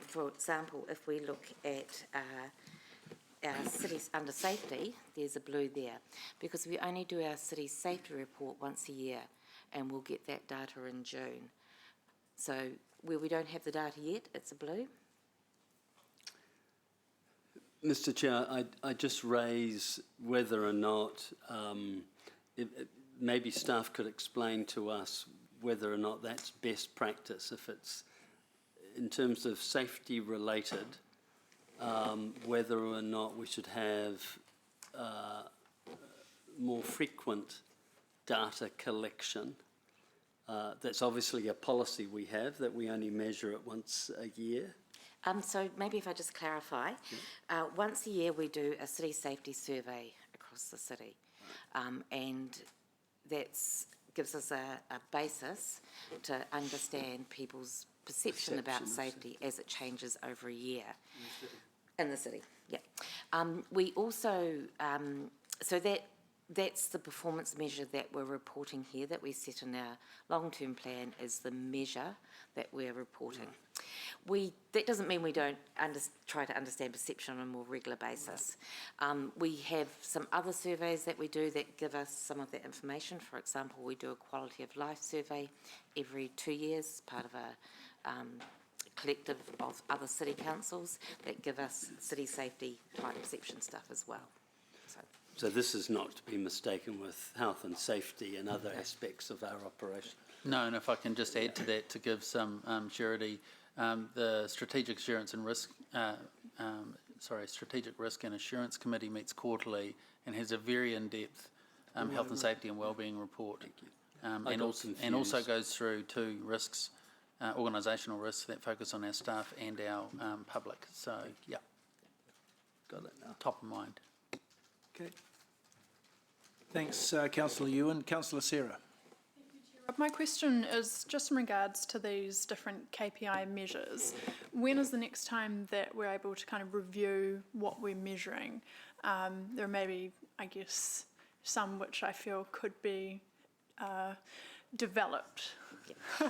For example, if we look at our cities under safety, there's a blue there, because we only do our city safety report once a year, and we'll get that data in June. So where we don't have the data yet, it's a blue. Mr. Chair, I just raise whether or not maybe staff could explain to us whether or not that's best practice, if it's in terms of safety related, whether or not we should have more frequent data collection That's obviously a policy we have, that we only measure it once a year. So maybe if I just clarify, once a year we do a city safety survey across the city, and that gives us a basis to understand people's perception about safety as it changes over a year in the city. Yeah. We also, so that's the performance measure that we're reporting here, that we set in our long-term plan is the measure that we're reporting. That doesn't mean we don't try to understand perception on a more regular basis. We have some other surveys that we do that give us some of that information. For example, we do a quality of life survey every 2 years, part of a collective of other city councils that give us city safety type perception stuff as well. So this is not to be mistaken with health and safety and other aspects of our operation. No, and if I can just add to that to give some surety, the Strategic Assurance and Risk, Strategic Risk and Assurance Committee meets quarterly and has a very in-depth health and safety and wellbeing report. And also goes through 2 risks, organisational risks that focus on our staff and our public. So, yeah. Got it now. Top of mind. Okay. Thanks, Councillor Ewan. Councillor Sarah. My question is just in regards to these different KPI measures. When is the next time that we're able to kind of review what we're measuring? There may be, I guess, some which I feel could be developed.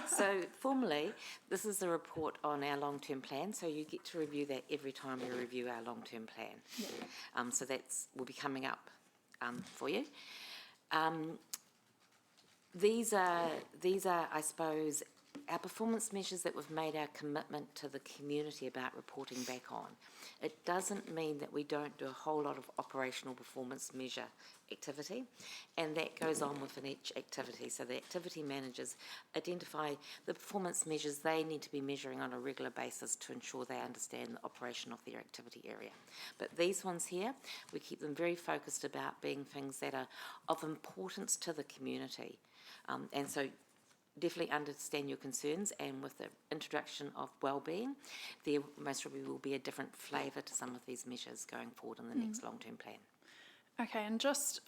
So formally, this is a report on our long-term plan, so you get to review that every time we review our long-term plan. Yeah. So will be coming up for you. These are, I suppose, our performance measures that we've made our commitment to the community about reporting back on. It doesn't mean that we don't do a whole lot of operational performance measure activity, and that goes on within each activity. So the activity managers identify the performance measures they need to be measuring on a regular basis to ensure they understand the operation of their activity area. But these ones here, we keep them very focused about being things that are of importance to the community. And so definitely understand your concerns, and with the introduction of wellbeing, there most probably will be a different flavour to some of these measures going forward in the next long-term plan. Okay, and just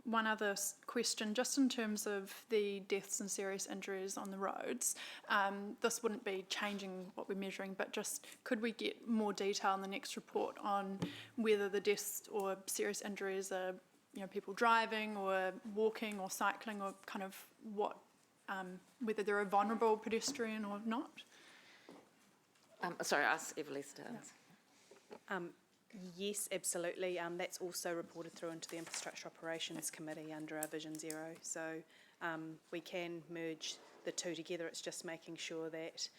one other question, just in terms of the deaths and serious injuries on the roads, this wouldn't be changing what we're measuring, but just could we get more detail in the next report on whether the deaths or serious injuries are, people driving or walking or cycling, or kind of what, whether they're a vulnerable pedestrian or not? Sorry, ask Evelise to answer. Yes, absolutely. That's also reported through into the Infrastructure Operations Committee under our Vision Zero. So we can merge the two together. It's just making sure that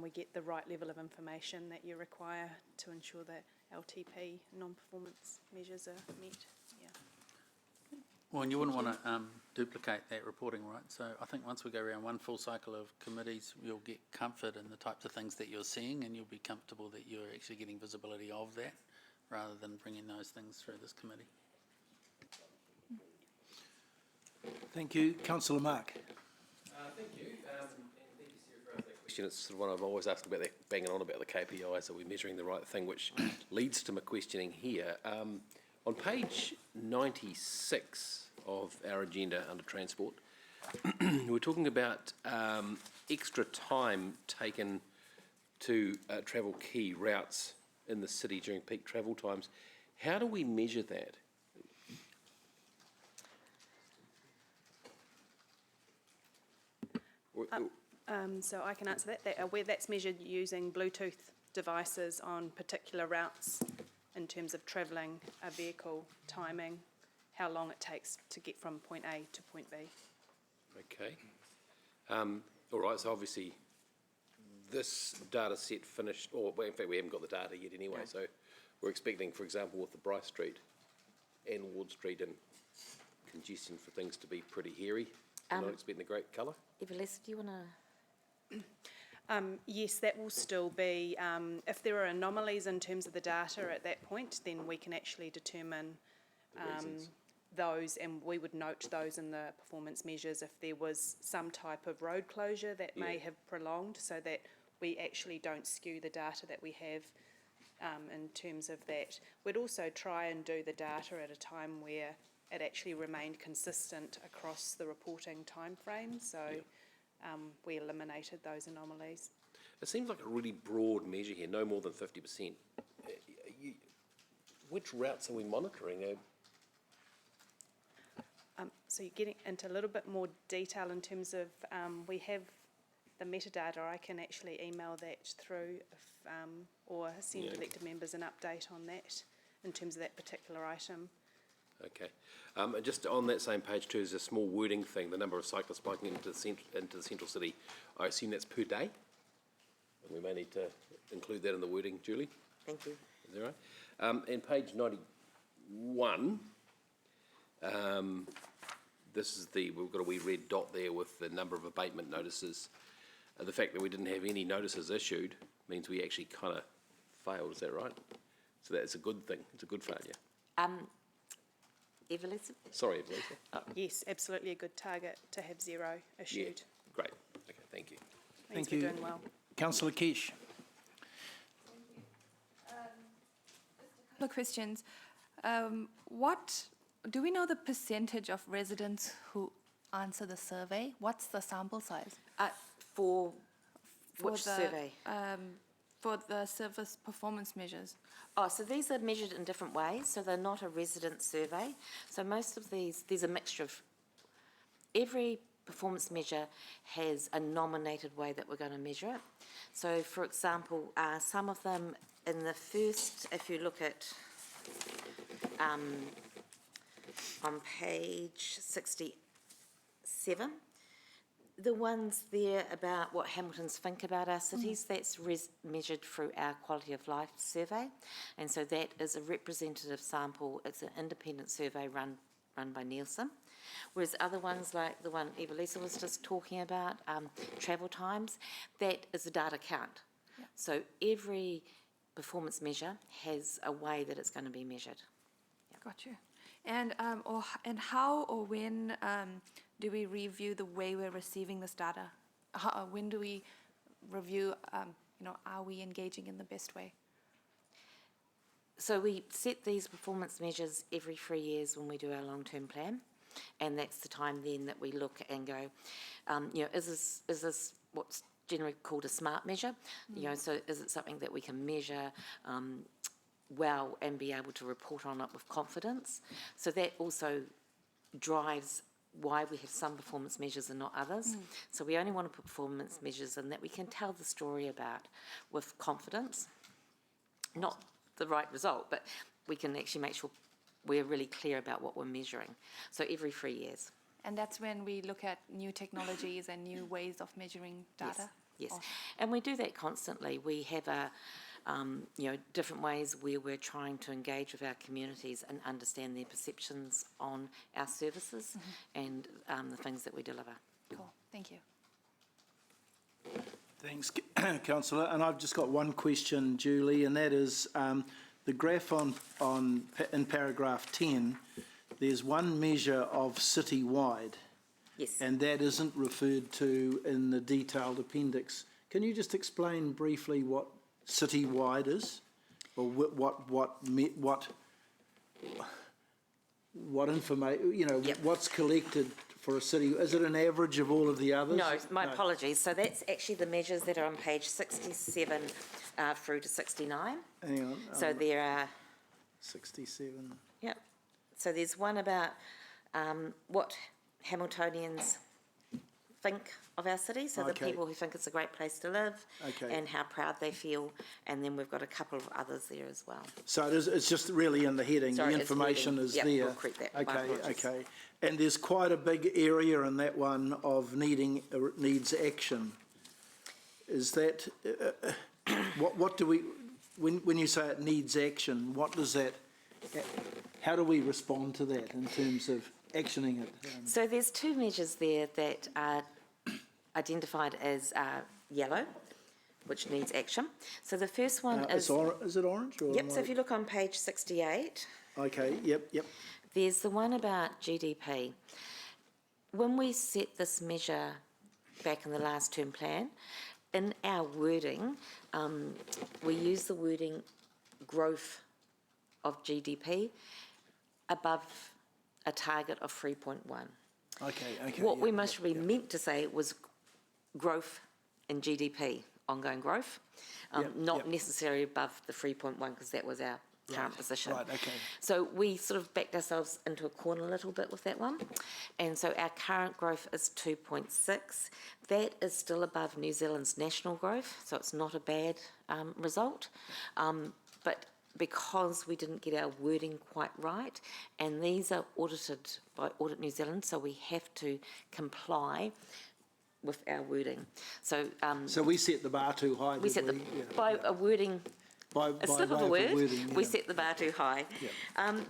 we get the right level of information that you require to ensure that LTP non-performance measures are met. Yeah. Well, and you wouldn't want to duplicate that reporting, right? So I think once we go around one full cycle of committees, you'll get comfort in the types of things that you're seeing, and you'll be comfortable that you're actually getting visibility of that, rather than bringing those things through this committee. Thank you. Councillor Mark. Thank you. And thank you, Sarah, for that question. It's sort of one I've always asked about, banging on about the KPIs. Are we measuring the right thing? Which leads to my questioning here. On page 96 of our agenda under transport, we're talking about extra time taken to travel key routes in the city during peak travel times. How do we measure that? So I can answer that. Where that's measured using Bluetooth devices on particular routes in terms of travelling a vehicle, timing, how long it takes to get from point A to point B. Okay. All right, so obviously this data set finished, or well, in fact we haven't got the data yet anyway, so we're expecting, for example, with the Bryce Street and Ward Street and congestion for things to be pretty hairy. We're not expecting a great colour. Evelise, do you want to... Yes, that will still be, if there are anomalies in terms of the data at that point, then we can actually determine those, and we would note those in the performance measures if there was some type of road closure that may have prolonged, so that we actually don't skew the data that we have in terms of that. We'd also try and do the data at a time where it actually remained consistent across the reporting timeframe, so we eliminated those anomalies. It seems like a really broad measure here, no more than 50%. Which routes are we monitoring? So you're getting into a little bit more detail in terms of, we have the metadata. I can actually email that through if, or send elected members an update on that in terms of that particular item. Okay. Just on that same page too, is a small wording thing, the number of cyclists biking into the central city. I assume that's per day? We may need to include that in the wording, Julie. Thank you. Is that right? And page 91, this is we've got a wee red dot there with the number of abatement notices. The fact that we didn't have any notices issued means we actually kind of failed, is that right? So that's a good thing, it's a good failure. Evelyn? Sorry, Evelyn. Yes, absolutely a good target to have 0 issued. Yeah, great. Okay, thank you. Means Thank you. we're doing well. Councillor Kish. Couple of questions. What do we know the percentage of residents who answer the survey? What's the sample size? For which the, survey? For the service performance measures. Oh, so these are measured in different ways, so they're not a resident survey. So most of there's a mixture of, every performance measure has a nominated way that we're going to measure it. So for example, some of them in the first, if you look at on page 67, the ones there about what Hamiltons think about our cities, that's measured through our quality of life survey. And so that is a representative sample. It's an independent survey run by Nielsen. Whereas other ones, like the one Evelisa was just talking about, travel times, that is a data count. Yeah. So every performance measure has a way that it's going to be measured. Yeah. Got you. And and how or when do we review the way we're receiving this data? When do we review? Are we engaging in the best way? So we set these performance measures every 3 years when we do our long-term plan, and that's the time then that we look and go, is this what's generally called a SMART measure? So is it something that we can measure well and be able to report on it with confidence? So that also drives why we have some performance measures and not others. So we only want to put performance measures in that we can tell the story about with confidence. Not the right result, but we can actually make sure we're really clear about what we're measuring. So every 3 years. And that's when we look at new technologies and new ways of measuring data? Yes. And we do that constantly. We have different ways where we're trying to engage with our communities and understand their perceptions on our services and the things that we deliver. Cool, thank you. Thanks, Councillor. And I've just got one question, Julie, and that is the graph in paragraph 10, there's one measure of citywide. Yes. And that isn't referred to in the detailed appendix. Can you just explain briefly what citywide is, or what information? What's collected for a city? Is it an average of all of the others? No, my apologies. So that's actually the measures that are on page 67 through to 69. Hang on. So there are 67. Yep. So there's one about what Hamiltonians think of our city, so the people who think it's a great place to live and how proud they feel, and then we've got a couple of others there as well. So it's just really in the heading, the information is there. We'll correct that. Okay. And there's quite a big area in that one of needs action. Is that, what do we, when you say it needs action, what does that, how do we respond to that in terms of actioning it? So there's two measures there that are identified as yellow, which needs action. So the first one is... Is it orange? Or yep, so if you look on page 68... Okay, yep. There's the one about GDP. When we set this measure back in the last term plan, in our wording, we use the wording growth of GDP above a target of 3.1. Okay. What we most really meant to say was growth in GDP, ongoing growth, not necessarily above the 3.1 because that was our current position. Right, okay. So we sort of backed ourselves into a corner a little bit with that one. And so our current growth is 2.6. That is still above New Zealand's national growth, so it's not a bad result. But because we didn't get our wording quite right, and these are audited by Audit New Zealand, so we have to comply with our wording. So we set the bar too high. We set by a wording. By A slip of a way word, wording, we set the bar too high.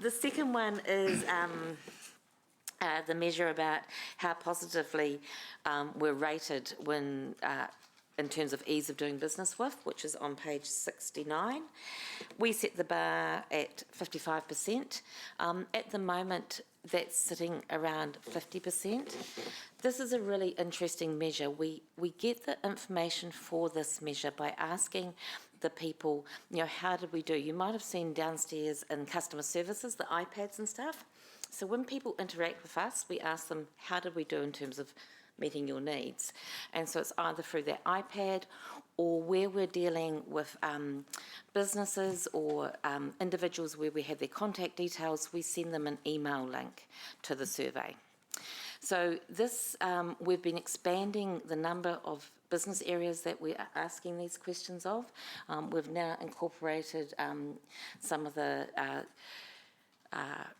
The second one is the measure about how positively we're rated when in terms of ease of doing business with, which is on page 69. We set the bar at 55%. At the moment, that's sitting around 50%. This is a really interesting measure. We get the information for this measure by asking the people, how did we do? You might have seen downstairs in customer services, the iPads and stuff. So when people interact with us, we ask them, how did we do in terms of meeting your needs? And so it's either through their iPad or where we're dealing with businesses or individuals where we have their contact details, we send them an email link to the survey. So this, we've been expanding the number of business areas that we are asking these questions of. We've now incorporated some of the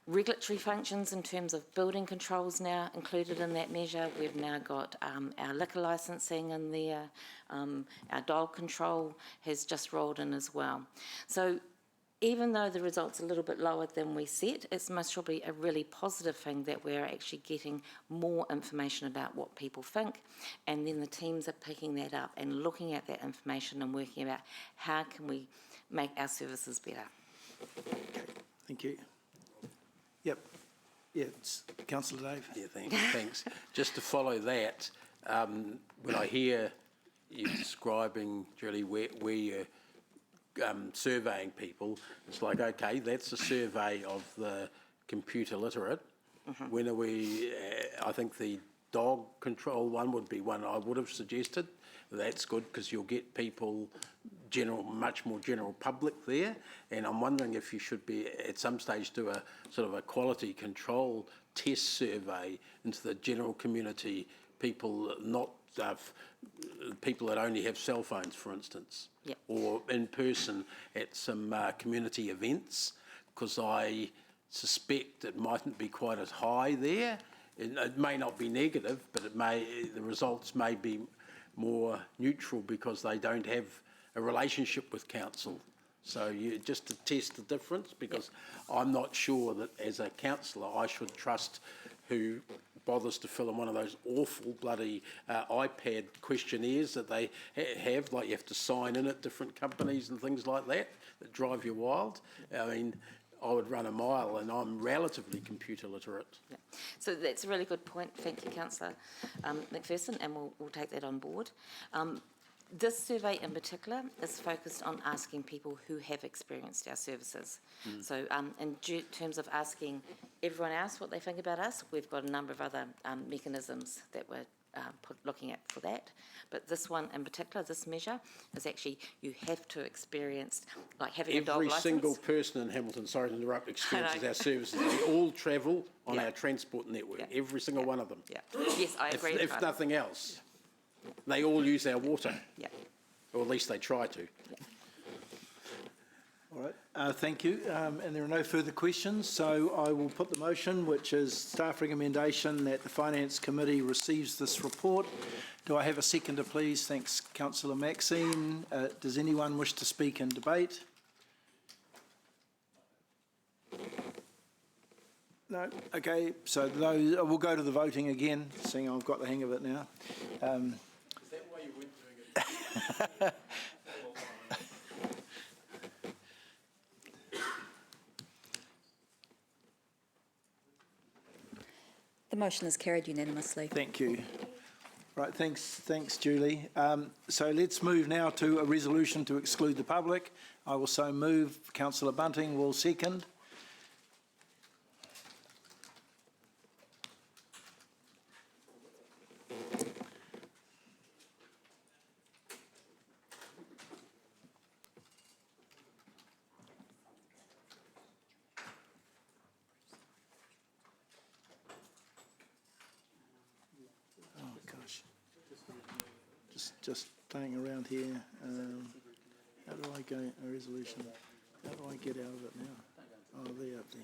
regulatory functions in terms of building controls now included in that measure. We've now got our liquor licensing in there. Our dog control has just rolled in as well. So even though the result's a little bit lower than we set, it's most probably a really positive thing that we're actually getting more information about what people think, and then the teams are picking that up and looking at that information and working about how can we make our services better. Thank you. Yep. Yeah, it's Councillor Dave. Yeah, thanks. Just to follow that, when I hear you describing, Julie, where you're surveying people, it's like, okay, that's a survey of the computer literate. When are we, I think the dog control one would be one I would have suggested. That's good because you'll get people, much more general public there. And I'm wondering if you should be, at some stage, do a sort of a quality control test survey into the general community, people not people that only have cell phones, for instance, or in person at some community events, because I suspect it mightn't be quite as high there. It may not be negative, but the results may be more neutral because they don't have a relationship with council. So just to test the difference, because I'm not sure that as a councillor I should trust who bothers to fill in one of those awful bloody iPad questionnaires that they have, like you have to sign in at different companies and things like that drive you wild. I mean, I would run a mile, and I'm relatively computer literate. Yeah. So that's a really good point. Thank you, Councillor McPherson, and we'll take that on board. This survey in particular is focused on asking people who have experienced our services. So in terms of asking everyone else what they think about us, we've got a number of other mechanisms that we're looking at for that. But this one in particular, this measure, is actually you have to experience, like having a dog licence. Every single person in Hamilton, sorry to interrupt, experiences our services. They all travel on our transport network, every single one of them. Yes, I agree. If nothing else. They all use our water. Or at least they try to. All right, thank you. And there are no further questions, so I will put the motion, which is staff recommendation that the Finance Committee receives this report. Do I have a seconder, please? Thanks, Councillor Maxine. Does anyone wish to speak in debate? No? Okay, so those, we'll go to the voting again, seeing I've got the hang of it now. Is that why you weren't doing it? The motion is carried unanimously. Thank you. Right, thanks, Julie. So let's move now to a resolution to exclude the public. I will so move. Councillor Bunting will second. Just playing around here. How do I go, a resolution? How do I get out of it now? Oh, there, up there.